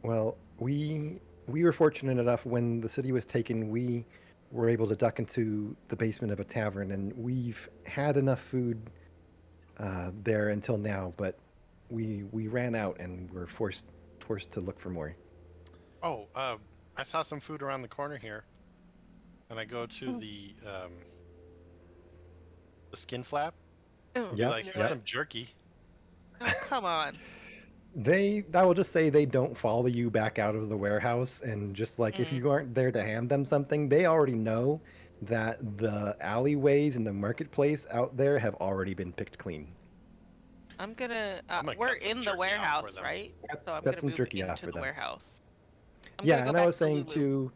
Well, we were fortunate enough when the city was taken, we were able to duck into the basement of a tavern, and we've had enough food there until now, but we ran out and were forced to look for more. Oh, I saw some food around the corner here, and I go to the skin flap. Oh, Yeah, Like yeah. some jerky. oh, come on. I will just say they don't follow you back out of the warehouse, and just like if you aren't there to hand them something, they already know that the alleyways in the marketplace out there have already been picked clean. I'm gonna. I'm gonna We're cut some in the jerky off warehouse, for them. right? Cut- So I'm cut gonna some move jerky off into for the them. warehouse. I'm Yeah, gonna go and I back was to saying Lulu. too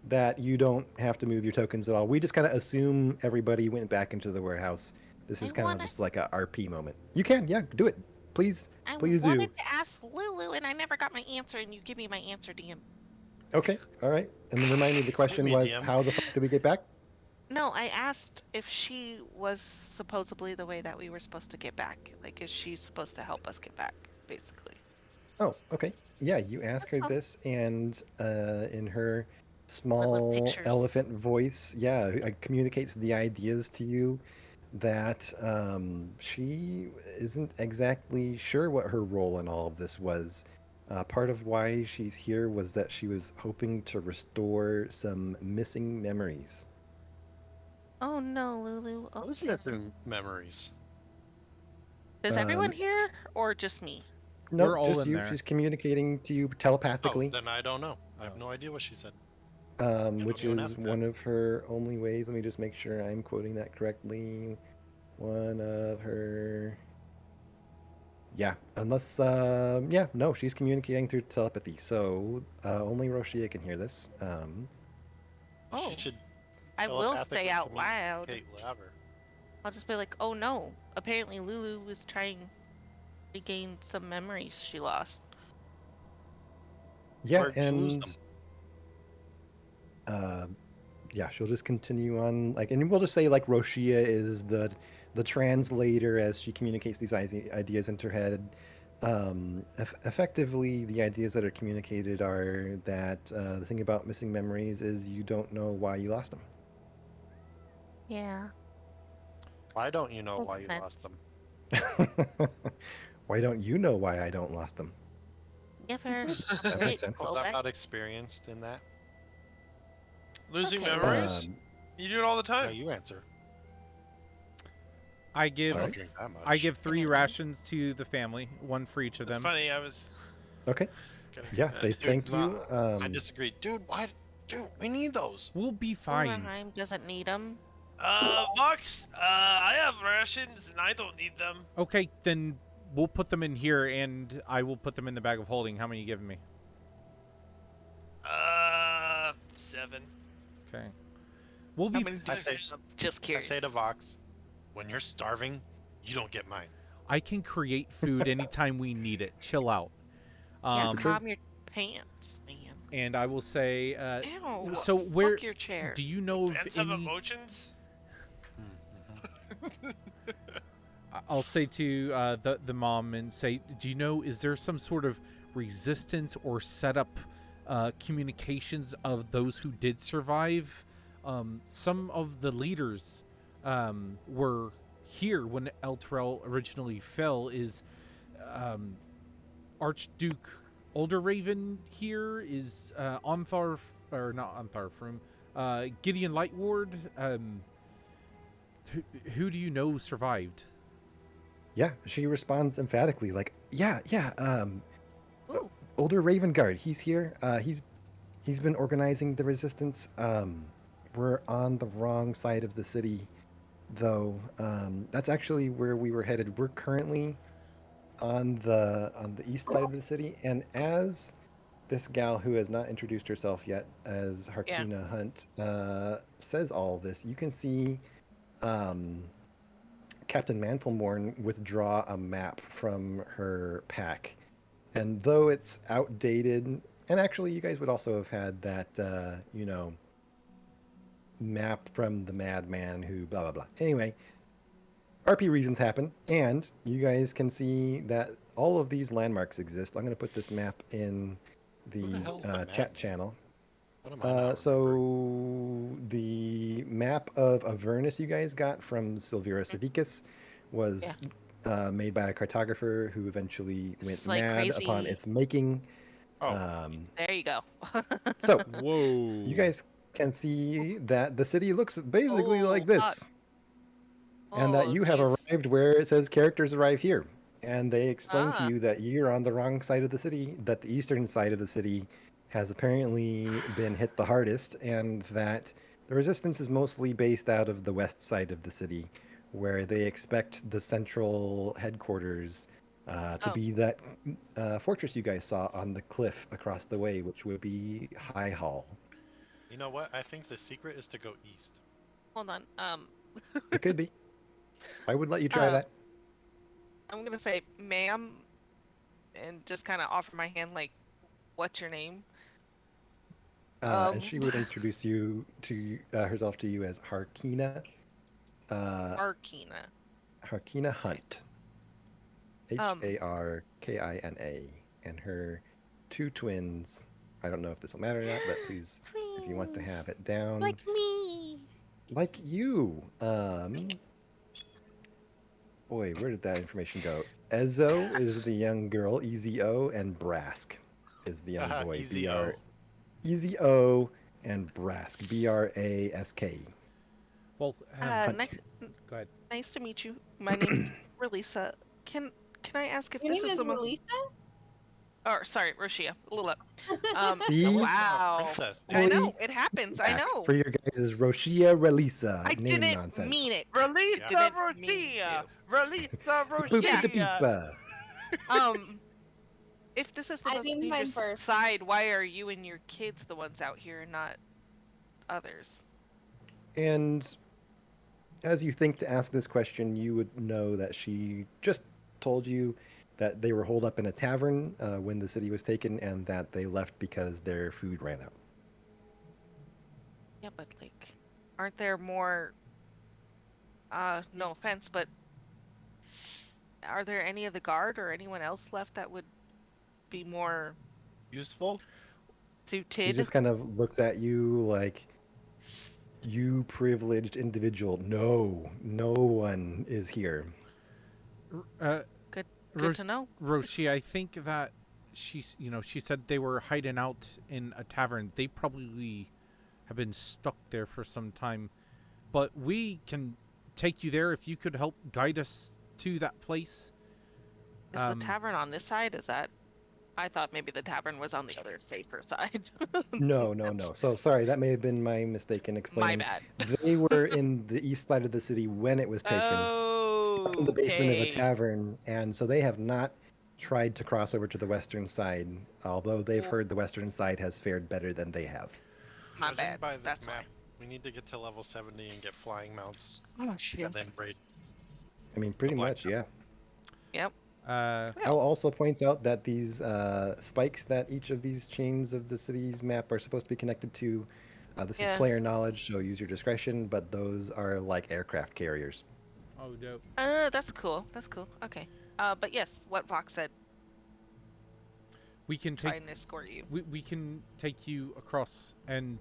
that you don't have to move your tokens at all. We just kind of assume everybody went back into the warehouse. This is I kind of wanna- just like a RP moment. You can, yeah, do it. Please I do. wanted to ask Lulu, and I never got my answer, and you give me my answer, DM. Okay, all right. And then remind me, the question me, was, DM. how the fuck do we get back? No, I asked if she was supposedly the way that we were supposed to get back. Like, is she supposed to help us get back, basically? Oh, okay. Yeah, you ask her Oh. this, and in her small pictures. elephant voice, yeah, communicates the ideas to you that she isn't exactly sure what her role in all of this was. Part of why she's here was that she was hoping to restore some missing memories. Oh no, Lulu. Oh, Who's no. missing memories? Is everyone Um, here, or just me? No, We're all just in you. there. She's communicating to you Oh, telepathically. then I don't know. I have Oh. no idea what she said. Which don't is ask one of her only ways. Let me just make sure I'm quoting that correctly. One of her. Yeah, unless, yeah, no, she's communicating through telepathy, so only Roshia can hear this. Oh, She should I will say telepathically out loud. communicate louder. I'll just be like, oh no. Apparently Lulu was trying to regain some memories she lost. Yeah, Where'd you lose and them? yeah, she'll just continue on, like, and we'll just say like Roshia is the translator as she communicates these ideas into her head. Effectively, the ideas that are communicated are that the thing about missing memories is you don't know why you lost them. Yeah. Why don't you know why you Okay. lost them? Why don't you know why I don't lost them? Give her That great makes sense. Because I'm blowback. not experienced in that. Losing Okay. memories? You do it all the Yeah, time. you answer. I I give don't drink that much. I give 3 Yeah. rations to the family, one for each of It's them. funny. I was. Okay. Gonna Yeah, do that. they Dude, thank you. I disagree. Dude, why? Dude, we need those. We'll be fine. Overheim doesn't need them. Vox. I have rations and I don't need them. Okay, then we'll put them in here, and I will put them in the bag of holding. How many you giving me? 7. Okay. We'll How be. many do I you say- have? Just I curious. say to Vox, when you're starving, you don't get mine. I can create food anytime we need it. Chill out. Yeah, Um, calm your pants, man. and I will say. Ew. So where Fuck your chair. do you know of Fans have any? emotions. I'll say to the mom and say, do you know? Is there some sort of resistance or setup communications of those who did survive. Some of the leaders were here when Elturel originally fell. Is Archduke Olderraven here? Is Ontharf, or not Ontharfrum, Gideon Lightward? Who do you know survived? Yeah, she responds emphatically, like, yeah, Ooh. older Raven Guard, he's here. He's been organizing the resistance. We're on the wrong side of the city, though. That's actually where we were headed. We're currently on the east side of the city, and as this gal who has not introduced herself yet as Harkina Hunt says all this, you can see Captain Mantlemorn withdraw a map from her pack. And though it's outdated, and actually you guys would also have had that, map from the madman who blah, blah, blah. Anyway, RP reasons happen, and you guys can see that all of these landmarks exist. I'm going to put this map in Who the hell's the chat madman? channel. What am I not remembering? So the map of Avernus you guys got from Silvira Savicus was made by a cartographer who eventually It's went like mad upon crazy. its making. Oh, There you go. So Whoa! you guys can see that the city looks basically like Oh, this, and that Oh, you have jeez. arrived where it says characters arrive here. And they explain to Ah. you that you're on the wrong side of the city, that the eastern side of the city has apparently been hit the hardest, and that the resistance is mostly based out of the west side of the city, where they expect the central headquarters to Oh. be that fortress you guys saw on the cliff across the way, which would be High Hall. you know what? I think the secret is to go east. Hold on. It could be. I would let you try that. I'm gonna say, ma'am, and just kind of offer my hand, like, what's your name? And she would introduce you to herself to you as Harkina. Arkina. Harkina Hunt. Harkina. And her two twins. I don't know if this will matter or not, but please, if you want to have it down. Like me. Like you. Boy, where did that information go? Ezo is the young girl, Easy O, and Brask is the young Haha, boy. easy O. Easy O and Brask. Brask. Well, Hunt. Nice, go ahead. nice to meet you. My name's Relisa. Can I ask if Your this name is is the most? Melissa? Or sorry, Roshia. A little up. See? Wow. Princess. I know Holy it happens. I Back know. For your guys' Roshia Relisa. I name didn't nonsense. mean it. Release Didn't the mean Rosia! to. Release the Boopy Rosia! beepa. If this is the I most named mine dangerous first. side, why are you and your kids the ones out here, and not others? And as you think to ask this question, you would know that she just told you that they were holed up in a tavern when the city was taken, and that they left because their food ran out. Yeah, but like, aren't there more? No offense, but are there any of the guard or anyone else left that would be more Useful? She suited? just kind of looks at you like, you privileged individual. No one is here. Good Rosh- to know. Roshi, I think that she said they were hiding out in a tavern. They probably have been stuck there for some time, but we can take you there if you could help guide us to that place. Is the tavern on this side? Is that? I thought maybe the tavern was on the other safer side. No. So sorry, that may have been my mistake in My explaining. bad. They were in the east side of the city when it was taken. Oh, In the basement of a okay. tavern, and so they have not tried to cross over to the western side, although they've Cool. heard the western side has fared better than they have. My Judging bad. by this That's map, why. we need to get to level 70 and get flying mounts. Oh shit. And then raid. I mean, pretty black much, yeah. Yep. I'll also point out that these spikes that each of these chains of the city's map are supposed to be connected to, this Yeah. is player knowledge, so use your discretion, but those are like aircraft carriers. Oh, dope. That's cool. That's cool. Okay. But yes, what Vox said. We can try take and escort you. we can take you across and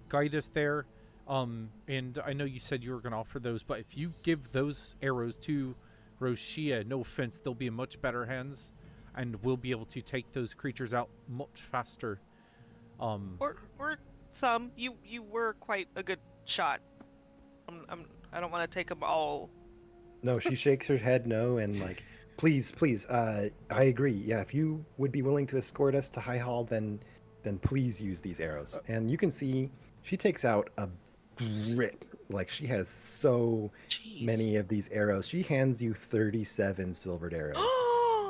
guide us there. And I know you said you were going to offer those, but if you give those arrows to Roshia, no offense, they'll be in much better hands, and we'll be able to take those creatures out much faster. Or some. You were quite a good shot. I don't want to take them all. No, she shakes her head no, and like, please, please, I agree. Yeah, if you would be willing to escort us to High Hall, then please use these arrows. And you can see she takes out a grip. Like, she has so Jeez. many of these arrows. She hands you 37 silvered arrows.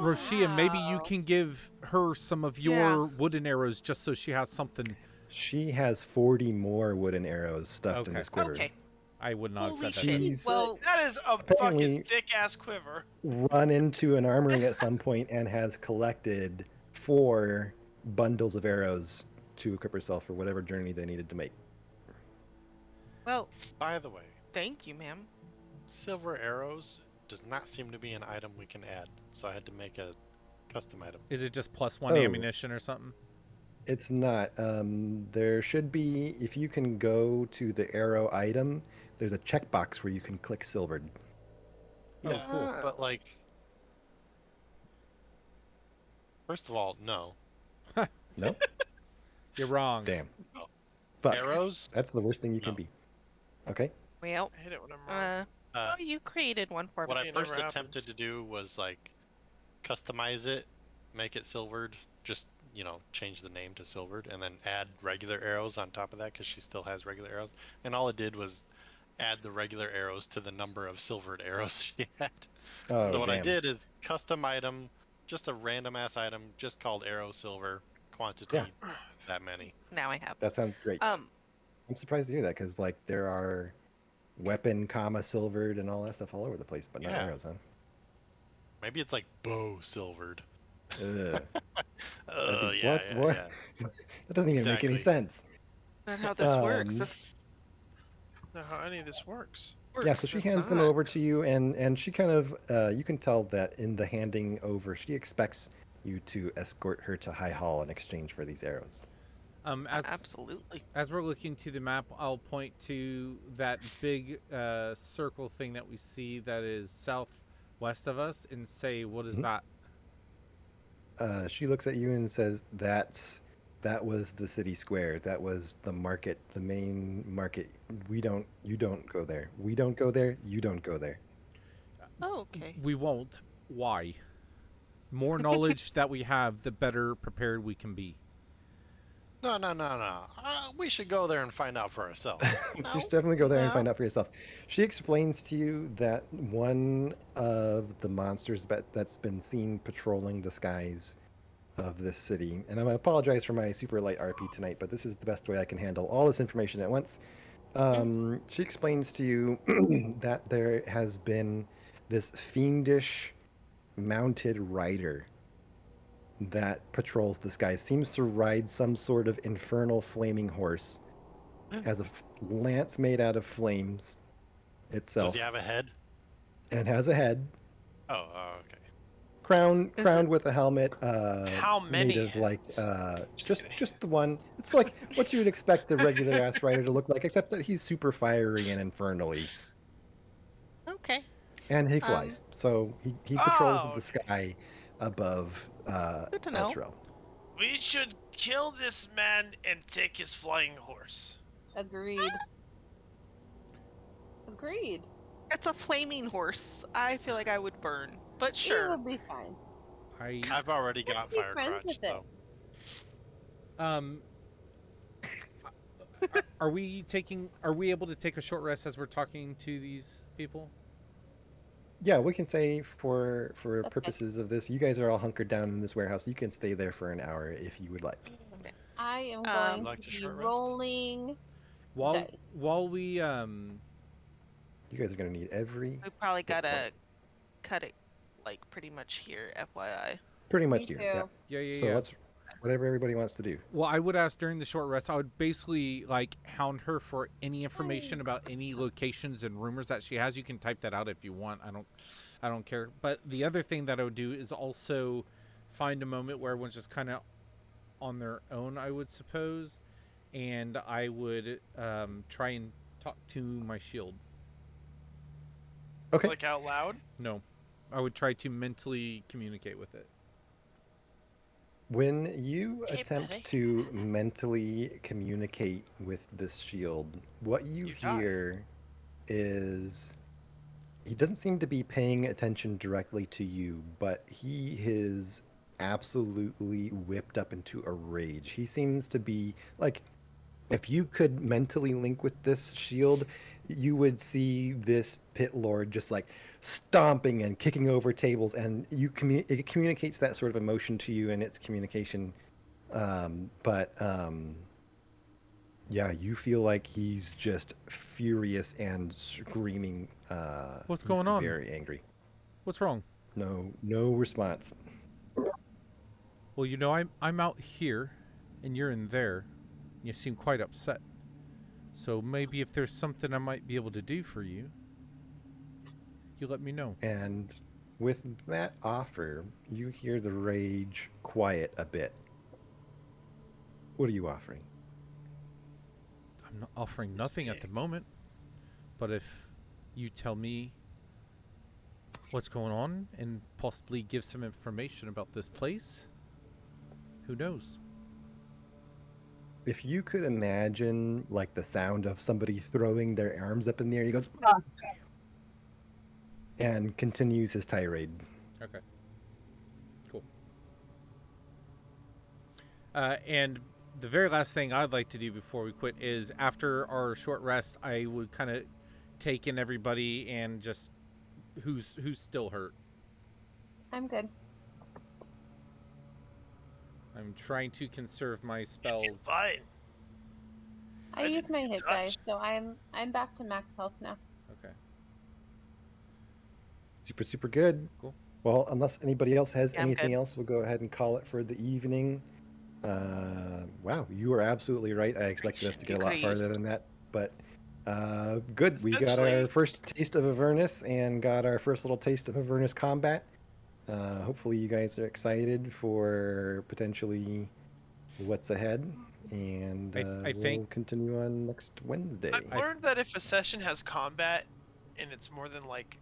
Roshia, maybe you Wow. can give her some of your Yeah. wooden arrows just so she has something. She has 40 more wooden arrows stuffed in Okay. this quiver. Okay. I would not Holy have said shit. She's Well, That is a Apparently- fucking thick ass quiver. run into an armory at some point and has collected 4 bundles of arrows to equip herself for whatever journey they needed to make. well, By the way, thank you, ma'am. silver arrows does not seem to be an item we can add, so I had to make a custom item. Is it just +1 Oh. ammunition or something? It's not. There should be, if you can go to the arrow item, there's a checkbox where you can click silvered. Oh, Yeah, cool. But like, first of all, no. No? You're wrong. Damn. Oh. Fuck. Arrows. That's the worst thing you can No. be. Okay. Well, I hate it when I'm wrong. Uh, oh, you created one for me. what I it never first attempted happens. to do was like customize it, make it silvered, just change the name to silvered, and then add regular arrows on top of that because she still has regular arrows. And all it did was add the regular arrows to the number of silvered arrows she had. Oh, So what I damn. did is custom item, just a random ass item, just called arrow silver, quantity that many. Now I have. That sounds great. I'm surprised to hear that because, like, there are weapon, silvered, and all that stuff all over the place, but not Yeah. arrows, huh? Maybe it's like bow silvered. Ugh. Oh be- yeah, what- yeah, what? yeah. That doesn't even make any Exactly. sense. That's not how this works. Um, That's Know how any of this works. Yeah, so she It's hands them not. over to you, and she kind of, you can tell that in the handing over, she expects you to escort her to High Hall in exchange for these arrows. Absolutely. As we're looking to the map, I'll point to that big circle thing that we see that is southwest of us and say, what is Mhm. that? She looks at you and says, that was the city square. That was the market, the main market. You don't go there. We don't go there. You don't go there. Oh, okay. We won't. Why? More knowledge that we have, the better prepared we can be. No. We should go there and find out for ourselves. You No, should definitely go there and no. find out for yourself. She explains to you that one of the monsters that's been seen patrolling the skies of this city, and I apologize for my super light RP tonight, but this is the best way I can handle all this information at once. She explains to you that there has been this fiendish mounted rider that patrols the skies, seems to ride some sort of infernal flaming horse, has a lance made out of flames itself, Does he have a head? and has a head, Oh, okay. crowned with a helmet, How many made of like heads? just kidding. the one. It's like what you would expect a regular ass rider to look like, except that he's super fiery and infernally, Okay. and he flies. So he patrols Oh, the sky above Good to know. Eltrell. We should kill this man and take his flying horse. Agreed. Agreed. It's a flaming horse. I feel like I would burn, but It sure. will be fine. I've already Just got be fire friends crotch, with it. so Are we able to take a short rest as we're talking to these people? Yeah, we can say for good. purposes of this, you guys are all hunkered down in this warehouse. You can stay there for an hour if you would like. I am Um, going Like to to be short rest? rolling. While Dice. while we You guys are gonna need every We probably hit gotta point. cut it like pretty much here, FYI. pretty Me much do. too. Yeah. yeah. So that's whatever everybody wants to do. Well, I would ask during the short rest. I would basically like hound her for any information about any locations and rumors that she has. You can type that out if you want. I don't care. But the other thing that I would do is also find a moment where everyone's just kind of on their own, I would suppose, and I would try and talk to my shield. Okay. Like out loud. No, I would try to mentally communicate with it. When you Hey, attempt buddy. to mentally communicate with this shield, what you You die. hear is he doesn't seem to be paying attention directly to you, but he is absolutely whipped up into a rage. He seems to be like, if you could mentally link with this shield, you would see this pit lord just like stomping and kicking over tables, and it communicates that sort of emotion to you in its communication. Yeah, you feel like he's just furious and screaming. What's he's going on? Very angry. What's wrong? No response. Well, I'm out here, and you're in there. You seem quite upset. So maybe if there's something I might be able to do for you, you let me know. And with that offer, you hear the rage quiet a bit. What are you offering? I'm not offering nothing at the moment, but if you tell me what's going on and possibly give some information about this place, who knows? If you could imagine like the sound of somebody throwing their arms up in the air, he goes and continues his tirade. Okay. Cool. And the very last thing I'd like to do before we quit is, after our short rest, I would kind of take in everybody and just who's still hurt. I'm good. I'm trying to conserve my spells. It's fine. I I used my didn't hit touch. dice, so I'm back to max health now. Okay. Super good. Cool. Well, unless anybody else has Yeah, I'm anything good. else, we'll go ahead and call it for the evening. Wow, you are absolutely right. I expected us to get a lot Agreed. farther than that, but good. We got our Essentially- first taste of Avernus and got our first little taste of Avernus combat. Hopefully, you guys are excited for potentially what's ahead, and I we'll think- continue on next Wednesday. I've learned that if a session has combat and it's more than like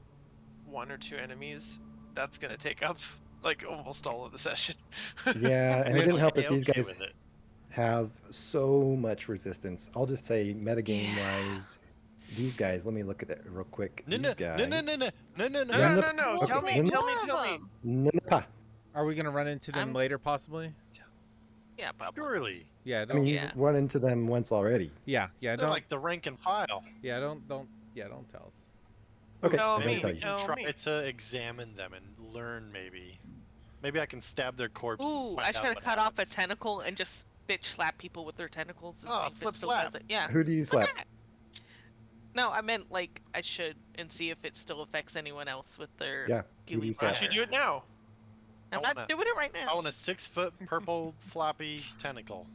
1 or 2 enemies, that's gonna take up like almost all of the session. Yeah, and it Yeah, didn't help that Okay, these okay guys with it. have so much resistance. I'll just say, metagame wise, these guys. Let me look at it real quick. No, These no, guys. no, no, no, no, no, no, No, no. no, Yeah, no, no. okay, Tell me, then- tell me, More of tell me. them. Napa. Are we gonna run into them I'm- later, possibly? Yeah, probably. Surely. Yeah. I Don't. mean, Yeah. you've run into them once already. Yeah. They're Don't. like the rank and file. Yeah. Don't tell us. Okay, Tell I Maybe don't tell we you. can Tell try me. to examine them and learn. Maybe I can stab their corpse. and Ooh, find I should out have what cut off a happens. tentacle and just bitch slap people with their tentacles and Oh, see if flip it still slap. does it. Yeah. Who do you slap? No, I meant like I should, and see if it still affects anyone else with their Yeah. Who do gooey you Why slap? don't you pressure. do it now? I'm I not wanna- doing it right I now. want a 6-foot purple floppy tentacle.